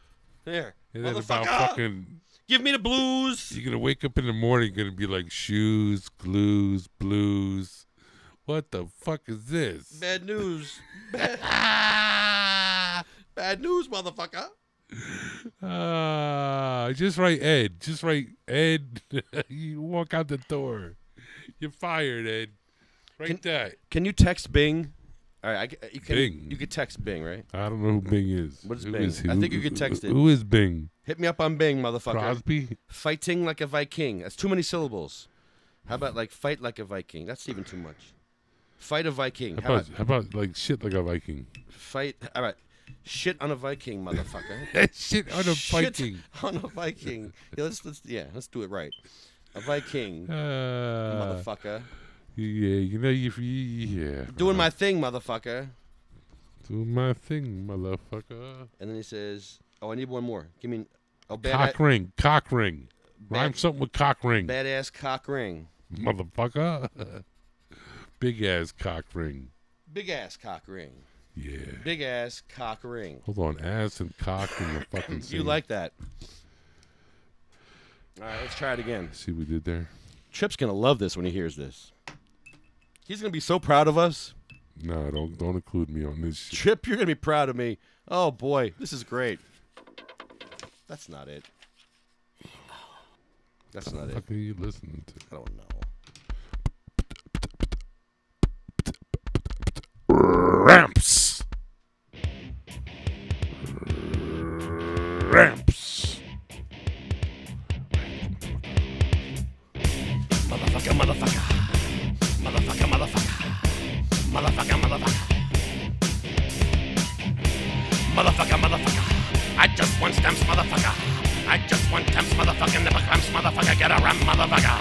There. And then Motherfucker. about fucking. Give me the blues. You're gonna wake up in the morning, gonna be like shoes, glues, blues. What the fuck is this? Bad news. Bad news, motherfucker. Just write Ed. Just write Ed. You walk out the door. You're fired, Ed. Write that. Can you text Bing? All right, you can. Bing. You could text Bing, right? I don't know who Bing is. What is Who Bing? is he? I think you could text it. Who is Bing? Hit me up on Bing, motherfucker. Crosby? Fighting like a Viking. That's too many syllables. How about like fight like a Viking? That's even too much. Fight a Viking. How about like shit like a Viking? Fight. All right. Shit on a Viking, motherfucker. Shit on a Viking. Shit on a Viking. Yeah, let's do it right. A Viking, motherfucker. Yeah, you know yeah. Doing my thing, motherfucker. Doing my thing, motherfucker. And then he says, "Oh, I need one more. Give me cock ring. Rhyme something with cock ring. Badass cock ring, motherfucker. Big ass cock ring. Big ass cock ring. Yeah. Big ass cock ring. Hold on, ass and cock in the fucking You like that? All right, let's try it again. See what we did there? Trip's gonna love this when he hears this. He's gonna be so proud of us. No, don't include me on this shit. Trip, you're gonna be proud of me. Oh boy, this is great. That's not it. That's not it. What are you listening to? I don't know. Ramps. Motherfucker. I just want stamps, motherfucker. I just want temps, motherfucker. Never clamps, motherfucker. Get a ram, motherfucker.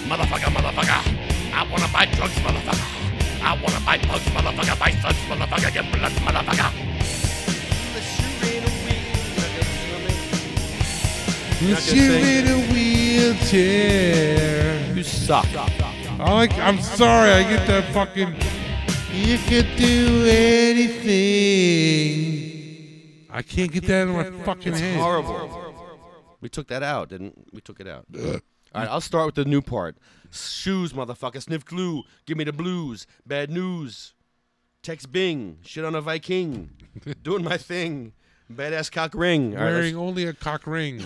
Motherfucker. I wanna buy drugs, motherfucker. I wanna buy bugs, motherfucker. Buy slugs, motherfucker. Get blood, motherfucker. You're in a wheelchair. You suck. I'm sorry. I get that fucking. You could do anything. I can't get that in my fucking head. It's horrible. We took that out, didn't we? Took it out. All right, I'll start with the new part. Shoes, motherfucker. Sniff glue. Give me the blues. Bad news. Text Bing. Shit on a Viking. Doing my thing. Badass cock ring. All right, Wearing only a cock ring.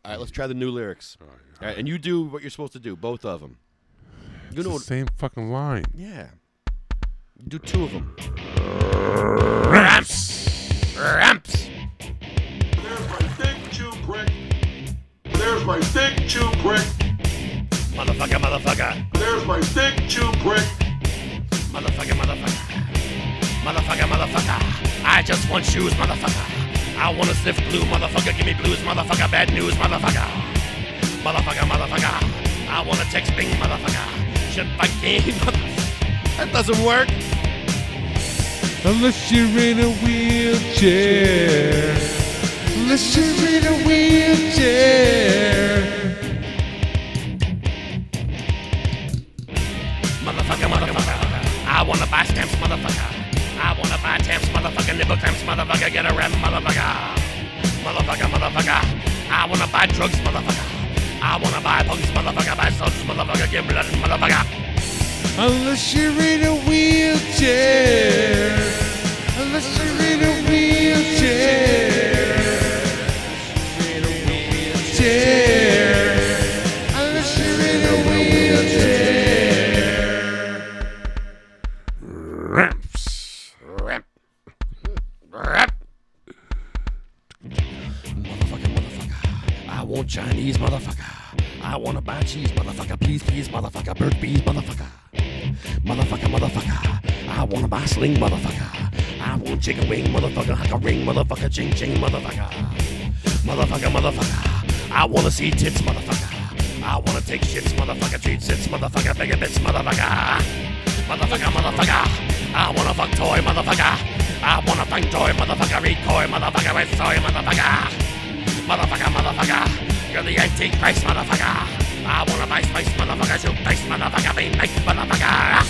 All right, let's try the new lyrics. All right, and you do what you're supposed to do, both of them. You know the same fucking line. Yeah. Do two of them. Ramps. Ramps. There's my thick chew prick. There's my thick chew prick. Motherfucker, motherfucker. There's my thick chew prick. Motherfucker, motherfucker. Motherfucker, motherfucker. I just want shoes, motherfucker. I wanna sniff glue, motherfucker. Give me blues, motherfucker. Bad news, motherfucker. Motherfucker, motherfucker. I wanna text Bing, motherfucker. Shit by game, motherfucker. That doesn't work. Unless you're in a wheelchair. Unless you're in a wheelchair. Motherfucker, motherfucker. I wanna buy stamps, motherfucker. I wanna buy tamps, motherfucker. Nibble clamps, motherfucker. Get a rep, motherfucker. Motherfucker, motherfucker. I wanna buy drugs, motherfucker. I wanna buy punks, motherfucker. Buy soldiers, motherfucker. Give blood, motherfucker. Unless you're in a wheelchair. Unless you're in a wheelchair. In a wheelchair. Unless you're in a wheelchair. Ramps. Ramp. Ramp. Motherfucker, motherfucker. I want Chinese, motherfucker. I wanna buy cheese, motherfucker. Please, please, motherfucker. Bird bees, motherfucker. Motherfucker, motherfucker. I wanna buy sling, motherfucker. I want chicken wing, motherfucker. Like a ring, motherfucker. Ching, ching, motherfucker. Motherfucker, motherfucker. I wanna see tits, motherfucker. I wanna take shits, motherfucker. Treat sits, motherfucker. Bigger bits, motherfucker. Motherfucker, motherfucker. I wanna fuck toy, motherfucker. I wanna bang toy, motherfucker. Eat toy, motherfucker. With soy, motherfucker. Motherfucker, motherfucker. You're the Antichrist, motherfucker. I wanna buy spice, motherfucker. Shoot dice, motherfucker. Be nice, motherfucker.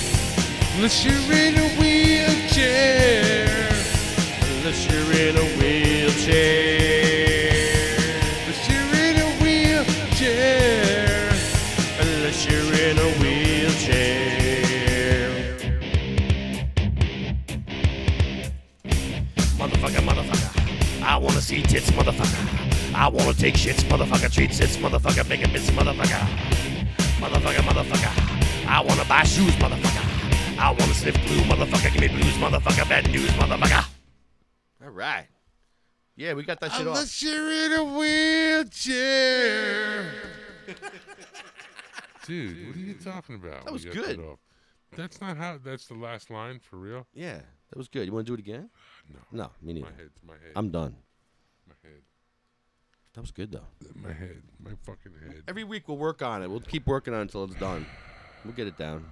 Unless you're in a wheelchair. Unless you're in a wheelchair. Unless you're in a wheelchair. Unless you're in a wheelchair. Motherfucker, motherfucker. I wanna see tits, motherfucker. I wanna take shits, motherfucker. Treat sits, motherfucker. Bigger bits, motherfucker. Motherfucker, motherfucker. I wanna buy shoes, motherfucker. I wanna sniff glue, motherfucker. Give me blues, motherfucker. Bad news, motherfucker. All right. Yeah, we got that shit off. Unless you're in a wheelchair. Dude, what are you talking about? That was We got good. that off. That's not how. That's the last line for real. Yeah, that was good. You want to do it again? No, me neither. My head. I'm done. My head. That was good though. My head. My fucking head. Every week we'll work on it. We'll keep working on it until it's done. We'll get it down.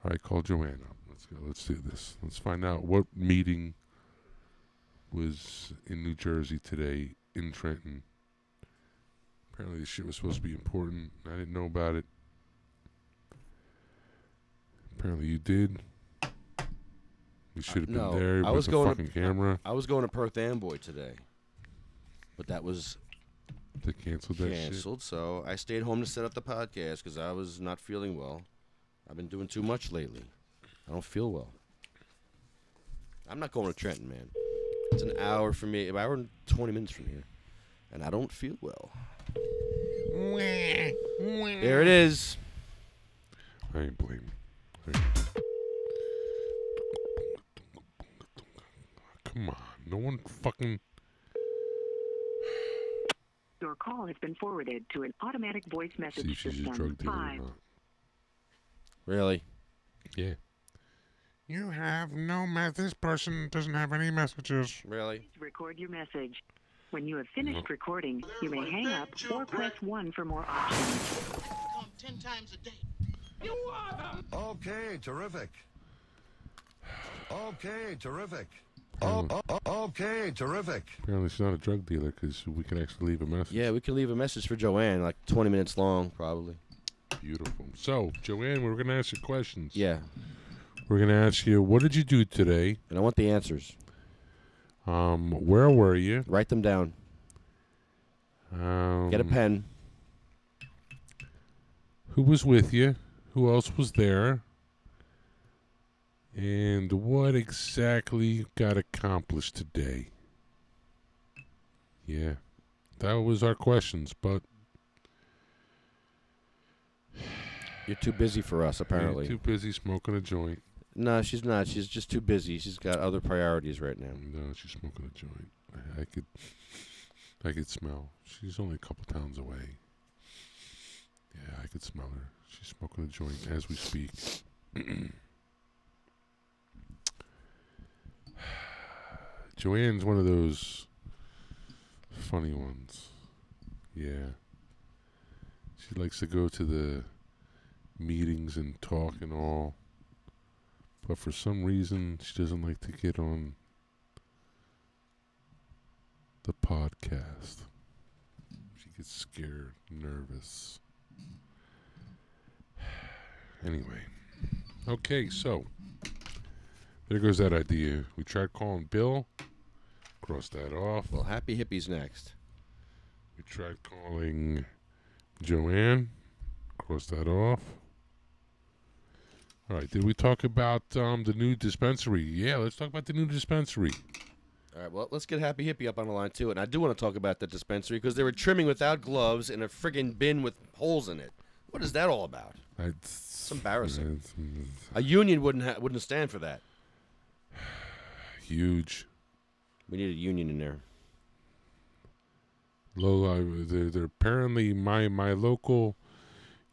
All right, call Joanna. Let's go. Let's do this. Let's find out what meeting was in New Jersey today in Trenton. Apparently this shit was supposed to be important. I didn't know about it. Apparently you did. We should have been No, there I with was the going fucking camera. I was going to Perth Amboy today, but that was They canceled that shit. canceled. So I stayed home to set up the podcast because I was not feeling well. I've been doing too much lately. I don't feel well. I'm not going to Trenton, man. It's an hour for me, an hour and 20 minutes from here, and I don't feel well. There it is. I ain't blaming. Come on. No one fucking... Your call has been forwarded to an automatic voice See message if she's a system. drug dealer or not. Really? Yeah. You have no This person doesn't have any messages. Really? Please record your message. When you have finished recording, you may hang up or press 1 for more options. Come 10 times a day. Okay, terrific. Okay, terrific. Okay, terrific. Apparently she's not a drug dealer because we can actually leave a message. Yeah, we can leave a message for Joanne, like 20 minutes long, probably. Beautiful. So, Joanne, we're going to ask you questions. Yeah. We're going to ask you, what did you do today? And I want the answers. Where were you? Write them down. Get a pen. Who was with you? Who else was there? And what exactly got accomplished today? Yeah. That was our questions, but... You're too busy for us, apparently. You're too busy smoking a joint. No, she's not. She's just too busy. She's got other priorities right now. No, she's smoking a joint. I could smell. She's only a couple towns away. Yeah, I could smell her. She's smoking a joint as we speak. Joanne's one of those funny ones. Yeah. She likes to go to the meetings and talk and all. But for some reason, she doesn't like to get on the podcast. She gets scared, nervous. Anyway. Okay, so there goes that idea. We tried calling Bill. Cross that off. Well, Happy Hippie's next. We tried calling Joanne. Cross that off. All right, did we talk about the new dispensary? Yeah, let's talk about the new dispensary. All right, well, let's get Happy Hippie up on the line, too. And I do want to talk about the dispensary because they were trimming without gloves in a friggin' bin with holes in it. What is that all about? It's embarrassing. A union wouldn't stand for that. Huge. We need a union in there. They're apparently my local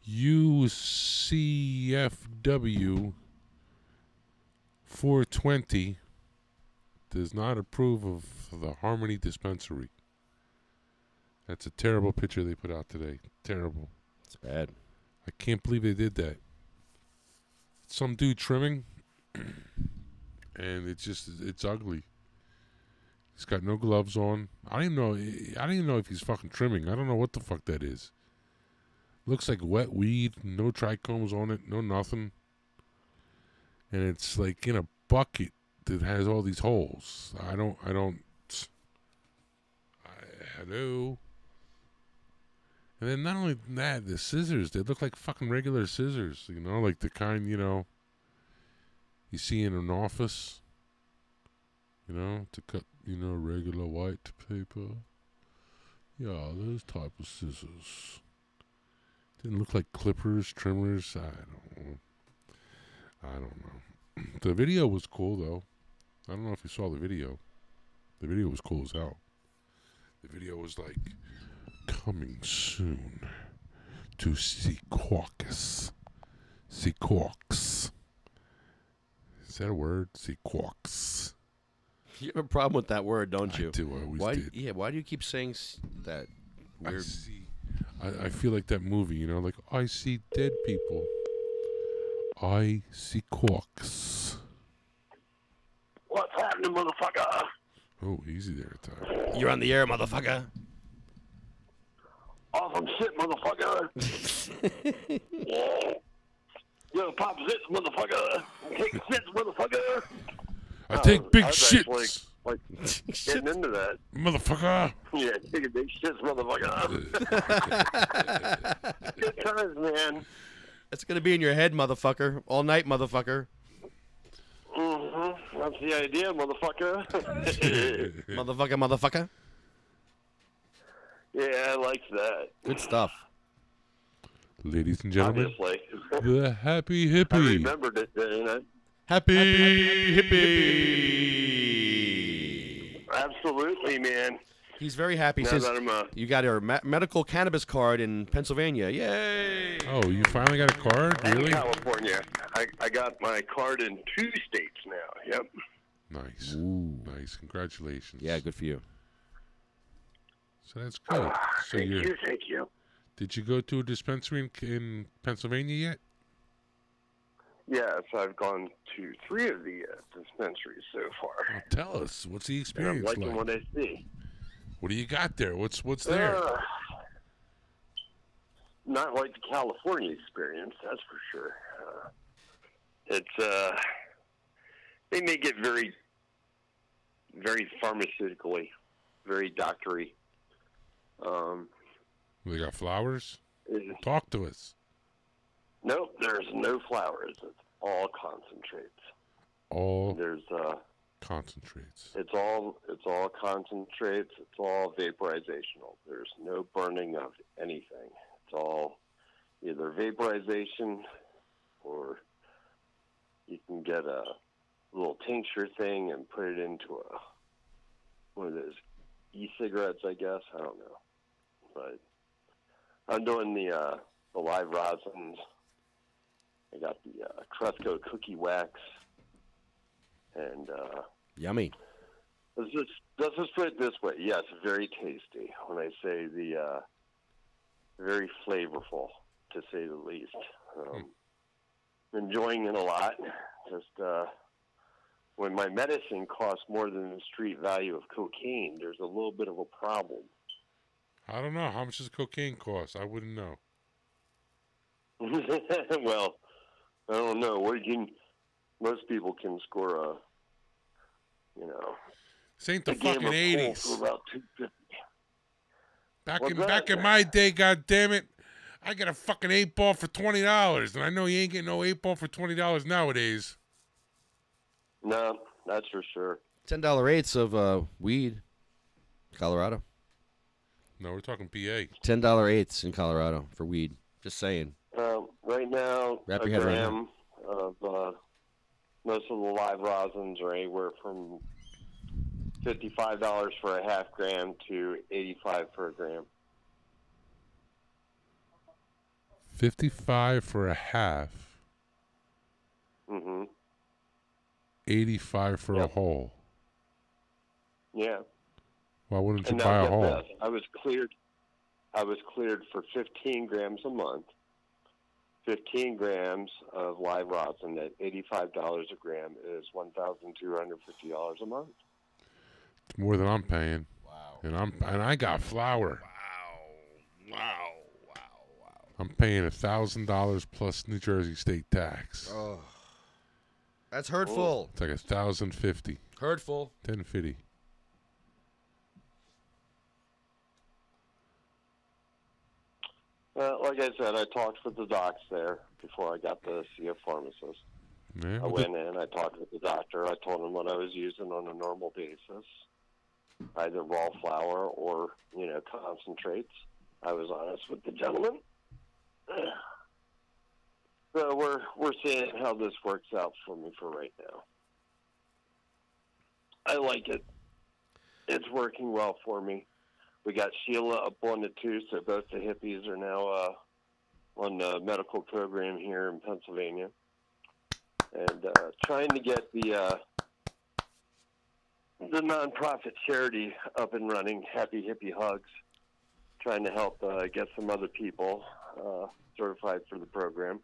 UCFW 420 does not approve of the Harmony dispensary. That's a terrible picture they put out today. Terrible. It's bad. I can't believe they did that. Some dude trimming, and it's ugly. He's got no gloves on. I don't even know if he's fucking trimming. I don't know what the fuck that is. Looks like wet weed. No trichomes on it. No nothing. And it's like in a bucket that has all these holes. Hello. And then not only that, the scissors, they look like fucking regular scissors. You know, like the kind, you see in an office. To cut, regular white paper. Yeah, those type of scissors. Didn't look like clippers, trimmers. I don't know. The video was cool, though. I don't know if you saw the video. The video was cool as hell. The video was like, coming soon to Secaucus. Secaucus. Is that a word? Secaucus. You have a problem with that word, don't you? I do. I always did. Yeah, why do you keep saying that weird? I feel like that movie, like, I see dead people. I see corks. What's happening, motherfucker? Oh, easy there, Ty. You're on the air, motherfucker. Awesome shit, motherfucker. Yeah. Yo, pop zits, motherfucker. Take shits, motherfucker. I take big I was shits. actually, like getting into that. Motherfucker. Yeah, taking big shits, motherfucker. Good times, man. It's going to be in your head, motherfucker. All night, motherfucker. Mm-hmm. That's the idea, motherfucker. Motherfucker. Yeah, I like that. Good stuff. Ladies and gentlemen, Obviously. the Happy Hippie. I remembered it, Happy Hippie. Absolutely, man. He's very happy. Now Says that I'm, you got your medical cannabis card in Pennsylvania. Yay! Oh, you finally got a card? And Really? California. I got my card in 2 states now. Yep. Nice. Ooh. Nice. Congratulations. Yeah, good for you. So that's good. So Thank you. Did you go to a dispensary in Pennsylvania yet? Yes, I've gone to 3 of the dispensaries so far. Well, tell us. What's the experience I'm liking like? what I see. What do you got there? What's there? Not like the California experience, that's for sure. It's they make it very, very pharmaceutically, very doctory. They got flowers? Talk to us. Nope, there's no flowers. It's all concentrates. There's concentrates. It's all concentrates. It's all vaporizational. There's no burning of anything. It's all either vaporization or you can get a little tincture thing and put it into one of those e-cigarettes, I guess. I don't know. But I'm doing the live rosins. I got the Cresco cookie wax. And yummy. Let's just put it this way. Yes, very tasty. When I say very flavorful, to say the least. Enjoying it a lot. Just when my medicine costs more than the street value of cocaine, there's a little bit of a problem. I don't know. How much does cocaine cost? I wouldn't know. Well, I don't know. Most people can score this ain't the a game fucking of 80s. pool for about $2.50. Back in my day, goddammit, I got a fucking 8-ball for $20, and I know you ain't getting no 8-ball for $20 nowadays. No, that's for sure. $10 of weed, Colorado. No, we're talking PA. $10 in Colorado for weed. Just saying. Right now, Wrap a your head around gram of most of the live rosins are anywhere from $55 for a half gram to $85 for a gram. $55 for a half. Mm-hmm. $85 for a whole. Yeah. Why wouldn't you And now buy a get whole? this, I was cleared for 15 grams a month. 15 grams of live rosin at $85 a gram is $1,250 a month. It's more than I'm paying. Wow. And I got flour. Wow. I'm paying $1,000 plus New Jersey state tax. Oh. That's hurtful. It's like $1,050. Hurtful. $1,050. Like I said, I talked with the docs there before I got to see a pharmacist. Yeah, I went in, I talked with the doctor. I told him what I was using on a normal basis, either raw flour or, concentrates. I was honest with the gentleman. So we're seeing how this works out for me for right now. I like it. It's working well for me. We got Sheila up on the two, so both the hippies are now on the medical program here in Pennsylvania. And trying to get the nonprofit charity up and running, Happy Hippie Hugs. Trying to help get some other people certified for the program.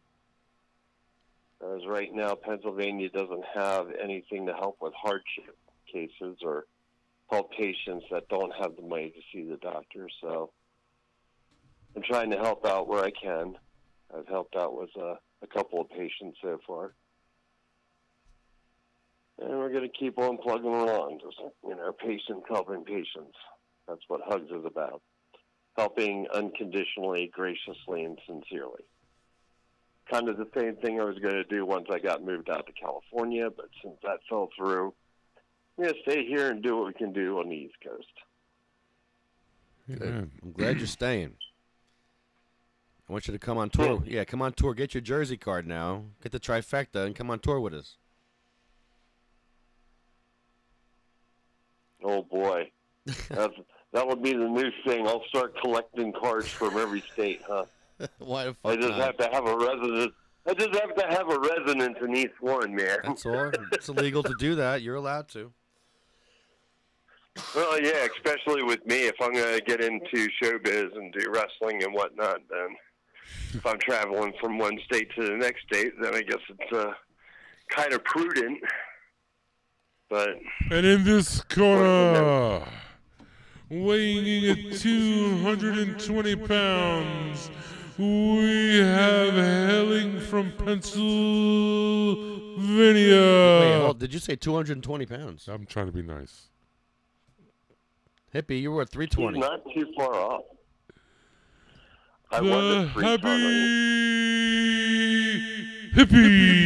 As right now, Pennsylvania doesn't have anything to help with hardship cases or help patients that don't have the money to see the doctor. So I'm trying to help out where I can. I've helped out with a couple of patients so far. And we're going to keep on plugging along. Just, patients helping patients. That's what Hugs is about. Helping unconditionally, graciously, and sincerely. Kind of the same thing I was going to do once I got moved out to California, but since that fell through, we're going to stay here and do what we can do on the East Coast. Good. I'm glad you're staying. I want you to come on tour. Yeah, come on tour. Get your Jersey card now. Get the trifecta and come on tour with us. Oh, boy. That would be the new thing. I'll start collecting cards from every state, huh? Why the fuck I just not? have to have a residence. I just have to have a residence in each one, man. That's all. It's illegal to do that. You're allowed to. Well, yeah, especially with me. If I'm going to get into showbiz and do wrestling and whatnot, then if I'm traveling from one state to the next state, then I guess it's kind of prudent. But and in this corner, weighing in at 220 pounds, we have hailing from Pennsylvania. Wait, hold, did you say 220 pounds? I'm trying to be nice. Hippie, you were at 320. he's not too far off. I The was at 320. hippie.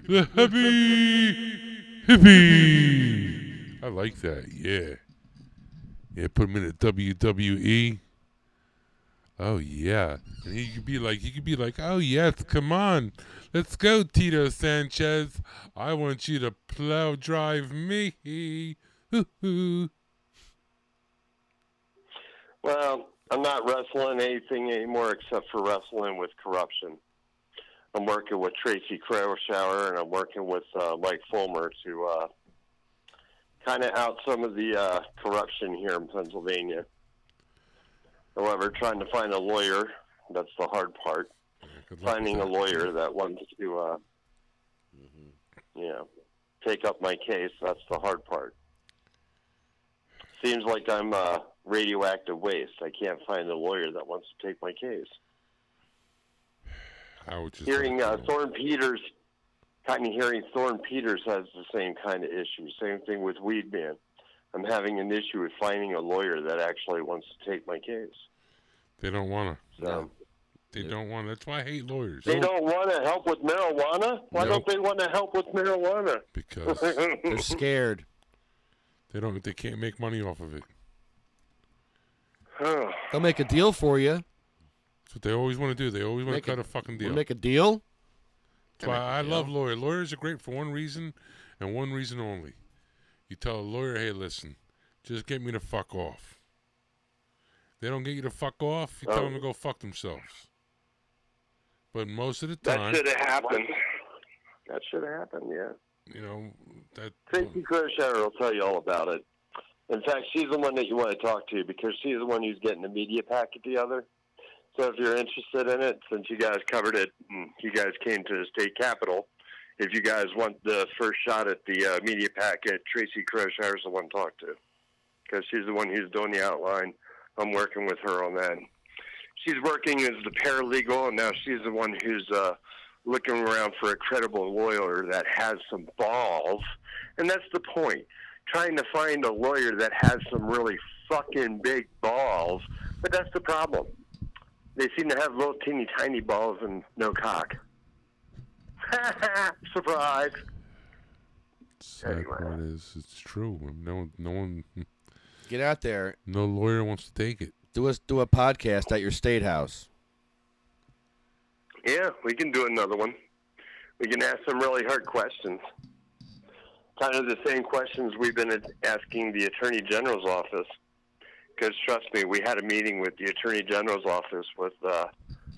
The happy hippie. I like that, yeah. Yeah, put him in the WWE. Oh yeah, and he could be like, oh yes, come on, let's go, Tito Sanchez. I want you to plow drive me. Hoo-hoo. Well, I'm not wrestling anything anymore except for wrestling with corruption. I'm working with Tracy Crowshower, and I'm working with Mike Fulmer to kind of out some of the corruption here in Pennsylvania. However, trying to find a lawyer, that's the hard part. Finding a lawyer that wants to, take up my case, that's the hard part. Seems like I'm radioactive waste. I can't find a lawyer that wants to take my case. Hearing Thorne Peters has the same kind of issue. Same thing with Weed Man. I'm having an issue with finding a lawyer that actually wants to take my case. They don't want to. No. They don't want to. That's why I hate lawyers. They don't want to help with marijuana? Why don't they want to help with marijuana? Because they're scared. They can't make money off of it. They'll make a deal for you. That's what they always want to do. They always want to cut a fucking deal. Make a deal? That's why I love lawyers. Lawyers are great for one reason and one reason only. You tell a lawyer, hey, listen, just get me to fuck off. They don't get you to fuck off, you tell them to go fuck themselves. But most of the time... That should have happened. That should have happened, yeah. You know, that... Tracy Crowshower will tell you all about it. In fact, she's the one that you want to talk to because she's the one who's getting the media packet together. So if you're interested in it, since you guys covered it, and you guys came to the state capitol, if you guys want the first shot at the media packet, Tracy Crowshower is the one to talk to because she's the one who's doing the outline. I'm working with her on that. She's working as the paralegal, and now she's the one who's looking around for a credible lawyer that has some balls. And that's the point, trying to find a lawyer that has some really fucking big balls. But that's the problem. They seem to have little teeny tiny balls and no cock. Surprise. Sad part is, it's true. No one. Get out there. No lawyer wants to take it. Do a podcast at your state house. Yeah, we can do another one. We can ask some really hard questions. Kind of the same questions we've been asking the Attorney General's office. Because trust me, we had a meeting with the Attorney General's office with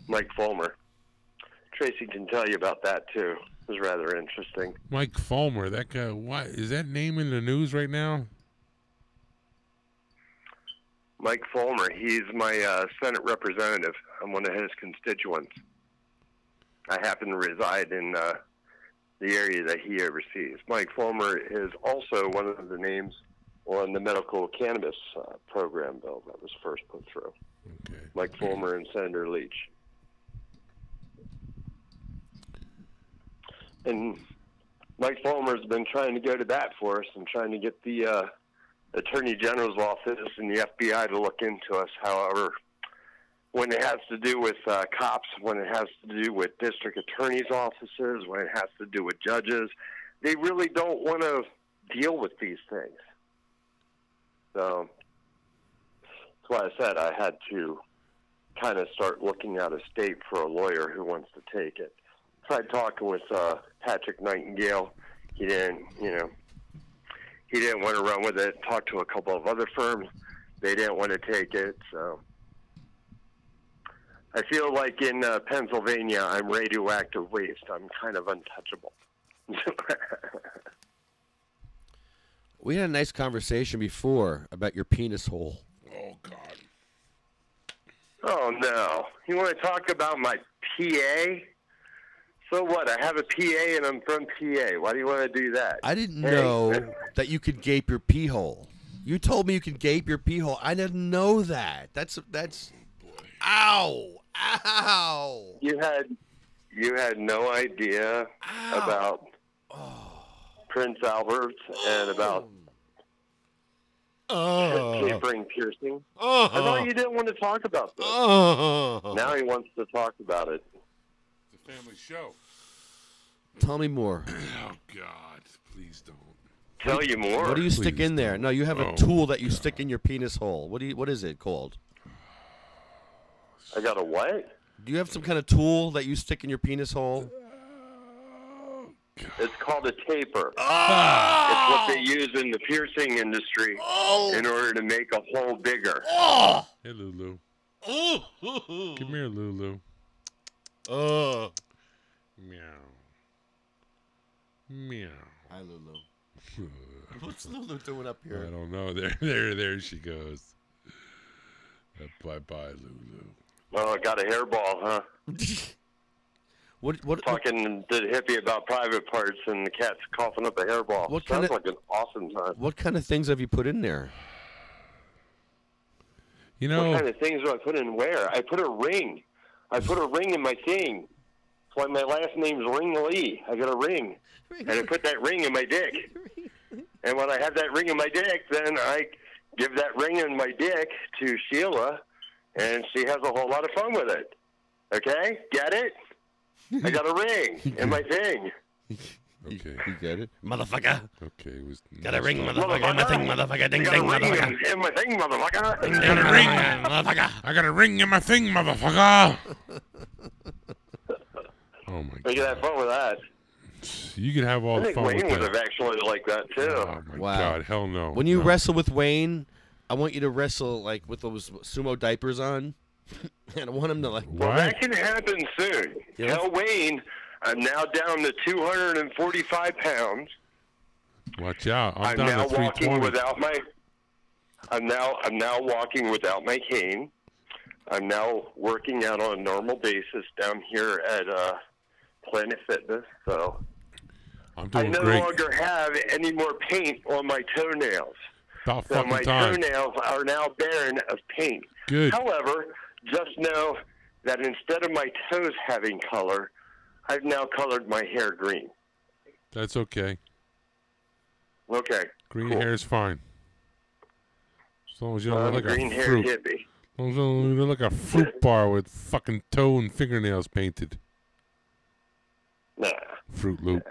Mike Fulmer. Tracy can tell you about that too. It was rather interesting. Mike Fulmer, that guy. Why is that name in the news right now? Mike Fulmer, he's my Senate representative. I'm one of his constituents. I happen to reside in the area that he oversees. Mike Fulmer is also one of the names on the medical cannabis program bill that was first put through. Okay. Mike Fulmer and Senator Leach. And Mike Fulmer's been trying to go to bat for us and trying to get the Attorney General's office and the FBI to look into us. However, when it has to do with cops, when it has to do with district attorneys' offices, when it has to do with judges, they really don't want to deal with these things. So that's why I said I had to kind of start looking out of state for a lawyer who wants to take it. Tried talking with Patrick Nightingale. He didn't want to run with it. Talked to a couple of other firms. They didn't want to take it. So I feel like in Pennsylvania, I'm radioactive waste. I'm kind of untouchable. We had a nice conversation before about your penis hole. Oh, God. Oh, no. You want to talk about my PA? So what? I have a PA and I'm from PA. Why do you want to do that? I didn't know that you could gape your pee hole. You told me you could gape your pee hole. I didn't know that. That's ow. Ow. You had no idea about Prince Albert and about tapering piercing. I thought you didn't want to talk about this. Now he wants to talk about it. It's a family show. Tell me more. Oh, God. Please don't. Tell you more. What do you stick in there? No, you have a tool that you stick in your penis hole. What is it called? I got a what? Do you have some kind of tool that you stick in your penis hole? It's called a taper. Oh! It's what they use in the piercing industry in order to make a hole bigger. Oh! Hey, Lulu. Come here, Lulu. Oh. Meow. Meow. Hi, Lulu. What's Lulu doing up here? I don't know. There she goes. Bye-bye, Lulu. Oh, I got a hairball, huh? What? Talking to the hippie about private parts, and the cat's coughing up a hairball. Sounds like an awesome time. What kind of things have you put in there? You know, what kind of things do I put in where? I put a ring. I put a ring in my thing. That's why my last name's Ringley. I got a ring. And I put that ring in my dick. And when I have that ring in my dick, then I give that ring in my dick to Sheila, and she has a whole lot of fun with it. Okay? Get it? I got a ring in my thing. Okay. You get it? Motherfucker. Okay, it was Got a ring, motherfucker. In my thing, motherfucker. Ding, ding, got a ring motherfucker. in my thing, motherfucker. Ding, ding, ring, motherfucker. I got a ring in my thing, motherfucker. Oh, my You can have fun with that. You can have all I the think fun Wayne with would that. have actually liked that, too. Oh, my God. Hell no. When you No. wrestle with Wayne, I want you to wrestle like with those sumo diapers on. And I want him to like. Well, that can happen soon. Yeah. Tell Wayne I'm now down to 245 pounds. Watch out. I'm I'm down now to walking 320. without my. I'm now walking without my cane. I'm now working out on a normal basis down here at Planet Fitness. So I'm I doing no great. longer have any more paint on my toenails. About So fucking my time. toenails are now barren of paint. Good. However, just know that instead of my toes having color, I've now colored my hair green. That's okay. Okay. Green cool. hair is fine. As long as you don't I'm look a like green a hair fruit. hippie. As long as you don't look like a fruit bar with fucking toe and fingernails painted. Nah. Fruit Loop.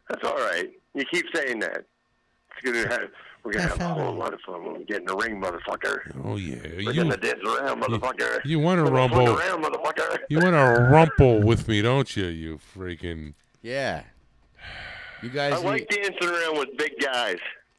That's all right. You keep saying that. We're gonna have a whole lot of fun when we get in the ring, motherfucker. Oh, yeah. We're gonna dance around, motherfucker. You want to We're gonna rumble. swing around, motherfucker. You want to rumple with me, don't you? You freaking. Yeah. You guys. I like dancing around with big guys.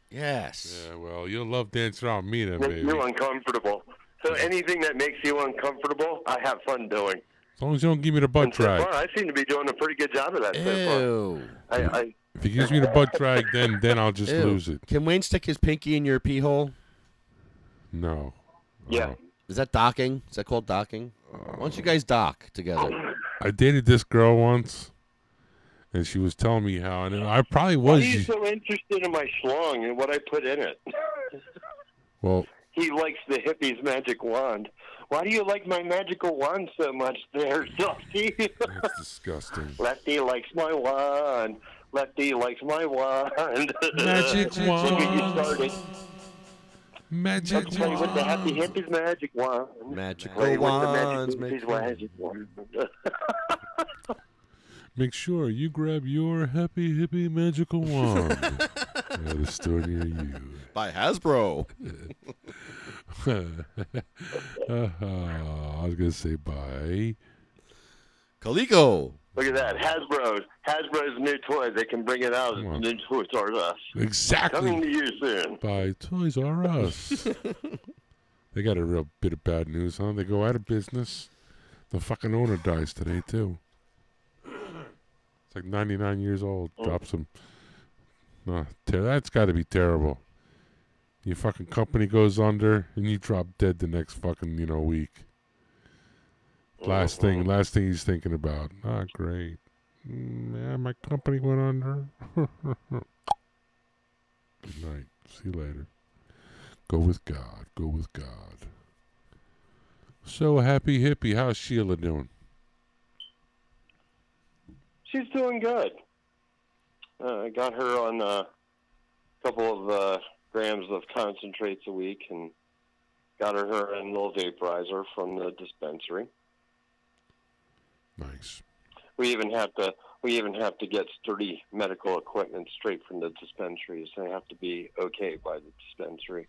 Yes. Yeah, well, you'll love dancing around me then, Makes baby. you uncomfortable. So anything that makes you uncomfortable, I have fun doing. As long as you don't give me the butt And so drag. far, I seem to be doing a pretty good job of that so far. If he gives me the butt drag, then I'll just Ew. lose it. Can Wayne stick his pinky in your pee hole? No. Yeah. Is that docking? Is that called docking? Why don't you guys dock together? I dated this girl once, and she was telling me how, and I probably Why are was. you so interested in my schlong and what I put in it? Well, He likes the hippie's magic wand. Why do you like my magical wand so much there, Lefty? that's disgusting. Lefty likes my wand. Lefty likes my wand. Magic Look at you wand. started. Magic Let's play with the happy hippie's magic wand. Magical Play with the wands. magic hippie's magic wand. Make sure you grab your happy hippie magical wand at a store near you. By Hasbro. I was gonna say bye. Coleco. Look at that. Hasbro's new toy. They can bring it out as Come on. new Toys R Us. Exactly. Coming to you soon. By Toys R Us. They got a real bit of bad news, huh? They go out of business. The fucking owner dies today too. It's like 99 years old. Drops him. No, that's got to be terrible. Your fucking company goes under and you drop dead the next fucking week. Last thing he's thinking about. Ah, great. Yeah, my company went under. Good night. See you later. Go with God. Go with God. So happy hippie. How's Sheila doing? She's doing good. I got her on a couple of grams of concentrates a week and got her a little vaporizer from the dispensary. Nice. We even have to get sturdy medical equipment straight from the dispensaries. They have to be okay by the dispensary.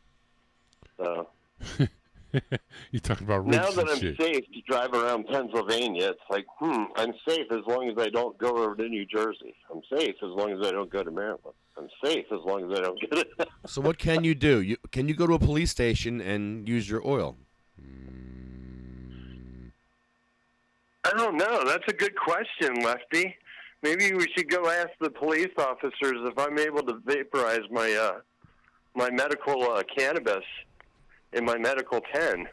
So You talking about now roots that and I'm shit. safe to drive around Pennsylvania, it's like, I'm safe as long as I don't go over to New Jersey. I'm safe as long as I don't go to Maryland. I'm safe as long as I don't get it. So what can you do? Can you go to a police station and use your oil? I don't know. That's a good question, Lefty. Maybe we should go ask the police officers if I'm able to vaporize my my medical cannabis in my medical 10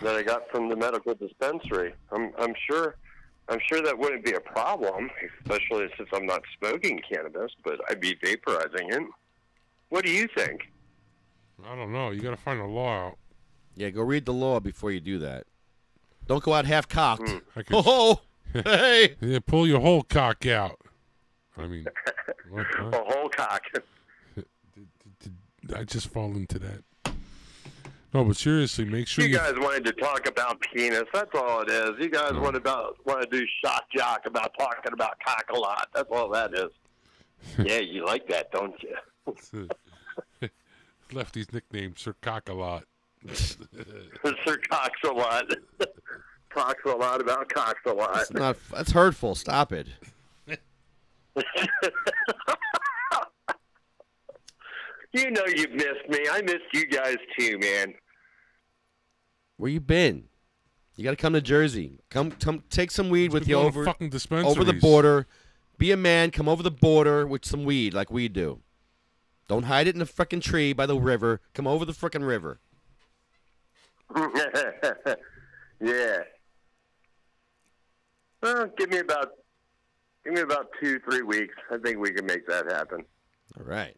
that I got from the medical dispensary. I'm sure that wouldn't be a problem, especially since I'm not smoking cannabis, but I'd be vaporizing it. What do you think? I don't know. You got to find the law out. Yeah, go read the law before you do that. Don't go out half-cocked. Oh, hey! Yeah, pull your whole cock out. I mean, what, huh? A whole cock. I just fall into that. No, but seriously, make sure You guys wanted to talk about penis. That's all it is. You guys want to do shock jock about talking about cock a lot. That's all that is. Yeah, you like that, don't you? Lefty's nickname, Sir Cock-a-Lot. Sir Cox a lot. Talks a lot about cocks a lot. That's hurtful. Stop it. You know you missed me. I missed you guys too, man. Where you been? You got to come to Jersey. Come, take some weed with you go to over fucking the dispensaries. border. Be a man. Come over the border with some weed like we do. Don't hide it in a frickin' tree by the river. Come over the frickin' river. Yeah. Well, give me about 2-3 weeks. I think we can make that happen. All right.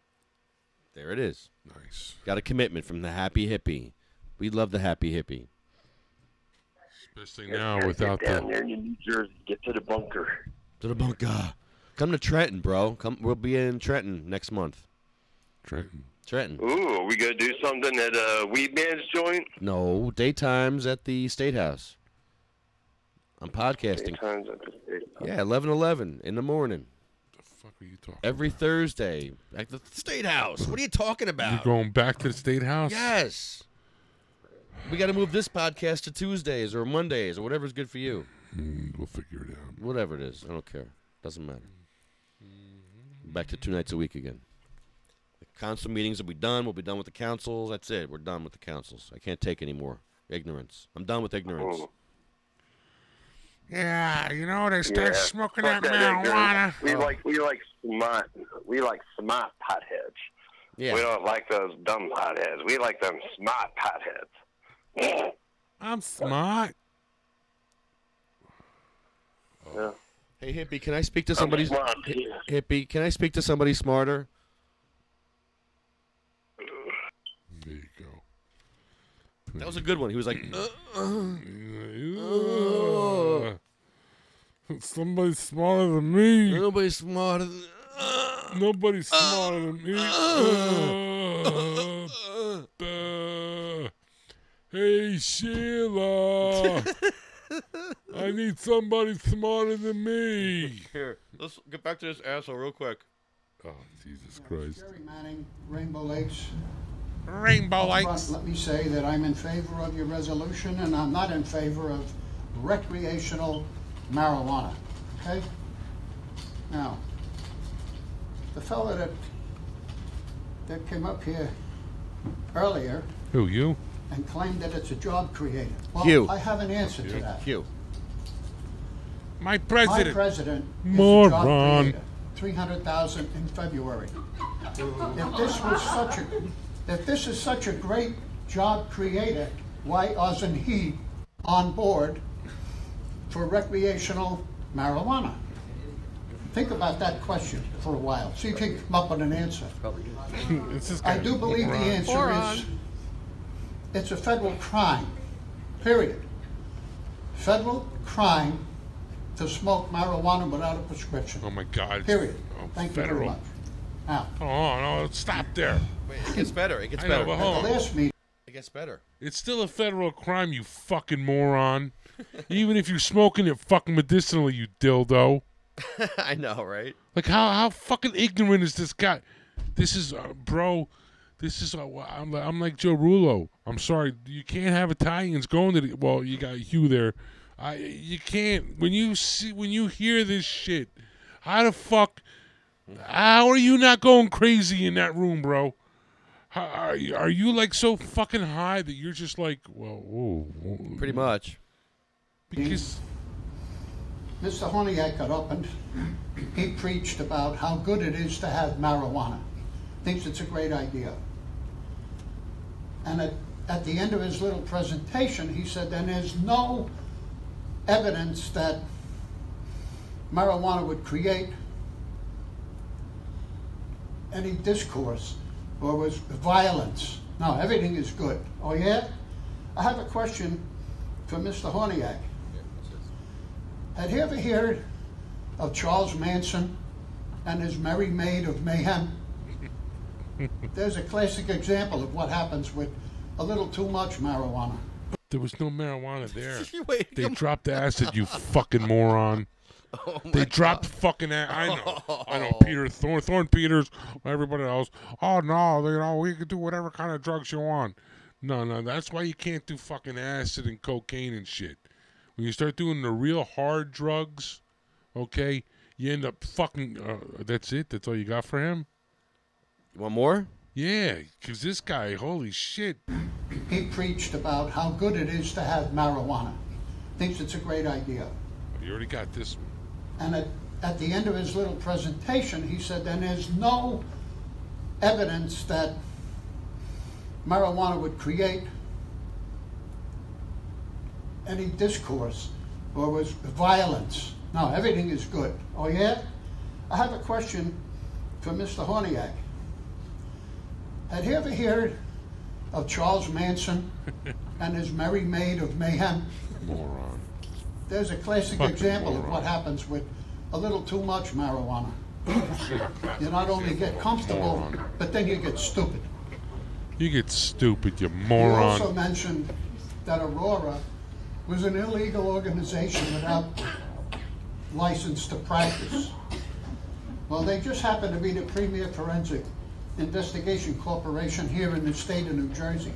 There it is. Nice. Got a commitment from the happy hippie. We love the happy hippie. Especially now without get down there in New Jersey. Get to the bunker. To the bunker. Come to Trenton, bro. Come. We'll be in Trenton next month. Trenton. Ooh, we gonna do something at Weed Man's joint? No, daytimes at the State House. I'm podcasting. Daytimes at the State House. Yeah, 11:11 in the morning. The fuck are you talking Every Thursday at the State House. What are you talking about? You're going back to the State House? Yes. We got to move this podcast to Tuesdays or Mondays or whatever's good for you. We'll figure it out. Whatever it is. I don't care. Doesn't matter. Back to 2 nights a week again. The council meetings will be done. We'll be done with the councils. That's it. We're done with the councils. I can't take any more ignorance. I'm done with ignorance. Yeah, you know, they start smoking Fuck that marijuana. ignorance. We like smart potheads. Yeah. We don't like those dumb potheads. We like them smart potheads. I'm smart. Yeah. Hey, hippie, can I speak to somebody? smart, Hippie, can I speak to somebody smarter? There you go. That was a good one. He was like, Somebody's smarter than me. Nobody's smarter than... Nobody's smarter than me. Hey, Sheila. I need somebody smarter than me. Here, let's get back to this asshole real quick. Oh, Jesus Christ. Jerry Manning, Rainbow Lakes. Rainbow Up front, Lakes. let me say that I'm in favor of your resolution, and I'm not in favor of recreational marijuana. Okay? Now, the fellow that came up here earlier Who, you? and claimed that it's a job creator. Well, Hugh. I have an answer to that. Hugh. My president. My president is Moron. a job creator. 300,000 in February. If this is such a great job creator, why isn't he on board for recreational marijuana? Think about that question for a while. See if you can come up with an answer. I do believe the answer is it's a federal crime, period. Federal crime to smoke marijuana without a prescription. Oh, my God. Period. Oh, Thank federal. you very much. Now, Oh, no, stop there. Wait, it gets better. It gets I know, better. but hold on. the last meeting, It gets better. It's still a federal crime, you fucking moron. Even if you're smoking it fucking medicinally, you dildo. I know, right? Like, how fucking ignorant is this guy? This is, bro, This is I'm like Joe Rullo. I'm sorry, you can't have Italians going to the. Well, you got Hugh there. You can't when you hear this shit. How the fuck? How are you not going crazy in that room, bro? Are you like so fucking high that you're just like, well, whoa. Pretty much. Because Mr. Honeyb got up and he preached about how good it is to have marijuana. Thinks it's a great idea. And at the end of his little presentation, he said, and there's no evidence that marijuana would create any discourse or was violence. No, everything is good. Oh, yeah? I have a question for Mr. Honeyb. Had you ever heard of Charles Manson and his Merry Maid of Mayhem? There's a classic example of what happens with a little too much marijuana. there was no marijuana there. Wait, they dropped acid, you fucking moron. Oh they dropped fucking acid. I know. Peter Thorne Peters, everybody else. Oh no, we can do whatever kind of drugs you want. No, that's why you can't do fucking acid and cocaine and shit. When you start doing the real hard drugs, okay, you end up fucking. That's it. That's all you got for him. You want more? Yeah, because this guy, holy shit. He preached about how good it is to have marijuana. Thinks it's a great idea. You already got this one. And at the end of his little presentation, he said, and there's no evidence that marijuana would create any discourse or was violence. No, everything is good. Oh, yeah? I have a question for Mr. Honeyb. Had you ever heard of Charles Manson and his Merry Maid of Mayhem? Moron. There's a classic example of what happens with a little too much marijuana. You not only get comfortable, but then you get stupid. You get stupid, you He moron. also mentioned that Aurora was an illegal organization without license to practice. Well, they just happen to be the premier forensic investigation corporation here in the state of New Jersey.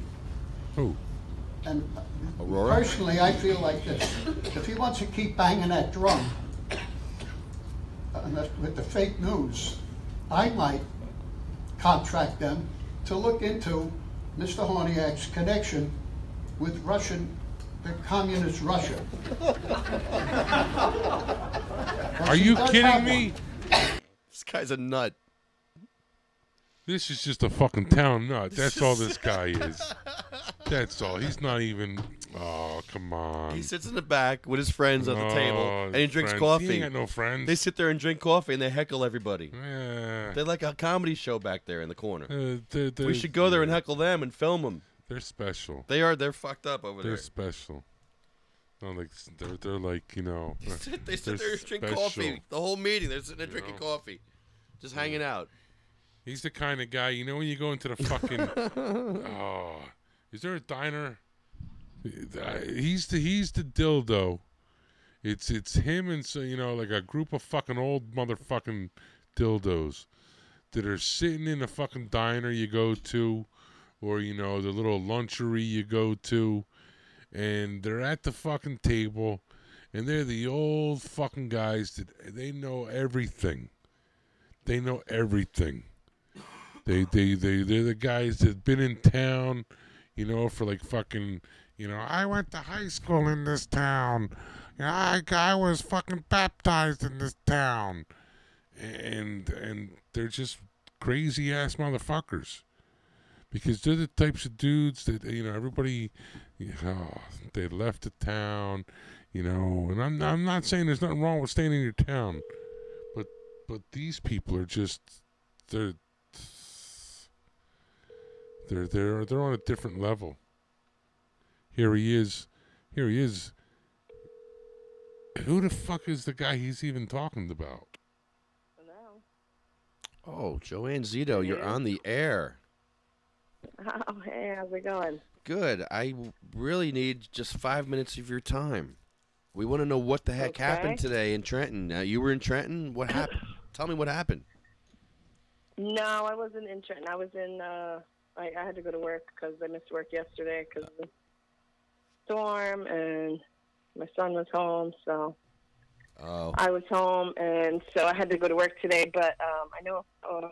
Who? And Aurora? personally, I feel like this. If he wants to keep banging that drum with the fake news, I might contract them to look into Mr. Horniak's connection with the communist Russia. Are you kidding me? This guy's a nut. This is just a fucking town nut. That's all this guy is. That's all. He's not even. Oh, come on. He sits in the back with his friends at the table, and he drinks friends. coffee. He ain't got no friends. They sit there and drink coffee, and they heckle everybody. Yeah. They're like a comedy show back there in the corner. They're, we should go there and heckle them and film them. They're special. They're fucked up over there. They're special. No, like they're like, you know. they sit there and drink coffee. The whole meeting, they're sitting there drinking coffee, just hanging out. He's the kind of guy, you know, when you go into the fucking. Oh, is there a diner? He's the dildo. It's him and so you know like a group of fucking old motherfucking dildos that are sitting in a fucking diner you go to, or you know the little lunchery you go to, and they're at the fucking table, and they're the old fucking guys that they know everything. They know everything. They're the guys that've been in town, you know, for like fucking, you know, I went to high school in this town. You know, I was fucking baptized in this town. And they're just crazy ass motherfuckers. Because they're the types of dudes that, you know, everybody, you know, they left the town, you know, and I'm not saying there's nothing wrong with staying in your town, but these people are just, they're on a different level. Here he is. Who the fuck is the guy he's even talking about? Hello. Oh, Joanne Zito, you're on the air. Oh, hey, how's it going? Good. I really need just 5 minutes of your time. We want to know what the heck happened today in Trenton. You were in Trenton? What happened? Tell me what happened. No, I wasn't in Trenton. I was in I had to go to work because I missed work yesterday because of the storm, and my son was home, so I was home, and so I had to go to work today. But I know a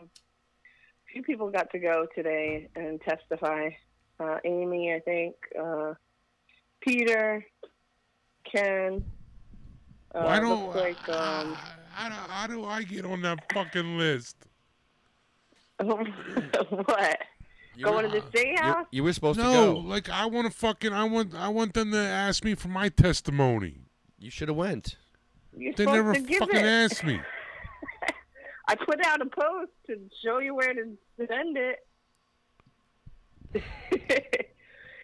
few people got to go today and testify. Amy, I think, Peter, Ken. Why don't looks like, how do I get on that fucking list? What? Going to the state house? You were supposed to No, go. like I want to fucking I want them to ask me for my testimony. You should have went. You're They supposed never to give fucking it. asked me. I put out a post to show you where to send it.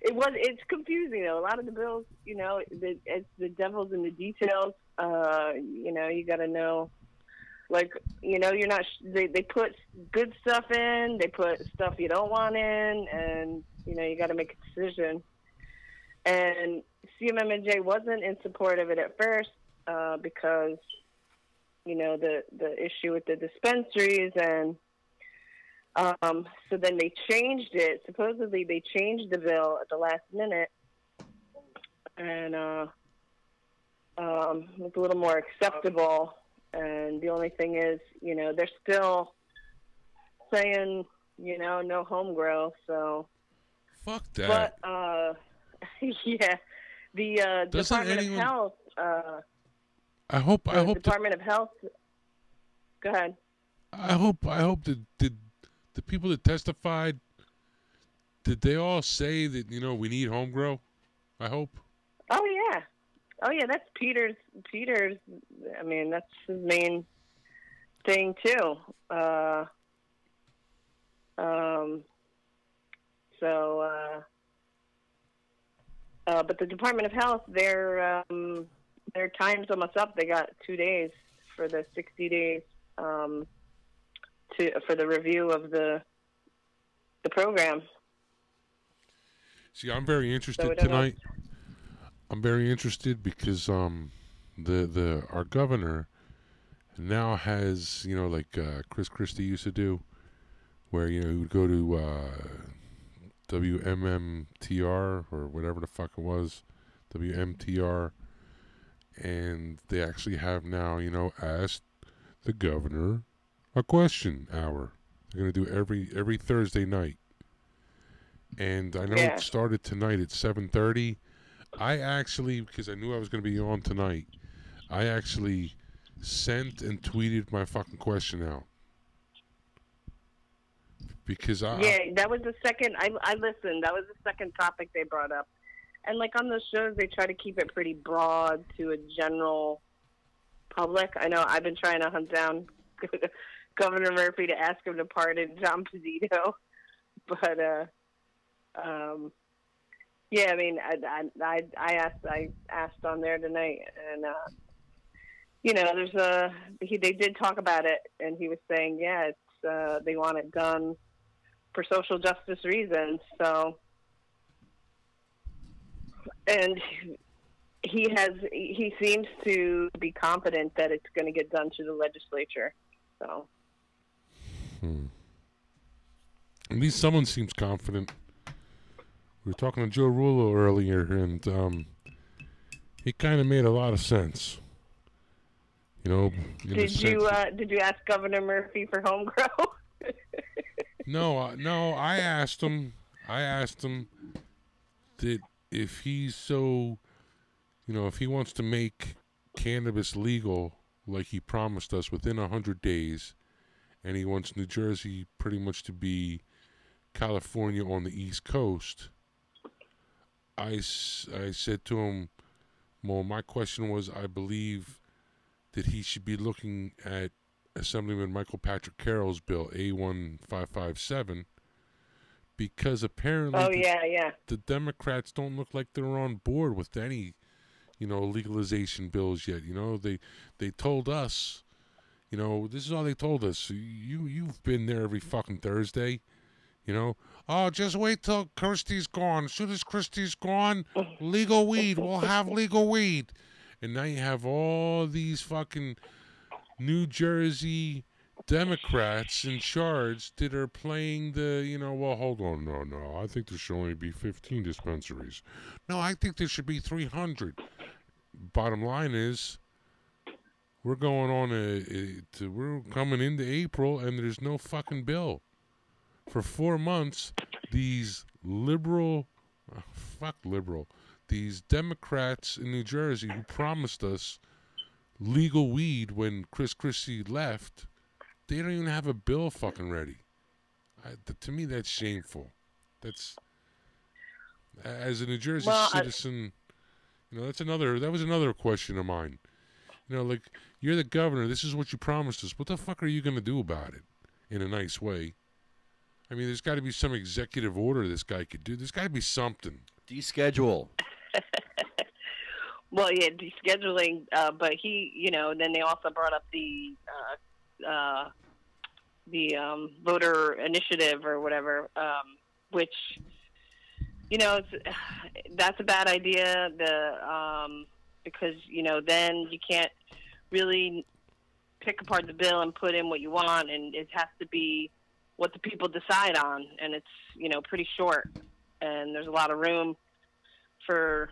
It's confusing though. A lot of the bills, it's the devil's in the details. You got to know, you're not. They put good stuff in. They put stuff you don't want in, and you got to make a decision. And CMMJ wasn't in support of it at first because the issue with the dispensaries, and so then they changed it. Supposedly they changed the bill at the last minute, and it's a little more acceptable. And the only thing is, they're still saying, no home grow. So fuck that. But yeah, the Department of Health. I hope Department of Health. Go ahead. I hope that the people that testified, did they all say that we need home grow? I hope. Oh yeah, that's Peters. I mean, that's his main thing too. But the Department of Health, their time's almost up. They got 2 days for the 60 days for the review of the program. See, I'm very interested So tonight. I'm very interested because our governor now has like Chris Christie used to do, where he would go to WMMTR or whatever the fuck it was, WMTR, and they actually have now asked the governor a question hour. They're gonna do every Thursday night, and I know it started tonight at 7:30. I actually, because I knew I was going to be on tonight, I actually sent and tweeted my fucking question out. Because that was the second. I listened. That was the second topic they brought up, and like on those shows, they try to keep it pretty broad to a general public. I know I've been trying to hunt down Governor Murphy to ask him to pardon John Zito, but yeah, I mean, I asked on there tonight, and they did talk about it, and he was saying, it's they want it done for social justice reasons. And he seems to be confident that it's going to get done through the legislature. So, at least someone seems confident. We were talking to Joe Rullo earlier, and he kind of made a lot of sense. Did you ask Governor Murphy for home grow? No. I asked him that if he's so, if he wants to make cannabis legal like he promised us within 100 days, and he wants New Jersey pretty much to be California on the East Coast. I said to him, well, my question was, I believe that he should be looking at Assemblyman Michael Patrick Carroll's bill, A1557, because apparently the Democrats don't look like they're on board with any, legalization bills yet. They told us, this is all they told us. You've been there every fucking Thursday. Oh, just wait till Christie's gone. As soon as Christie's gone, legal weed. We'll have legal weed. And now you have all these fucking New Jersey Democrats in charge that are playing the, well, hold on, no, I think there should only be 15 dispensaries. No, I think there should be 300. Bottom line is, we're going on we're coming into April, and there's no fucking bill. For 4 months, these these Democrats in New Jersey who promised us legal weed when Chris Christie left, they don't even have a bill fucking ready. To me, that's shameful. That's, as a New Jersey citizen, that was another question of mine. Like, you're the governor, this is what you promised us. What the fuck are you going to do about it in a nice way? I mean, there's got to be some executive order this guy could do. There's got to be something. Deschedule. Well, yeah, descheduling, but he, then they also brought up the voter initiative or whatever, which, that's a bad idea. Because then you can't really pick apart the bill and put in what you want, and it has to be what the people decide on, and it's pretty short, and there's a lot of room for.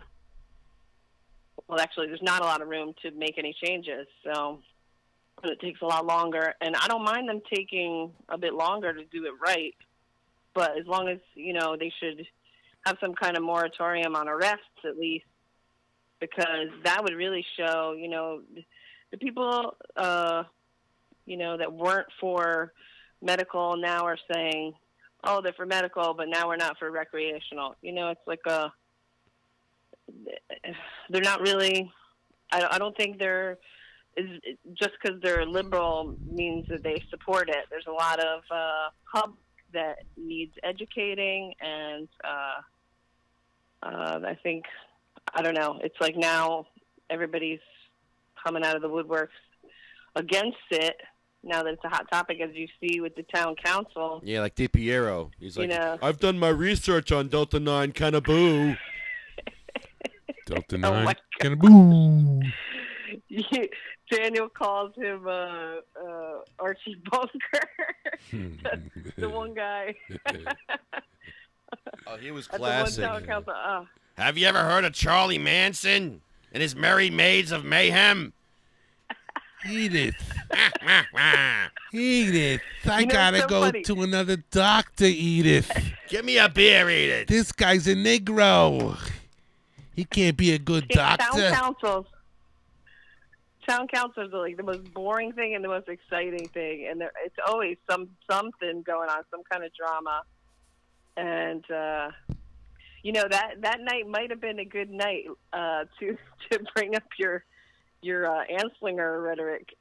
Well, actually, there's not a lot of room to make any changes, so it takes a lot longer. And I don't mind them taking a bit longer to do it right, but as long as, they should have some kind of moratorium on arrests at least, because that would really show, the people, that weren't for medical now are saying, oh, they're for medical, but now we're not for recreational. It's like they're not really, I don't think they're, just because they're liberal means that they support it. There's a lot of public that needs educating, and I think, I don't know, it's like now everybody's coming out of the woodworks against it, now that it's a hot topic, as you see with the town council. Yeah, like DiPiero. He's like, I've done my research on Delta 9 Kannaway. Delta 9 Kannaway. Daniel calls him Archie Bunker. the one guy. Oh, he was classic. Have you ever heard of Charlie Manson and his Merry Maids of Mayhem? Edith. Edith. I gotta go to another doctor, Edith. Give me a beer, Edith. This guy's a Negro. He can't be a good doctor. Town councils are like the most boring thing and the most exciting thing, and it's always something going on, some kind of drama. And that night might have been a good night to bring up your Anslinger rhetoric.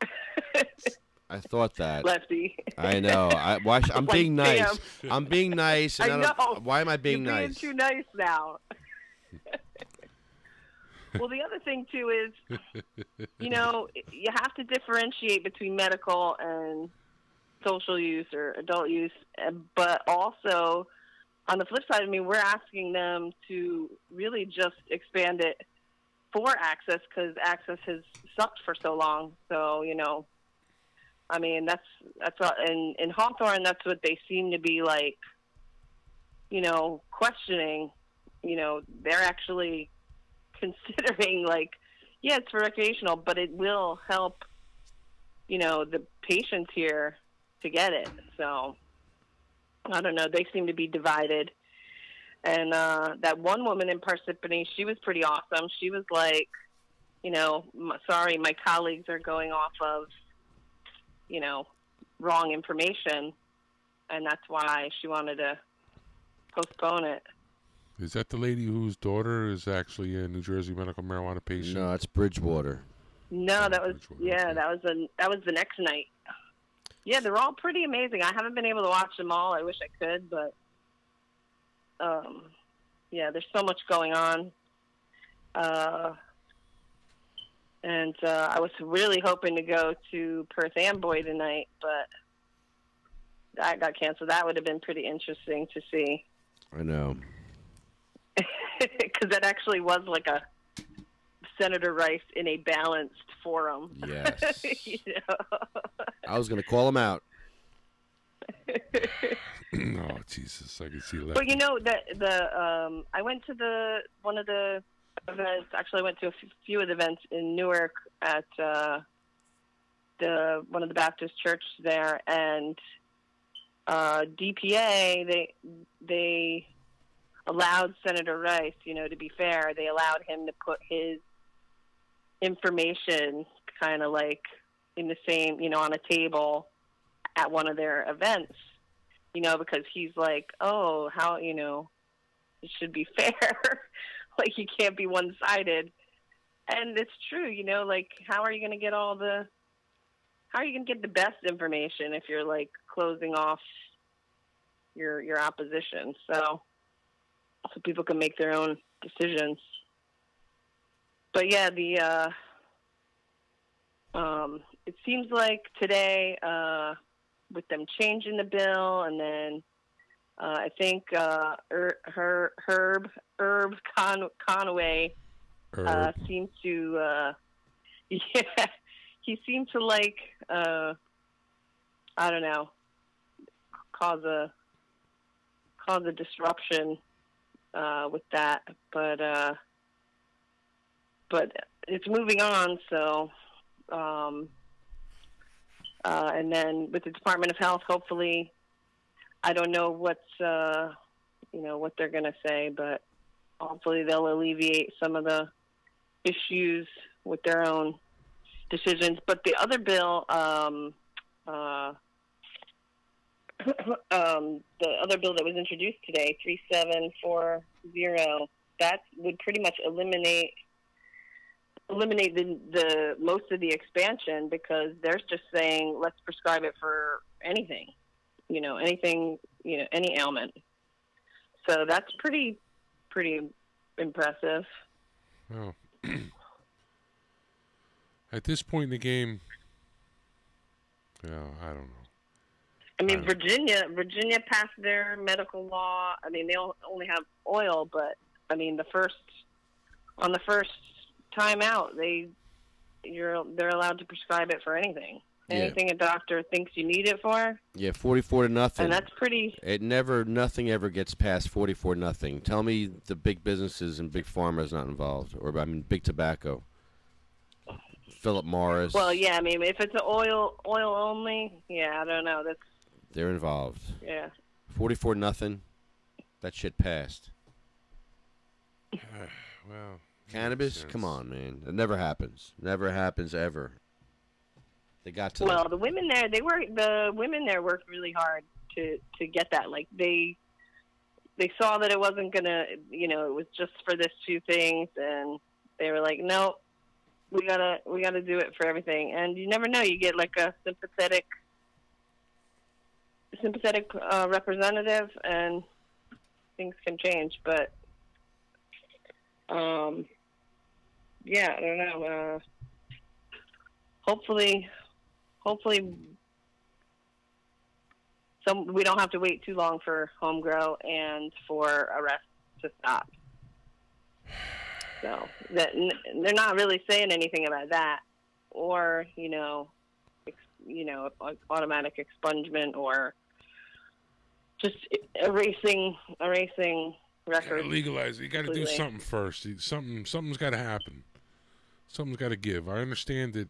I thought that. Lefty. I know. I'm being nice. Damn. I'm being nice. And I know. Why am I being You're nice? Being too nice now. Well, the other thing, too, is, you have to differentiate between medical and social use or adult use. But also, on the flip side, we're asking them to really just expand it for access, because access has sucked for so long. So, that's what, in Hawthorne, that's what they seem to be like, questioning. They're actually considering, like, yeah, it's for recreational, but it will help, the patients here to get it. So, I don't know. They seem to be divided. And that one woman in Parsippany, she was pretty awesome. She was like, sorry, my colleagues are going off of, wrong information, and that's why she wanted to postpone it. Is that the lady whose daughter is actually a New Jersey medical marijuana patient? No, it's Bridgewater. No, that was that was the next night. Yeah, they're all pretty amazing. I haven't been able to watch them all. I wish I could, but there's so much going on. And I was really hoping to go to Perth Amboy tonight, but that got canceled. That would have been pretty interesting to see. I know. Because that actually was like a Senator Rice in a balanced forum. Yes. You know? I was going to call him out. Oh Jesus, I can see that. But you know I went to one of the events. Actually, I went to a few of the events in Newark at one of the Baptist churches there, and DPA they allowed Senator Rice. You know, to be fair, they allowed him to put his information kind of like in the same, you know, on a table at one of their events, you know, because he's like, oh, how, you know, it should be fair. Like, you can't be one-sided. And it's true, you know, like, how are you going to get the best information if you're, like, closing off your opposition? So people can make their own decisions. But yeah, it seems like today, with them changing the bill, and then I think Herb Kannaway seemed to, he seemed to like, I don't know, cause a disruption with that, but it's moving on. So, and then with the Department of Health, hopefully, I don't know what they're going to say, but hopefully they'll alleviate some of the issues with their own decisions. But the other bill, the other bill that was introduced today, 3740, that would pretty much eliminate the most of the expansion, because they're just saying let's prescribe it for anything, any ailment. So that's pretty impressive. Well, at this point in the game, I don't know. I mean, Virginia passed their medical law. I mean, they only have oil, but I mean, on the first time out, they're allowed to prescribe it for anything. Anything a doctor thinks you need it for. Yeah, 44-0. And that's pretty. Nothing ever gets past 44-0. Tell me the big businesses and big pharma is not involved, or big tobacco. Philip Morris. Well, yeah, I mean, if it's an oil only, yeah, I don't know. They're involved. Yeah. 44-0. That shit passed. Well, cannabis? Come on, man. It never happens. Never happens ever. They got to. Well, the women there worked really hard to get that. Like they saw that it wasn't gonna, it was just for this two things, and they were like, no, we gotta do it for everything. And you never know, you get like a sympathetic representative, and things can change. But yeah, I don't know. Hopefully, we don't have to wait too long for home grow and for arrests to stop. So they're not really saying anything about that, or automatic expungement, or just erasing records. Legalize it. You got to do something first. Something's got to happen. Something's got to give. I understand that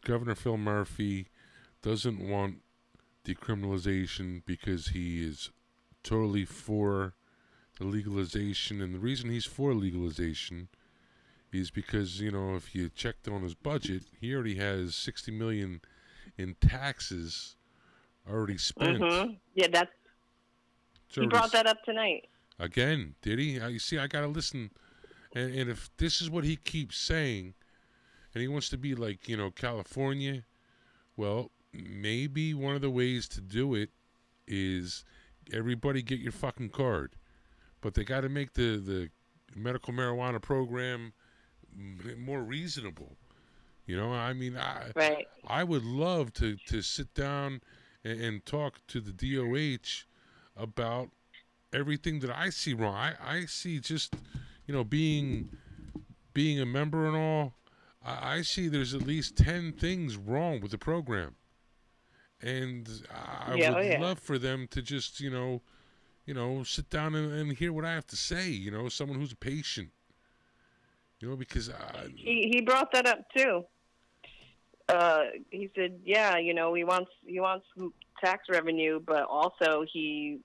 Governor Phil Murphy doesn't want decriminalization because he is totally for the legalization, and the reason he's for legalization is because, if you checked on his budget, he already has $60 million in taxes already spent. Mm-hmm. Yeah, he brought that up tonight. Again, did he? You see, I gotta listen, and if this is what he keeps saying, and he wants to be like, California, well, maybe one of the ways to do it is everybody get your fucking card. But they got to make the medical marijuana program more reasonable. I mean, I would love to sit down and talk to the DOH about everything that I see wrong. I see just, being being a member and all, I see there's at least 10 things wrong with the program. And I would love for them to just, sit down and hear what I have to say, someone who's patient. Because... He brought that up, too. He said, yeah, he wants tax revenue, but also he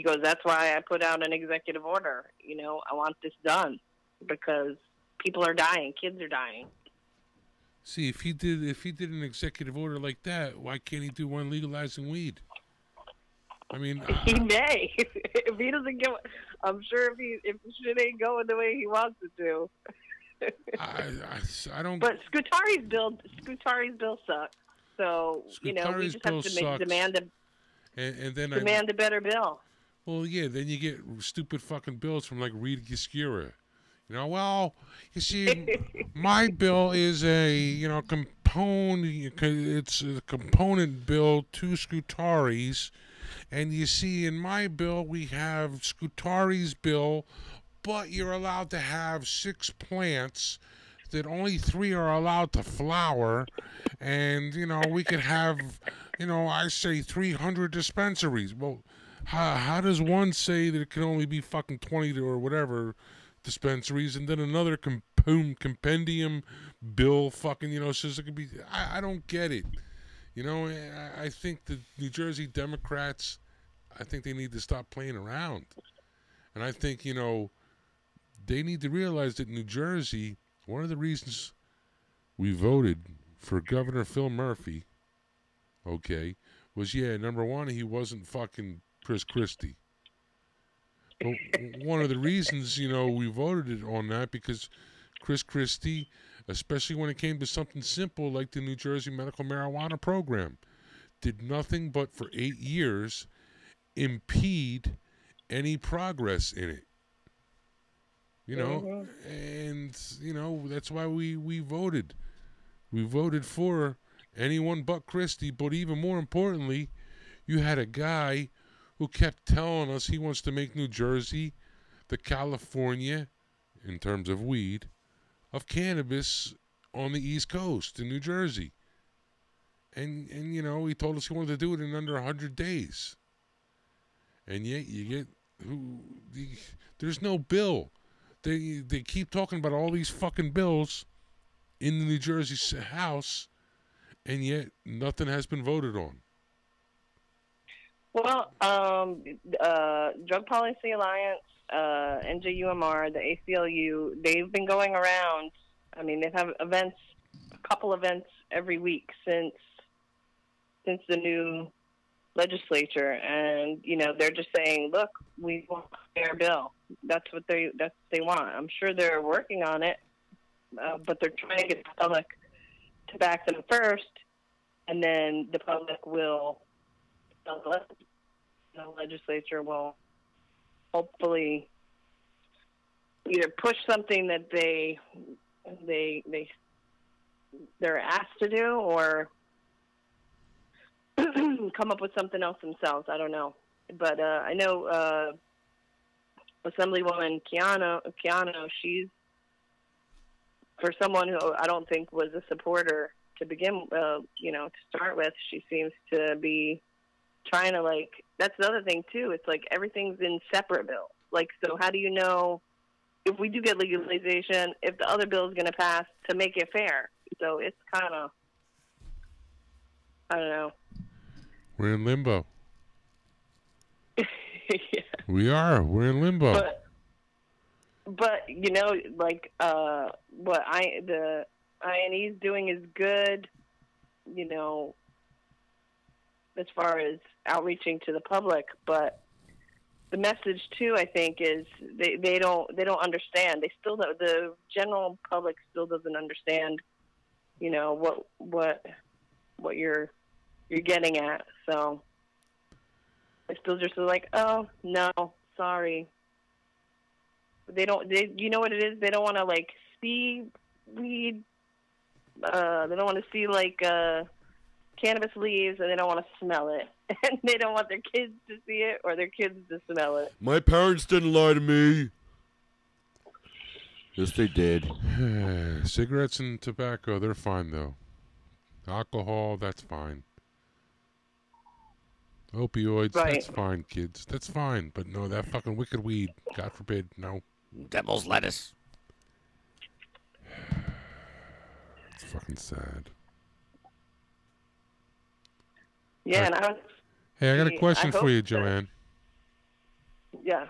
goes, that's why I put out an executive order. I want this done because people are dying, kids are dying. See, if he did an executive order like that, why can't he do one legalizing weed? He may. If he doesn't get, I'm sure if shit ain't going the way he wants it to. I don't. But Scutari's bill sucks. So we just have to demand a better bill. Well, yeah. Then you get stupid fucking bills from like Reed Giscura. Well, you see, my bill is a component. It's a component bill to Scutari's, and you see, in my bill we have Scutari's bill. But you're allowed to have 6 plants that only 3 are allowed to flower. And, we could have, I say 300 dispensaries. Well, how does one say that it can only be fucking 20 or whatever dispensaries, and then another compendium bill fucking, says it could be... I don't get it. I think the New Jersey Democrats, I think they need to stop playing around. And I think, they need to realize that New Jersey, one of the reasons we voted for Governor Phil Murphy, was, number one, he wasn't fucking Chris Christie. But one of the reasons, we voted on that, because Chris Christie, especially when it came to something simple like the New Jersey medical marijuana program, did nothing but for 8 years impede any progress in it. And, that's why we voted. We voted for anyone but Christie, but even more importantly, you had a guy who kept telling us he wants to make New Jersey the California, in terms of weed, of cannabis on the East Coast in New Jersey. And he told us he wanted to do it in under 100 days. And yet you get there's no bill. They keep talking about all these fucking bills in the New Jersey House, and yet nothing has been voted on. Well, Drug Policy Alliance, NJUMR, the ACLU, they've been going around. They have events, a couple events every week since the new legislature, and they're just saying, look, we want a fair bill. That's what they want. I'm sure they're working on it, but they're trying to get the public to back them first, and then the public will, the legislature will hopefully either push something that they're asked to do, or come up with something else themselves. I don't know. But I know Assemblywoman Keano, she's, for someone who I don't think was a supporter to begin, to start with, she seems to be trying to, that's the other thing, too. It's like everything's in separate bills. So how do you know if we do get legalization, if the other bill is going to pass to make it fair? So it's kind of, I don't know. We're in limbo. Yeah. We are. We're in limbo. But what the INE's doing is good, as far as outreaching to the public. But the message too, I think, is they don't understand. They still don't, the general public still doesn't understand, what you're getting at. So they still just are like, oh no, sorry. They you know what it is? They don't want to see weed. They don't want to see cannabis leaves, and they don't want to smell it. And they don't want their kids to see it or their kids to smell it. My parents didn't lie to me. Yes, they did. Cigarettes and tobacco, they're fine, though. Alcohol, that's fine. Opioids, Right. that's fine, kids. That's fine. But no, that fucking wicked weed, God forbid, no. Devil's lettuce. It's fucking sad. Yeah, and I was. Hey, I got a question hope for you, that- Joanne. Yeah.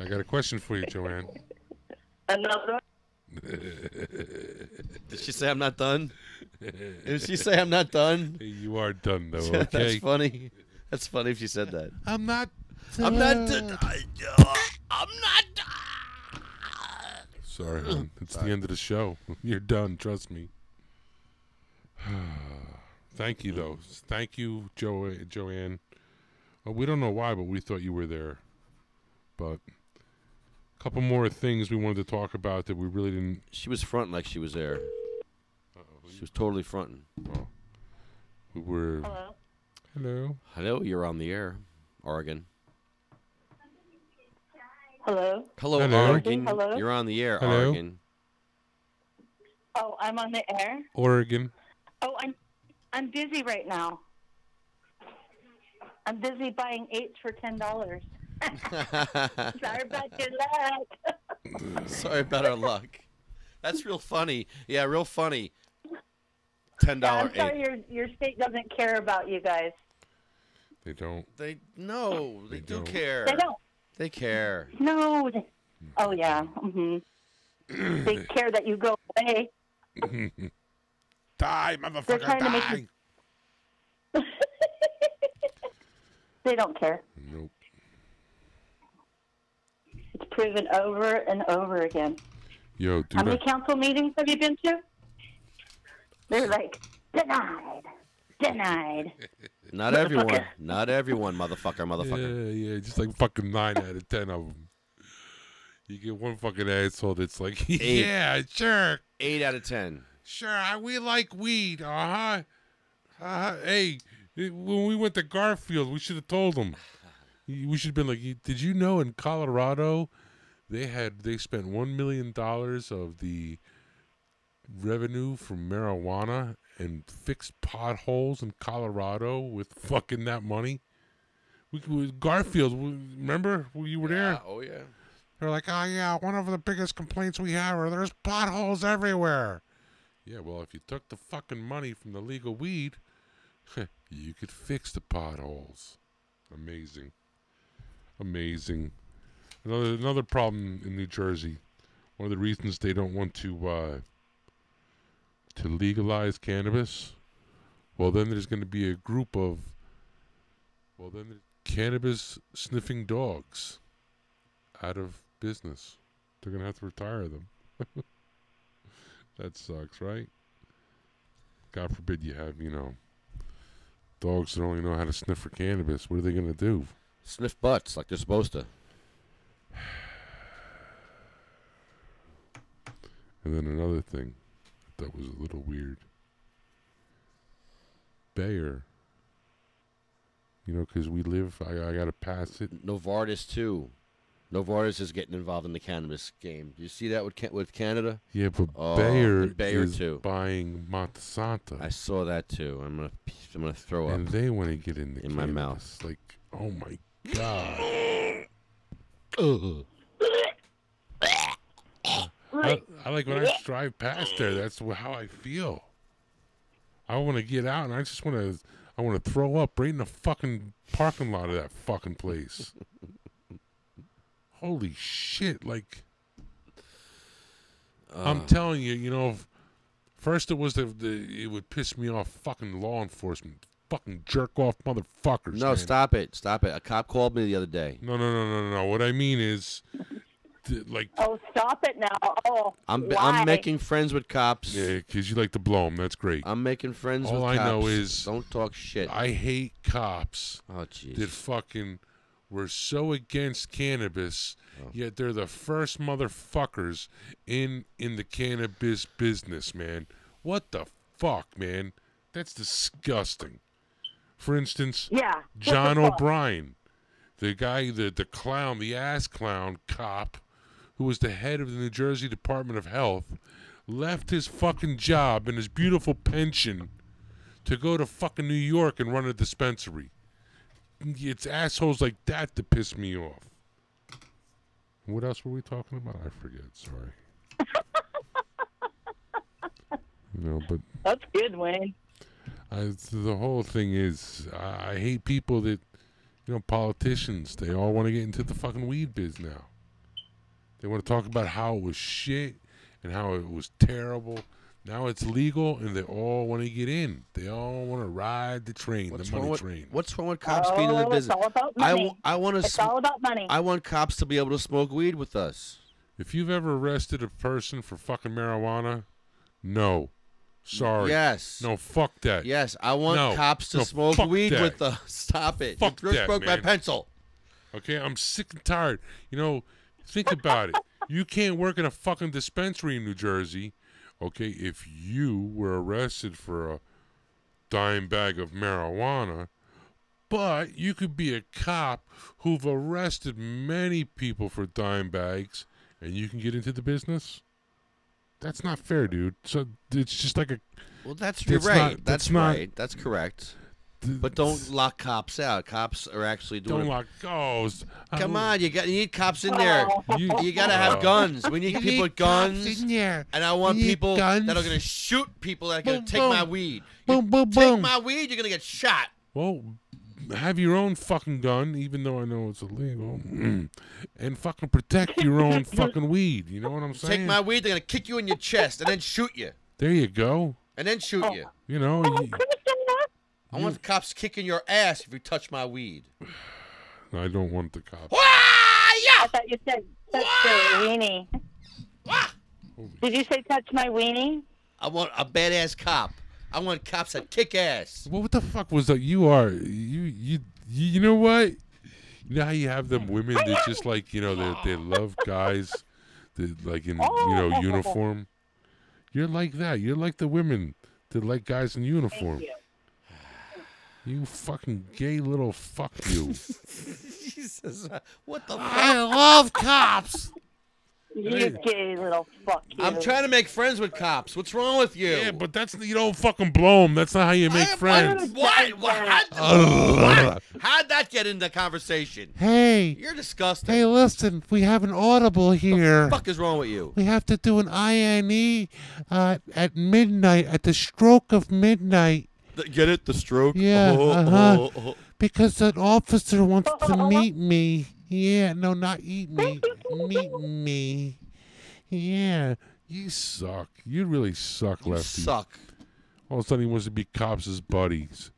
I got a question for you, Joanne. Another. Did she say I'm not done? Did she say I'm not done? Hey, you are done, though, okay? That's funny. That's funny if she said that. I'm not I'm not done. I'm not. Sorry, hon. It's the end of the show. You're done, trust me. Thank you, though. Thank you, Joanne. Well, we don't know why, but we thought you were there. But a couple more things we wanted to talk about that we really didn't... She was fronting like she was there. She was totally fronting. Oh. We were... Hello. Hello. Hello, you're on the air, Oregon. Hello. Hello, Hello. Oregon. Hello. You're on the air, Hello. Oregon. Oh, I'm on the air. Oregon. Oh, I'm busy right now. I'm busy buying 8 for $10. Sorry about your luck. Sorry about our luck. That's real funny. Yeah, real funny. $10 I'm sorry eight. your state doesn't care about you guys. They don't. They do don't. care. They don't. They care. No. Oh yeah. They care that you go away. Die, They're motherfucker, trying to make die. you. They don't care. Nope. It's proven over and over again. Yo, How dude. many council meetings have you been to? They're like, denied, denied. Not everyone. Not everyone, motherfucker. Yeah, just like fucking 9 out of 10 of them. You get one fucking asshole that's like, yeah, sure. 8 out of 10. Sure, we like weed. Hey, when we went to Garfield, we should have told them. We should have been like, did you know in Colorado they spent $1 million of the revenue from marijuana and fixed potholes in Colorado with fucking that money? Garfield, remember you were there? Oh, yeah. They're like, oh, yeah, one of the biggest complaints we have are there's potholes everywhere. Yeah, well, if you took the fucking money from the legal weed, you could fix the potholes. Amazing. Amazing. Another problem in New Jersey. One of the reasons they don't want to legalize cannabis. Well, then there's going to be a group of cannabis sniffing dogs out of business. They're going to have to retire them. That sucks, right? God forbid you have, dogs that only know how to sniff for cannabis. What are they going to do? Sniff butts like they're supposed to. And then another thing that was a little weird. Bayer. Because we live, I got to pass it. Novartis, too. Novartis is getting involved in the cannabis game. Do you see that with Canada? Yeah, but Bayer is too. Buying Monsanto. I saw that too. I'm gonna throw up. And they want to get in the my mouth. Like, oh my god. I like when I drive past there. That's how I feel. I want to get out and I want to throw up right in the fucking parking lot of that fucking place. Holy shit, like, I'm telling you, first it was it would piss me off, fucking law enforcement, fucking jerk off motherfuckers. No, man. stop it. A cop called me the other day. No. What I mean is, like. Oh, stop it now. Oh, I'm making friends with cops. Yeah, because you like to blow them. That's great. I'm making friends with All cops. I know is. Don't talk shit. I hate cops. Oh, jeez. That fucking. We're so against cannabis, yet they're the first motherfuckers in the cannabis business, man. What the fuck, man? That's disgusting. For instance, John O'Brien, the guy, the clown, the ass clown cop who was the head of the New Jersey Department of Health, left his fucking job and his beautiful pension to go to fucking New York and run a dispensary. It's assholes like that that piss me off. What else were we talking about? I forget. Sorry. No, but that's good, Wayne. The whole thing is, I hate people that, politicians. They all want to get into the fucking weed biz now. They want to talk about how it was shit and how it was terrible. Now it's legal, and they all want to get in. They all want to ride the train, the money train. What's wrong with cops being in the business? It's all about money. It's all about money. I want cops to be able to smoke weed with us. If you've ever arrested a person for fucking marijuana, no. Sorry. Yes. No, fuck that. Yes, I want cops to smoke weed with us. Stop it. Fuck you just that, broke man. my pencil. Okay, I'm sick and tired. Think about it. You can't work in a fucking dispensary in New Jersey, okay, if you were arrested for a dime bag of marijuana, but you could be a cop who've arrested many people for dime bags, and you can get into the business? That's not fair, dude. So it's just like a... Well, you're right. That's right. That's correct. But don't lock cops out. Cops are actually doing... Don't lock goes. Come on, you need cops in there. You got to have guns. We need people with guns. In there. And I want people guns. that are going to shoot people that are going to take boom. my weed. Boom, boom, Take boom. my weed, you're going to get shot. Well, have your own fucking gun, even though I know it's illegal, and fucking protect your own fucking weed. You know what I'm saying? Take my weed, they're going to kick you in your chest and then shoot you. There you go. And then shoot you. I want the cops kicking your ass if you touch my weed. I don't want the cops. I thought you said touch your weenie. Did you say touch my weenie? I want a badass cop. I want cops that kick ass. Well, what the fuck was that? You know what? You know how you have them women that just like, they love guys that like in, uniform? You're like that. You're like the women that like guys in uniform. You fucking gay little fuck you. Jesus, what the fuck? I love cops. You gay little fuck you. I'm trying to make friends with cops. What's wrong with you? Yeah, but you don't fucking blow them. That's not how you make friends. What? How'd that get in the conversation? Hey. You're disgusting. Hey, listen, we have an audible here. What the fuck is wrong with you? We have to do an INE at midnight, at the stroke of midnight. Get it? The stroke? Yeah, because an officer wants to meet me. Yeah, no, not eat me. Meet me. Yeah. You suck. You really suck, Lefty. Suck. All of a sudden, he wants to be cops' buddies.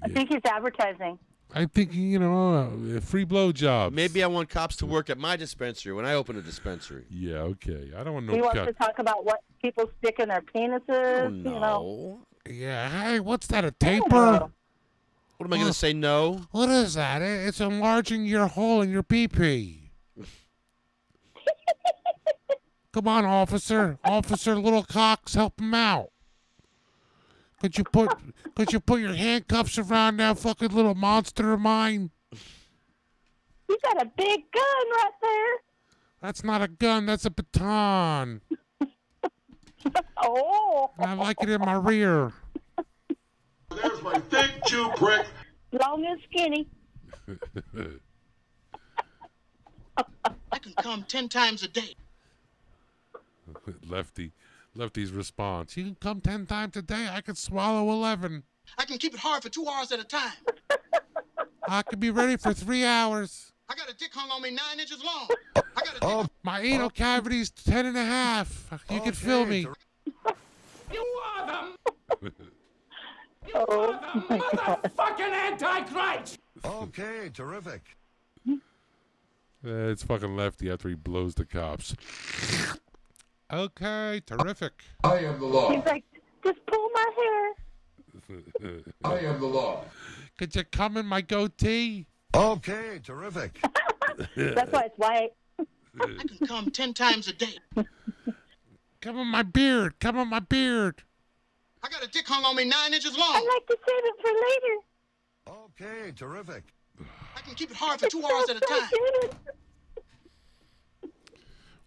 I think he's advertising. I think, free blowjobs. Maybe I want cops to work at my dispensary when I open a dispensary. Yeah, okay. I don't want He wants to talk about what people stick in their penises, No. Yeah, hey, what's that, a taper? What am I going to say, no? What is that? It's enlarging your hole in your pee-pee. Come on, officer. Officer Little Cox, help him out. Could you put your handcuffs around that fucking little monster of mine? You got a big gun right there. That's not a gun, that's a baton. Oh. And I like it in my rear. There's my thick Jew prick. Long and skinny. I can come 10 times a day. Lefty's response. You can come 10 times a day. I can swallow 11. I can keep it hard for 2 hours at a time. I can be ready for 3 hours. I got a dick hung on me 9 inches long. My anal cavity's 10 and a half. You can feel me. You are the my God. motherfucking Antichrist! Okay, terrific. It's fucking Lefty after he blows the cops. Okay, terrific. I am the law. He's like, just pull my hair. I am the law. Could you come in my goatee? Okay, terrific. That's why it's white. I can come 10 times a day. Come on my beard. Come on my beard. I got a dick hung on me 9 inches long. I'd like to save it for later. Okay, terrific. I can keep it hard for 2 hours at a time.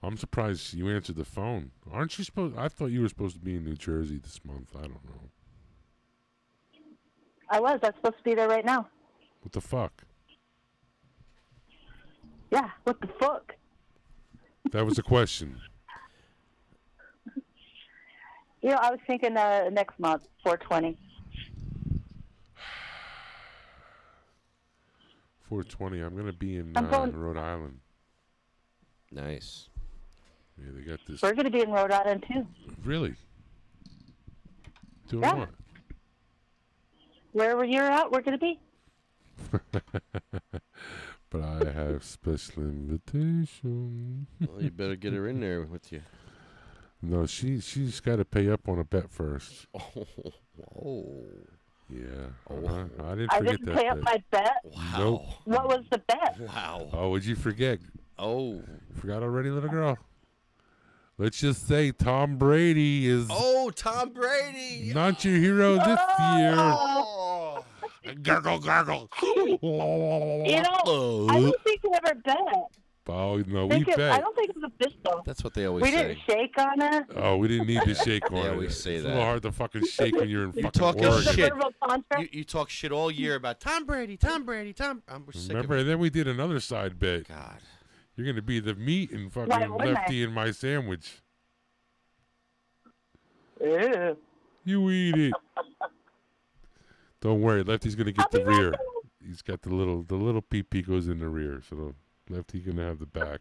I'm surprised you answered the phone. Aren't you supposed? I thought you were supposed to be in New Jersey this month. I don't know. I was supposed to be there right now. What the fuck? Yeah, what the fuck? That was a question. You know, I was thinking next month, 420. 420. I'm gonna be in going- Rhode Island. Nice. Yeah, they got this. We're going to be in Rhode Island, too. Really? Doing Yeah. what? Wherever you're at, we're going to be. But I have special invitation. Well, you better get her in there with you. No, she's got to pay up on a bet first. Oh. Yeah. Oh. I didn't I forget didn't that pay up bet. my bet. Wow. Nope. What was the bet? Wow. Oh, what'd you forget? Oh. Forgot already, little girl? Let's just say Tom Brady is Oh, Tom Brady. not your hero this year. Oh. Gargle, gargle. You know, I don't think we ever bet. Oh, no, I we bet. don't think it was official. That's what they always We say. didn't shake on it. Oh, we didn't need to shake on They it. always say it's that. a little hard to fucking shake when you're in You fucking talking Oregon. shit. Verbal contract? You talk shit all year about Tom Brady, Tom Brady, Tom. I'm sick Remember, of and then we did another side bet. God. You're going to be the meat and Why fucking wouldn't Lefty in my sandwich. Ew. You eat it. Don't worry, Lefty's going to get the rear. He's got the little pee goes in the rear, so the Lefty going to have the back.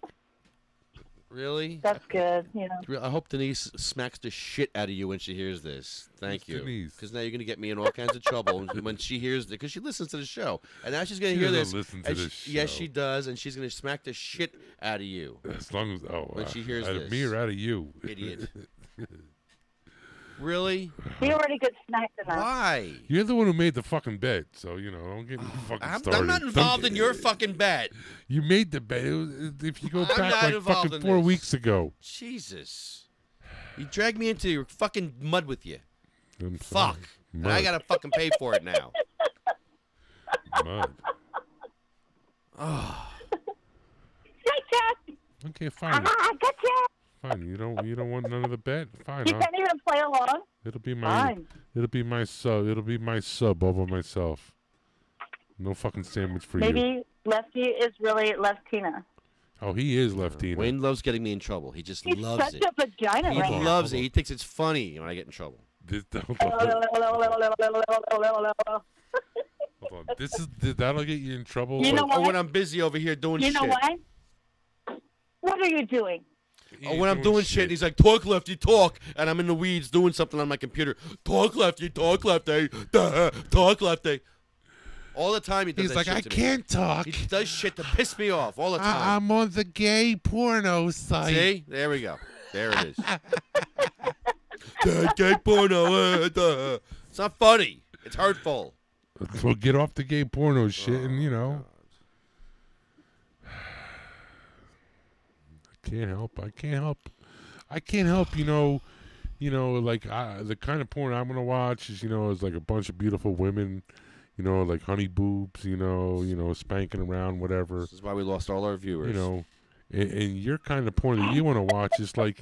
Really? That's good, you know. I hope Denise smacks the shit out of you when she hears this. Thank Who's you. Denise? Because now you're going to get me in all kinds of trouble when she hears it. Because she listens to the show. And now she's going to She hear doesn't this. listen to and this Yes, show. she does. And she's going to smack the shit out of you. As long as, when she hears out this. of me or out of you? Idiot. Really? We already got smacked enough. Why? You're the one who made the fucking bet, so, you know, don't get me fucking started. I'm not involved in your fucking bet. You made the bet. If you go I'm back not like involved fucking in 4 this. weeks ago. Jesus. You dragged me into your fucking mud with you. I'm Fuck. sorry. And I got to fucking pay for it now. Mud. Oh. Gotcha. Okay, fine. Gotcha. Fine. You don't want none of the bet? Fine. You can't even play along. It'll be my Fine. It'll be my sub over myself. No fucking sandwich for you. Maybe Lefty is really Leftina. Oh, he is Lefty. Wayne loves getting me in trouble. He just He's loves such it. a vagina He right now. loves it. He thinks it's funny when I get in trouble. Hold on. That'll get you in trouble. You know Or what? when I'm busy over here doing You shit. know why? What are you doing? Or when I'm doing shit, he's like, talk, Lefty, talk. And I'm in the weeds doing something on my computer. Talk, Lefty, talk, Lefty. Talk, Lefty. All the time he does He's that like, shit I to me. can't talk. He does shit to piss me off all the time. I'm on the gay porno site. See? There we go. There it is. Gay porno. It's not funny. It's hurtful. So get off the gay porno shit and, you know. I can't help, you know, like the kind of porn I'm going to watch is, is like a bunch of beautiful women, like honey boobs, spanking around, whatever. This is why we lost all our viewers. And your kind of porn that you want to watch is like,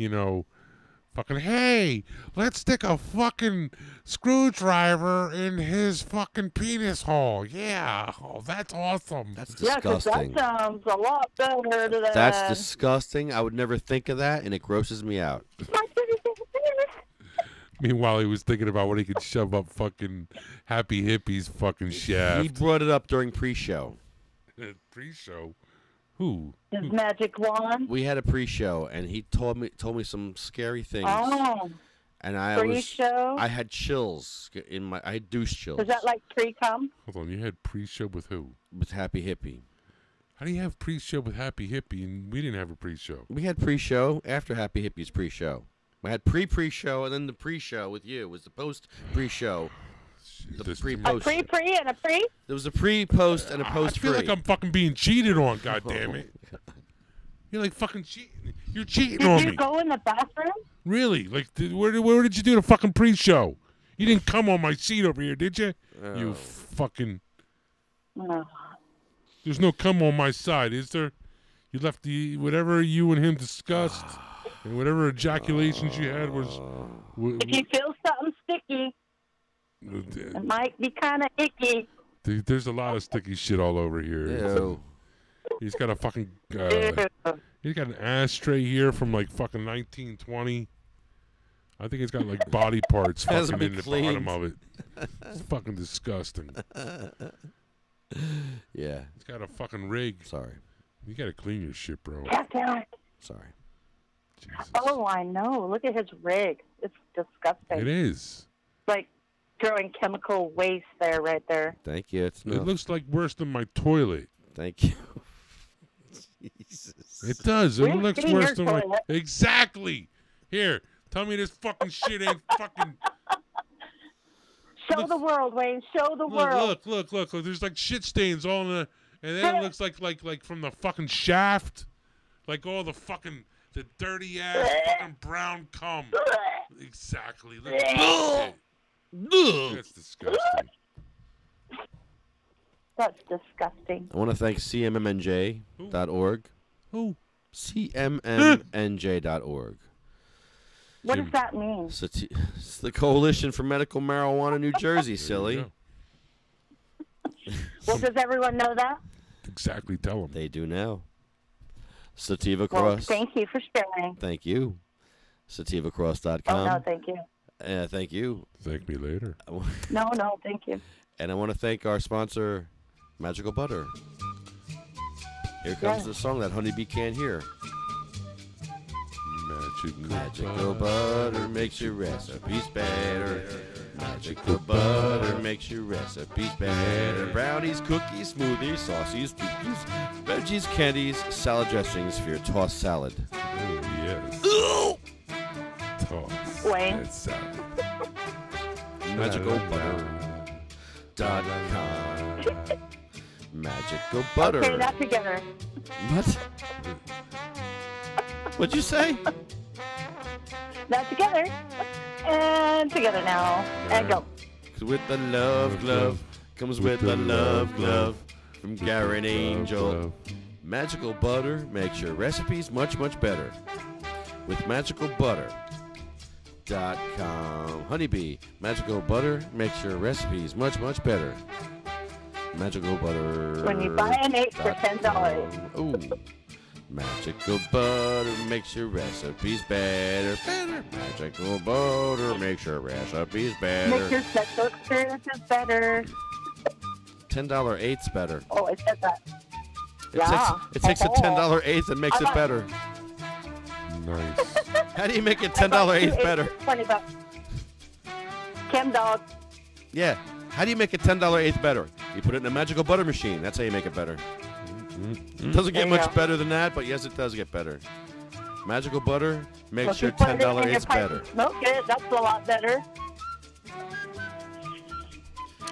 fucking, hey, let's stick a fucking screwdriver in his fucking penis hole. Yeah. Oh, that's awesome. That's Yeah, 'cause disgusting. that sounds a lot better than... That's disgusting. I would never think of that, and it grosses me out. Meanwhile, he was thinking about what he could shove up fucking Happy Hippie's fucking shaft. He brought it up during pre-show. Pre-show? Who? His magic wand. We had a pre-show, and he told me some scary things. Oh. And Pre-show? I had chills in my. I had douche chills. Is that like pre-cum? Hold on, you had pre-show with who? With Happy Hippie. How do you have pre-show with Happy Hippie and we didn't have a pre-show? We had pre-show after Happy Hippie's pre-show. We had pre-show, and then the pre-show with you was the post-pre-show. The pre-post. A pre and a pre? There was a pre-post and a I post-pre. feel like I'm fucking being cheated on, goddammit. You're like fucking cheating. You're cheating on Did me. you go in the bathroom? Really? Like, where did you do the fucking pre-show? You didn't come on my seat over here, did you? You fucking... No. There's no come on my side, is there? You left whatever you and him discussed, and whatever ejaculations you had was. If you feel something sticky, it might be kind of icky. Dude, there's a lot of sticky shit all over here. Ew. He's got a fucking. He's got an ashtray here from like fucking 1920. I think it's got like body parts Hasn't fucking in been the cleaned. bottom of it. It's fucking disgusting. Yeah. It's got a fucking rig. Sorry. You gotta clean your shit, bro. Sorry. Oh, I know. Look at his rig. It's disgusting. It is. Like throwing chemical waste there, right there. Thank you. It looks like worse than my toilet. Thank you. Jesus. It does. It Where's looks your worse than my. toilet? Exactly. Here, tell me this fucking shit ain't fucking. Show the world, Wayne. Show the world. Look. There's like shit stains all in the, and then it looks like from the fucking shaft, like all the fucking the dirty ass fucking brown cum. Exactly. Look at that shit. That's disgusting. That's disgusting. I want to thank cmmnj.org. Who? cmmnj.org. What does that mean? It's the Coalition for Medical Marijuana New Jersey, silly. Well, does everyone know that? Exactly, tell them. They do now. Sativa Well, Cross. thank you for sharing. Thank you. SativaCross.com. Oh, no, thank you. Thank you. Thank me later. No, thank you. And I want to thank our sponsor, Magical Butter. Here comes the song that Honeybee can't hear. Magical butter makes your recipes better. Magical butter makes your recipes better. Brownies, cookies, smoothies, saucies, cookies, veggies, candies, salad dressings for your tossed salad. Oh, yes. Toss. Wayne. That salad. MagicalButter.com. Magical butter. Okay, not together. What? What'd you say? Not together. And together now. And go. With the love glove comes with the love glove from Garrett Angel. Magical butter makes your recipes much, much better. With magicalbutter.com. Honeybee, magical butter makes your recipes much, much better. Magical butter. When you buy an 8 for $10. Ooh. Magical butter makes your recipes better. Magical butter makes your recipes better. Make your sexual experiences better. $10 eighths better. Oh, it said that. It takes a $10 eighth and makes it better. Nice. How do you make a $10 eighth better? $20. Chem dog. Yeah. How do you make a $10 eighth better? You put it in a magical butter machine. That's how you make it better. It doesn't get much better than that, but yes, it does get better. Magical butter makes your $10 eighths better. Smoke it. That's a lot better.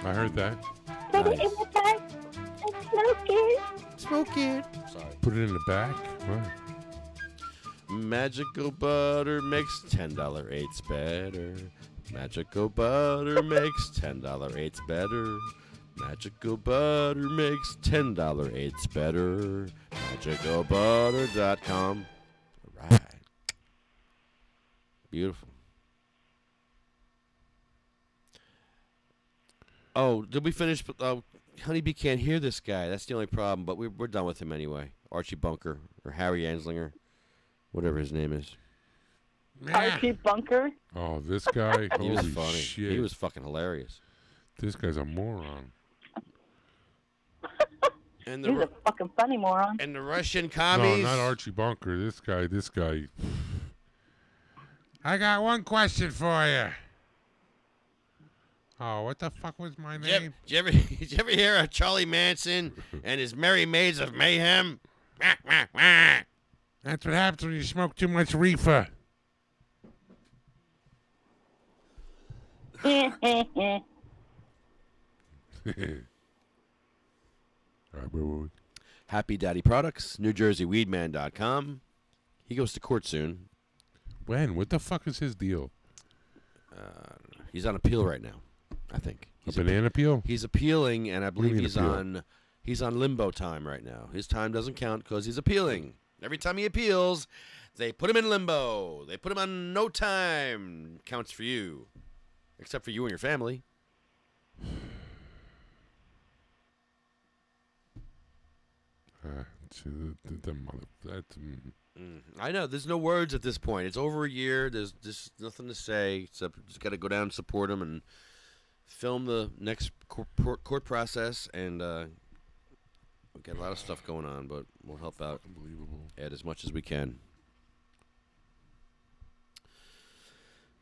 I heard that. Put it in the bag and smoke it. Smoke it. Sorry. Put it in the back? What? Magical butter makes $10 eighths better. Magical butter makes $10 eighths better. Magical butter makes $10 eighths better. Magicalbutter.com. All right. Beautiful. Oh, did we finish? Honeybee can't hear this guy. That's the only problem, but we're done with him anyway. Archie Bunker or Harry Anslinger, whatever his name is. Archie Bunker. Oh, this guy. He was Holy funny. shit. He was fucking hilarious. This guy's a moron. And He's a fucking funny moron. And the Russian commies. No, not Archie Bunker. This guy. I got one question for you. Oh, what the fuck was my name? Did you ever hear of Charlie Manson and his Merry Maids of Mayhem? That's what happens when you smoke too much reefer. All right, where were we? Happy Daddy Products, NewJerseyWeedman.com. He goes to court soon. When? What the fuck is his deal? He's on appeal right now, I think. A banana peel? He's appealing, and I believe mean he's appeal? on He's on limbo time right now. His time doesn't count because he's appealing. Every time he appeals, they put him in limbo. They put him on no time. Counts for you. Except for you and your family. I know. There's no words at this point. It's over a year. There's just nothing to say except just got to go down and support him and film the next court process. And we've got a lot of stuff going on, but we'll help out. Unbelievable. Add as much as we can.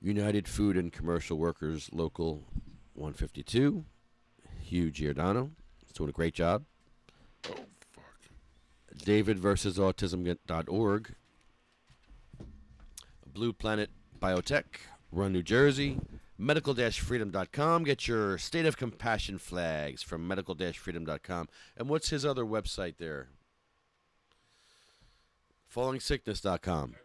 United Food and Commercial Workers Local 152. Hugh Giordano. He's doing a great job. Oh, fuck. DavidVersusAutism.org. Blue Planet Biotech. Run, New Jersey. Medical-freedom.com. Get your State of Compassion flags from medical-freedom.com. And what's his other website there? FallingSickness.com.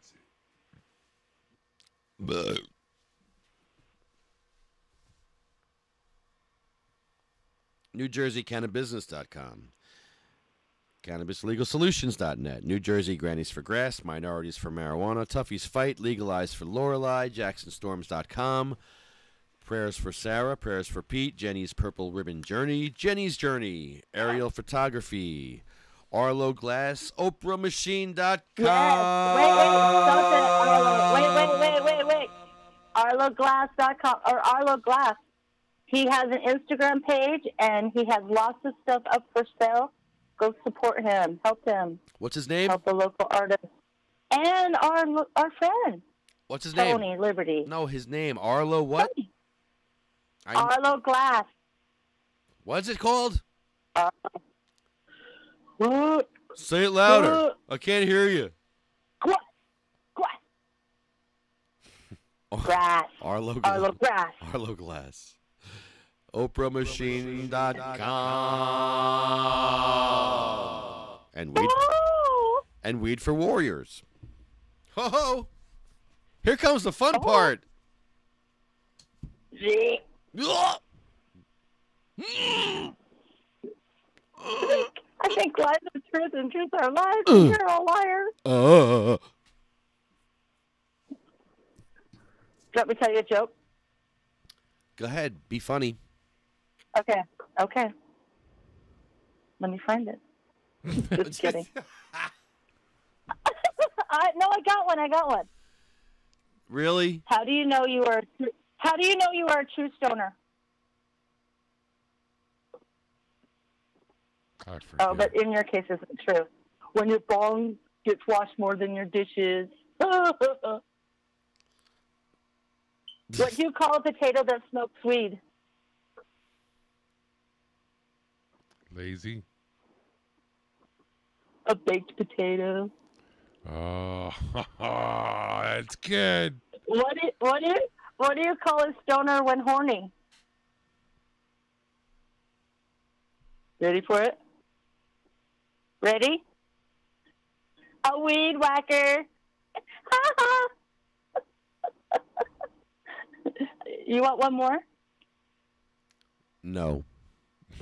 NewJerseyCannabisbusiness.com. CannabisLegalSolutions.net. New Jersey Grannies for Grass, Minorities for Marijuana, Toughies Fight, Legalized for Lorelei, JacksonStorms.com. Prayers for Sarah, Prayers for Pete, Jenny's Purple Ribbon Journey, Jenny's Journey, Aerial Photography, Arlo Glass, OprahMachine.com. Yes. Wait. ArloGlass.com or Arlo Glass. He has an Instagram page, and he has lots of stuff up for sale. Go support him. Help him. What's his name? Help the local artist. And our friend. What's his name? Tony Liberty. No, his name. Arlo what? Arlo Glass. What's it called? What? Say it louder. I can't hear you. Grass. Arlo Glass. Arlo Glass. OprahMachine.com. And Weed for Warriors. Ho ho! Here comes the fun part. I think lies are truth and truth are lies, and you're a liar. Uh. Let me tell you a joke. Go ahead. Be funny. Okay. Let me find it. Just kidding. No, I got one. Really? How do you know you are a true stoner? Oh, but in your case, isn't true. When your bong gets washed more than your dishes. What do you call a potato that smokes weed? Lazy. A baked potato. Oh, that's good. What do you call a stoner when horny? Ready for it? Ready? A weed whacker. You want one more? No.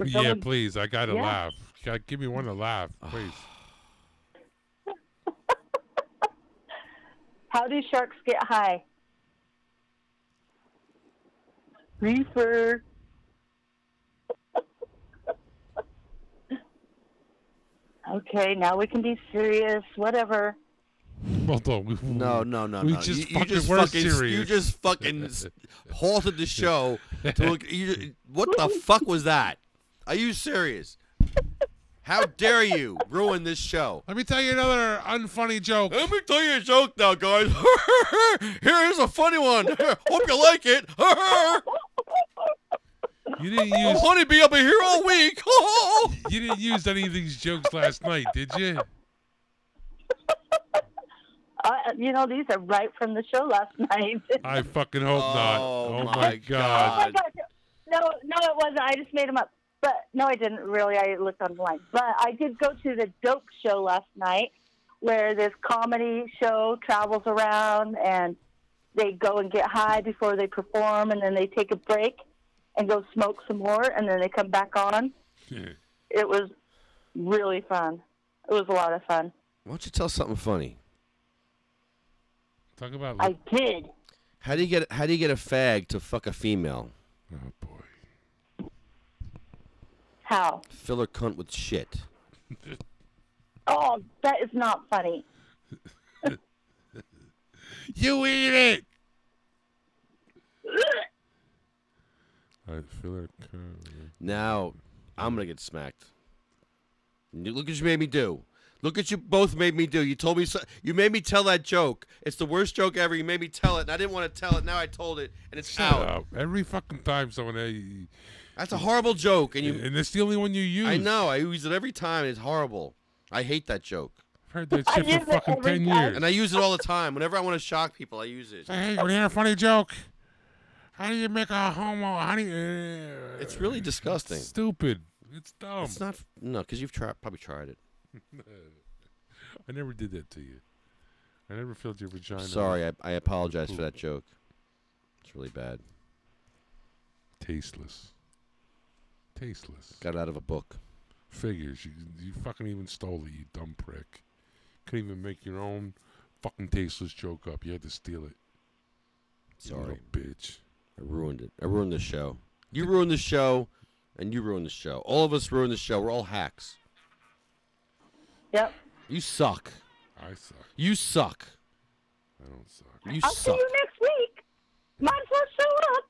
Yeah, please. I gotta laugh. Give me one to laugh, please. How do sharks get high? Reefer. Okay, now we can be serious. Whatever. Well, no. You serious. just fucking halted the show. What the fuck was that? Are you serious? How dare you ruin this show? Let me tell you another unfunny joke. Let me tell you a joke now, guys. Here's a funny one. Hope you like it. You didn't use Honeybee. I'll be here all week. You didn't use any of these jokes last night, did you? These are right from the show last night. I fucking hope not. Oh my God. Oh my God. No, it wasn't. I just made them up. But no, I didn't really. I looked online. But I did go to the Dope show last night, where this comedy show travels around and they go and get high before they perform, and then they take a break and go smoke some more, and then they come back on. It was really fun. It was a lot of fun. Why don't you tell something funny? Talk about. I did. How do you get a fag to fuck a female? Oh boy. How? Fill her cunt with shit. Oh, that is not funny. You eat it. I feel like. Now I'm gonna get smacked. Look what you made me do. Look what you both made me do. You told me so. You made me tell that joke. It's the worst joke ever. You made me tell it, and I didn't want to tell it. Now I told it, and it's Shut out. up. Every fucking time someone. That's a horrible joke, and and it's the only one you use. I know. I use it every time. And it's horrible. I hate that joke. I've heard that shit for fucking 10 years. And I use it all the time. Whenever I want to shock people, I use it. Hey, you want to hear a funny joke? How do you make a homo? It's really disgusting. Stupid. It's dumb. It's not. No, because you've probably tried it. I never did that to you. I never filled your vagina. Sorry, I apologize for that joke. It's really bad. Tasteless. Tasteless. Got it out of a book. Figures. You fucking even stole it, you dumb prick. Couldn't even make your own fucking tasteless joke up. You had to steal it. Sorry. You little bitch. I ruined it. I ruined the show. You ruined the show, and you ruined the show. All of us ruined the show. We're all hacks. Yep. You suck. I suck. You suck. I don't suck. You I'll suck. see you next week. Might as well show up.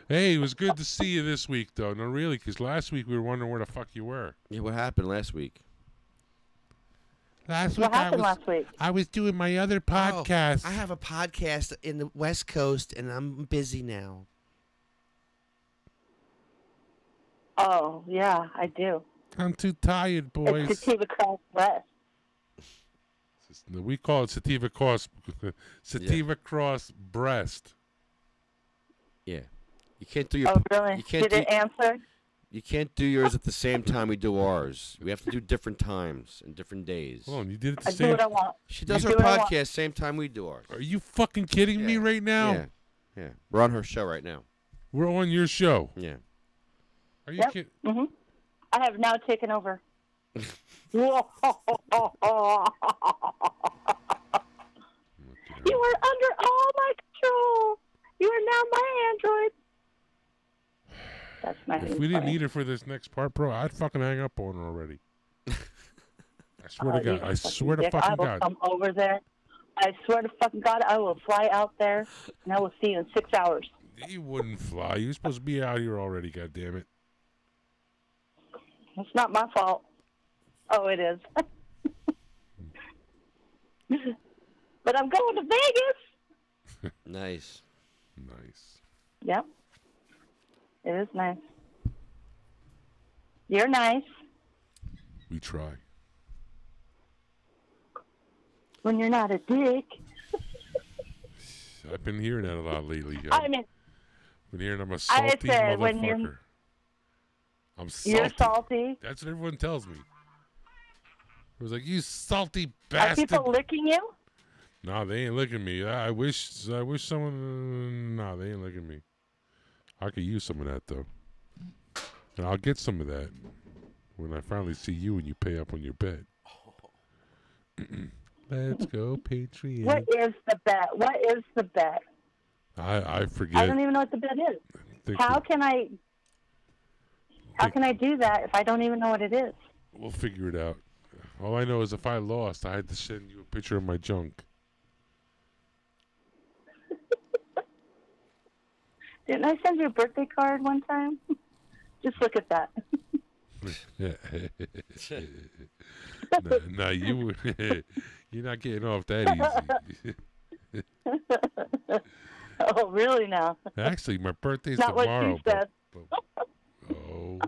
Hey, it was good to see you this week, though. No, really, because last week we were wondering where the fuck you were. Yeah, what happened last week? Last What week happened last week? I was doing my other podcast. I have a podcast in the West Coast, and I'm busy now. Oh, yeah, I do. I'm too tired, boys. It's Sativa X West. We call it Sativa Cross. Sativa Cross Breast. Yeah. You can't do your. Oh, really? You can't Did it answer? You can't do yours at the same time we do ours. We have to do different times and different days. Hold on, you did it the I same. do what I want. She does You her do what I want. podcast same time we do ours. Are you fucking kidding me right now? Yeah. Yeah. We're on her show right now. We're on your show. Yeah. Are you Yep. kidding? Mm-hmm. I have now taken over. You are under all my control. You are now my android. That's my. If we didn't need her for this next part, bro, I'd fucking hang up on her already. I swear to God. I swear to fucking I will God. come over there. I swear to fucking God, I will fly out there, and I will see you in 6 hours. You wouldn't fly. You're supposed to be out here already, goddammit. It's not my fault. Oh, it is. But I'm going to Vegas. Nice. Nice. Yep. It is nice. You're nice. We try. When you're not a dick. I've been hearing that a lot lately. I mean, been hearing I'm a I salty said when you're- motherfucker. I'm salty. You're salty. That's what everyone tells me. It was like, you salty Are bastard. people licking you? No, they ain't licking me. I wish someone. No, they ain't licking me. I could use some of that though, and I'll get some of that when I finally see you and you pay up on your bet. Let's go, Patreon. What is the bet? What is the bet? I forget. I don't even know what the bet is. Think How we- can I? How can I do that if I don't even know what it is? We'll figure it out. All I know is if I lost, I had to send you a picture of my junk. Didn't I send you a birthday card one time? Just look at that. no, you you're not getting off that easy. Oh, really now? Actually, my birthday's Not tomorrow. what she said. Oh.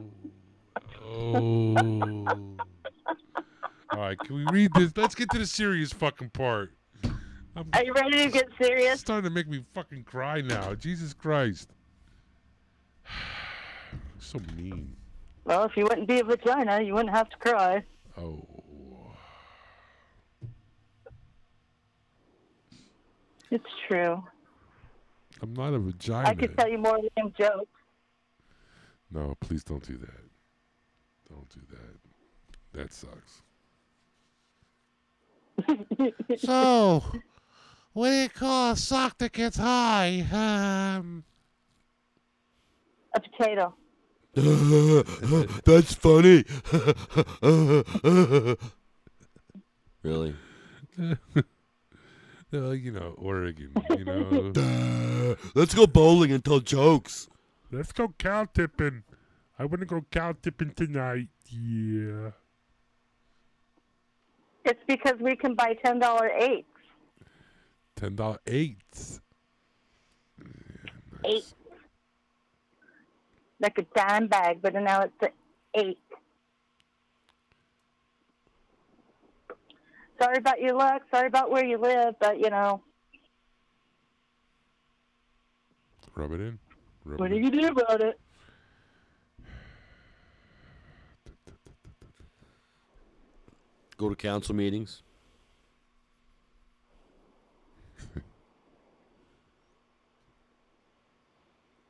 All right, can we read this? Let's get to the serious fucking part. Are you ready to get serious? It's starting to make me fucking cry now. Jesus Christ. So mean. Well, if you wouldn't be a vagina, you wouldn't have to cry. Oh. It's true. I'm not a vagina. I could tell you more lame jokes. No, please don't do that. Don't do that. That sucks. So, what do you call a sock that gets high? A potato. That's funny. Really? You know, Oregon, you know. Let's go bowling and tell jokes. Let's go cow tipping. I want to go cow tipping tonight. Yeah. It's because we can buy $10 eights. $10 eights. Eight. Like a dime bag, but now it's an 8. Sorry about your luck. Sorry about where you live, but, you know. Rub it in. What do you do about it? Go to council meetings.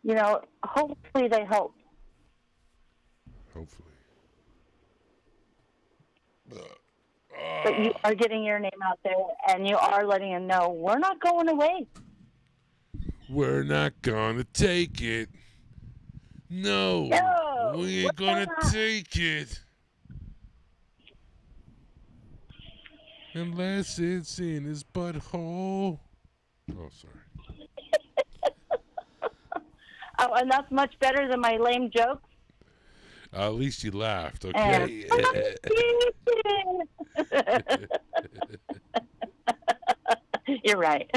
You know, hopefully they help. Hopefully. But you are getting your name out there, and you are letting them know we're not going away. We're not gonna take it. No, we ain't gonna take it. Unless it's in his butthole. Oh, sorry. Oh, and that's much better than my lame jokes. At least you laughed, okay? You're right.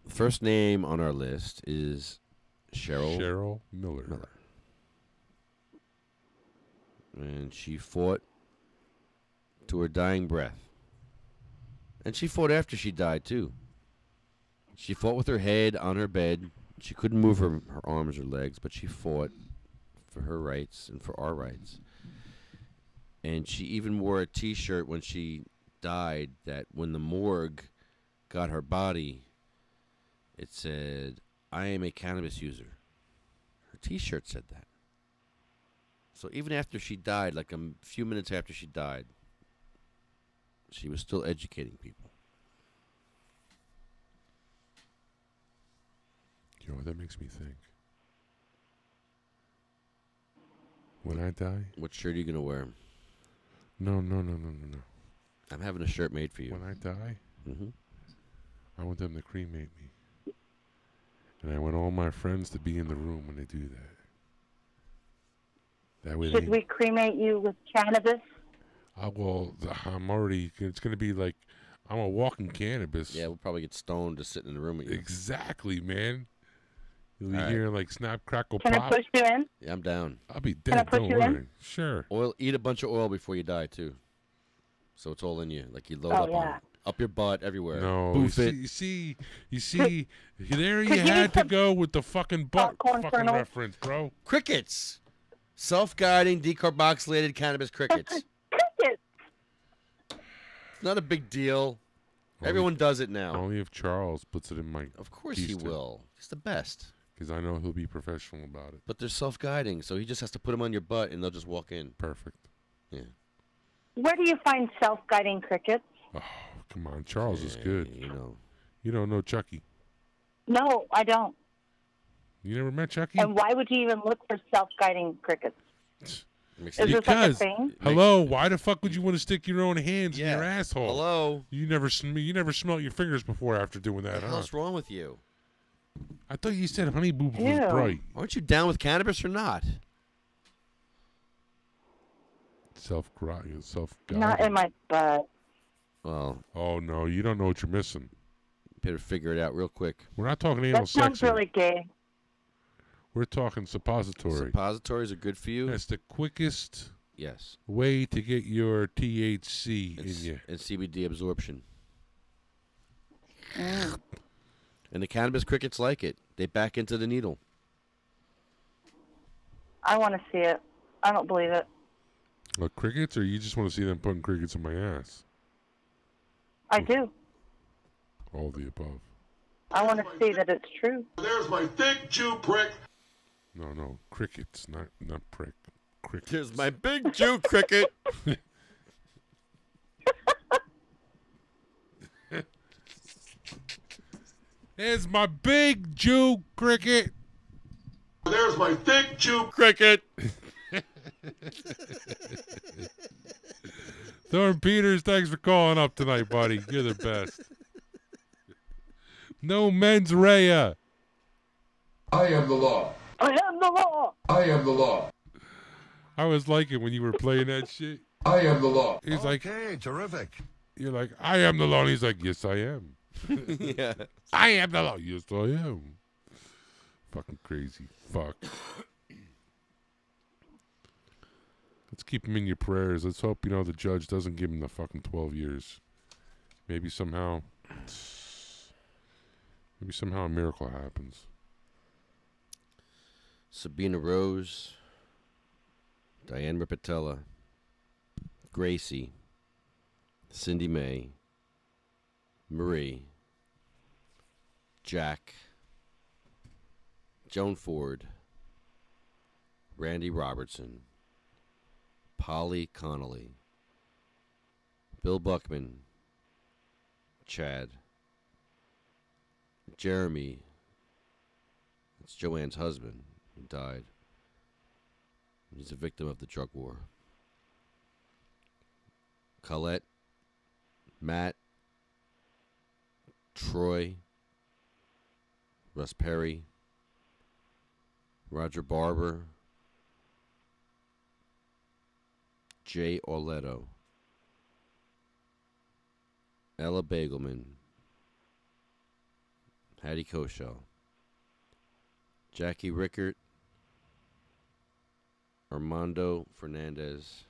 First name on our list is Cheryl Miller. And she fought to her dying breath. And she fought after she died, too. She fought with her head on her bed. She couldn't move her arms or legs, but she fought for her rights and for our rights. And she even wore a T-shirt when she died that when the morgue got her body, it said, "I am a cannabis user." Her T-shirt said that. So even after she died, like a few minutes after she died, she was still educating people. You know what that makes me think? When I die? What shirt are you going to wear? No. I'm having a shirt made for you. When I die, Mm-hmm. I want them to cremate me. And I want all my friends to be in the room when they do that. That way Should we cremate you with cannabis? Well, I'm already, it's going to be like, I'm a walking cannabis. Yeah, we'll probably get stoned just sitting in the room with you. Exactly, man. You'll be All right. hearing like snap, crackle, Can pop. I push you in? Yeah, I'm down. I'll be Can I dead, push don't you in? worry. Sure. Eat a bunch of oil before you die, too. So it's all in you. Like you load Oh, up on yeah. it. Up your butt, everywhere. No, Boof it. you see, there you Could you had get to some go with the fucking butt popcorn fucking kernels? reference, bro. Crickets. Self-guiding, decarboxylated cannabis crickets. Crickets. It's not a big deal. Everyone does it now. Only if Charles puts it in my Of course he will. He's the best. Because I know he'll be professional about it. But they're self-guiding, so he just has to put them on your butt, and they'll just walk in. Perfect. Yeah. Where do you find self-guiding crickets? Oh, come on. Charles is good. You know. You don't know Chucky. No, I don't. You never met Chucky? And why would you even look for self-guiding crickets? Is this like a Because, thing? hello, why the fuck would you want to stick your own hands in your asshole? Hello. You never smelled your fingers before after doing that, What the huh? hell's wrong with you? I thought you said honey boobs was Ew. bright. Aren't you down with cannabis or not? Self-guided. Not in my butt. Well. Oh, no, you don't know what you're missing. Better figure it out real quick. We're not talking anal That sex sounds here. really gay. We're talking suppository. Suppositories are good for you? That's the quickest Yes. way to get your THC in you. And CBD absorption. Mm. And the cannabis crickets like it. They back into the needle. I want to see it. I don't believe it. What, crickets, or you just want to see them putting crickets in my ass? I do. All the above. I want to see that it's true. There's my thick Jew prick. No, crickets, not prick. Crickets. Here's my big Jew cricket. There's my big Jew cricket. There's my thick Jew cricket. Thorne Peters, thanks for calling up tonight, buddy. You're the best. No mens rea. I am the law. I am the law. I am the law. I was liking when you were playing that shit. I am the law. He's like, Okay, terrific. you're like, I am the law. And he's like, yes, I am. Yeah. I am the law. Yes, I am. Fucking crazy. Fuck. Let's keep him in your prayers. Let's hope, the judge doesn't give him the fucking 12 years. Maybe somehow a miracle happens. Sabina Rose, Diane Ripatella, Gracie, Cindy May, Marie, Jack, Joan Ford, Randy Robertson, Polly Connolly, Bill Buckman, Chad, Jeremy, that's Joanne's husband, who died. He's a victim of the drug war. Colette, Matt, Troy, Russ Perry, Roger Barber, Jay Orletto, Ella Bagelman, Hattie Koshel, Jackie Rickert, Armando Fernandez,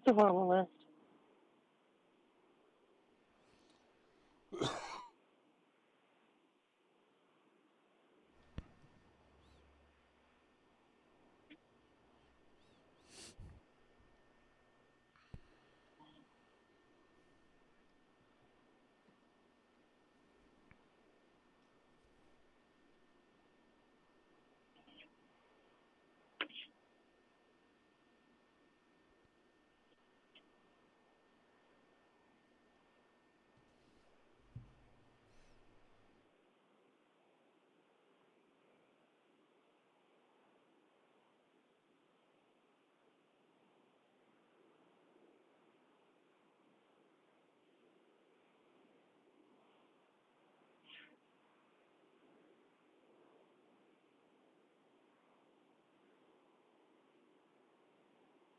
It's a horrible list.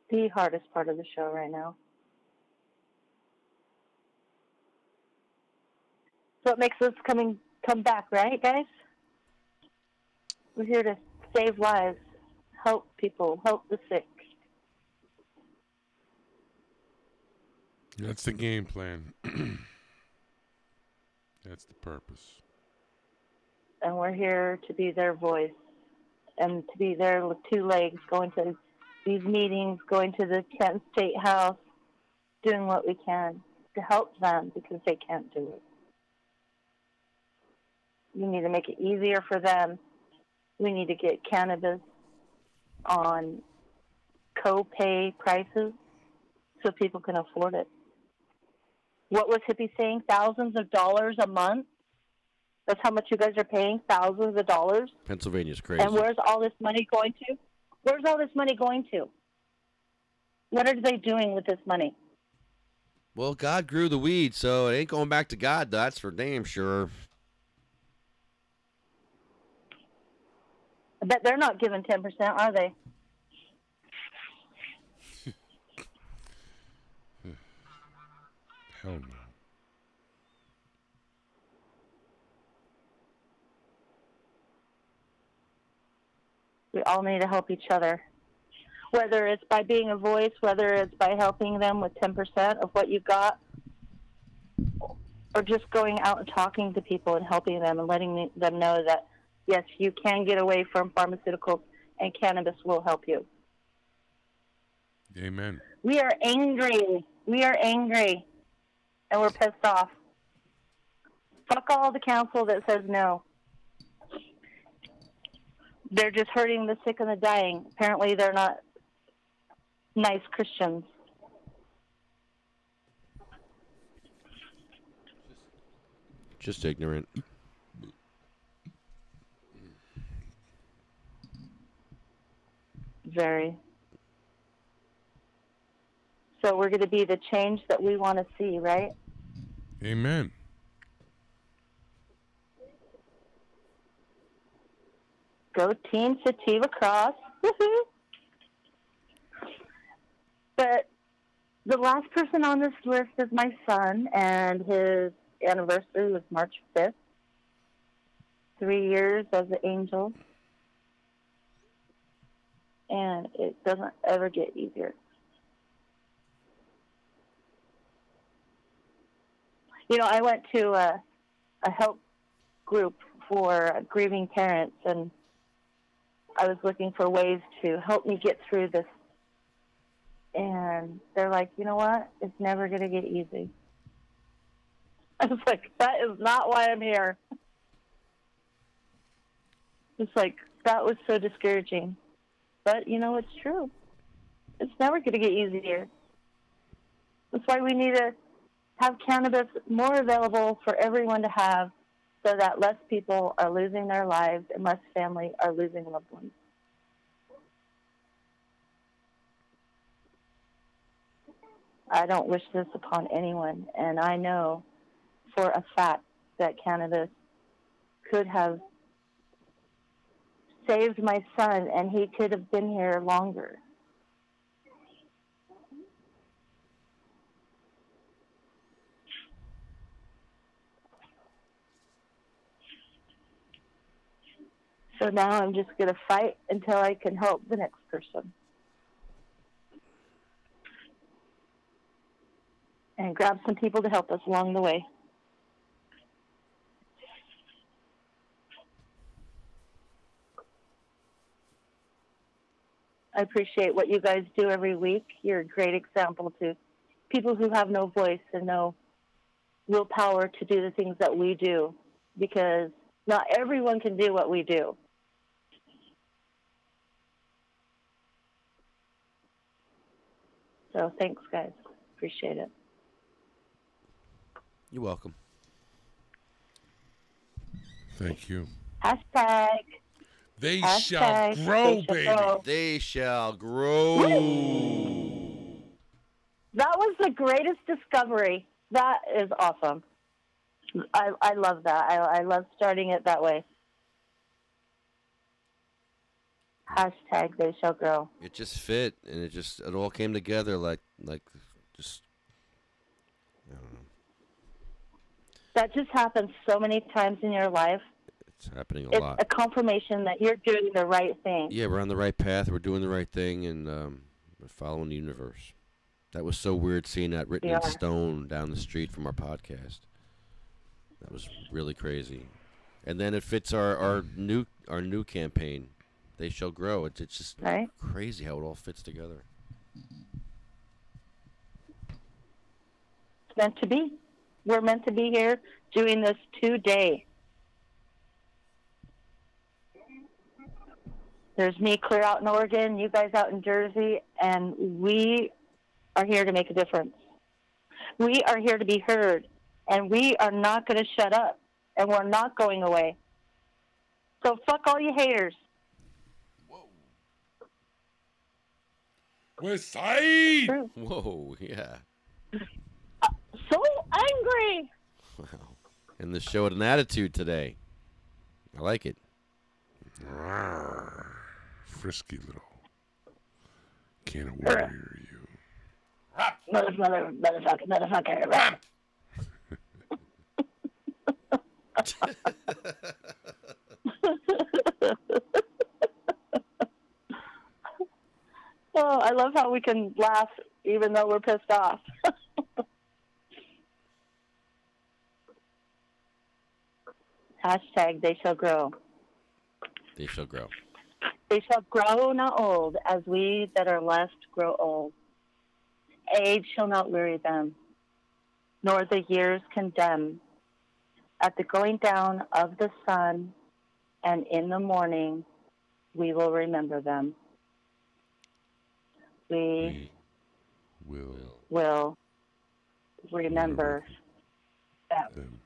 The hardest part of the show right now. So what makes us come back, right, guys? We're here to save lives, help people, help the sick. That's the game plan. That's the purpose. And we're here to be their voice and to be there with two legs, going to these meetings, going to the Kent State House, doing what we can to help them because they can't do it. We need to make it easier for them. We need to get cannabis on co-pay prices so people can afford it. What was Hippie saying? Thousands of dollars a month? That's how much you guys are paying? Thousands of dollars? Pennsylvania's crazy. And where's all this money going to? Where's all this money going to? What are they doing with this money? Well, God grew the weed, so it ain't going back to God. That's for damn sure. I bet they're not giving 10%, are they? Hell no. We all need to help each other. Whether it's by being a voice, whether it's by helping them with 10% of what you got, or just going out and talking to people and helping them and letting them know that, yes, you can get away from pharmaceuticals and cannabis will help you. Amen. We are angry. We are angry. And we're pissed off. Fuck all the council that says no. They're just hurting the sick and the dying. Apparently they're not nice Christians. Just ignorant. Very. So we're going to be the change that we want to see, right? Amen. Go Team Sativa Cross. Woohoo! But the last person on this list is my son, and his anniversary was March 5th. 3 years as an angel. And it doesn't ever get easier. You know, I went to a help group for grieving parents, and I was looking for ways to help me get through this. And they're like, you know what? It's never going to get easy. I was like, that is not why I'm here. It's like, that was so discouraging. But, you know, it's true. It's never going to get easier. That's why we need to have cannabis more available for everyone to have, so that less people are losing their lives and less family are losing loved ones. I don't wish this upon anyone, and I know for a fact that cannabis could have saved my son, and he could have been here longer. So now I'm just going to fight until I can help the next person. And grab some people to help us along the way. I appreciate what you guys do every week. You're a great example to people who have no voice and no willpower to do the things that we do, because not everyone can do what we do. So thanks, guys. Appreciate it. You're welcome. Thank you. Hashtag. They Hashtag shall grow, they shall baby. grow. They shall grow. That was the greatest discovery. That is awesome. I love that. I love starting it that way. Hashtag they shall grow. It just fit, and it all came together like just, I don't know. That just happens so many times in your life. It's happening a It's lot. a confirmation that you're doing the right thing. Yeah, we're on the right path. We're doing the right thing, and we're following the universe. That was so weird seeing that written in stone down the street from our podcast. That was really crazy. And then it fits our new campaign. They shall grow. It's just crazy how it all fits together. It's meant to be. We're meant to be here doing this today. There's me clear out in Oregon, you guys out in Jersey, and we are here to make a difference. We are here to be heard, and we are not going to shut up, and we're not going away. So fuck all you haters. West Side! Whoa, yeah. So angry! Wow. And the show had an attitude today. I like it. Frisky little can of warrior, you. Motherfucker. Oh, I love how we can laugh even though we're pissed off. Hashtag they shall grow. They shall grow. They shall grow not old, as we that are left grow old. Age shall not weary them, nor the years condemn. At the going down of the sun, and in the morning, we will remember them. We will remember them.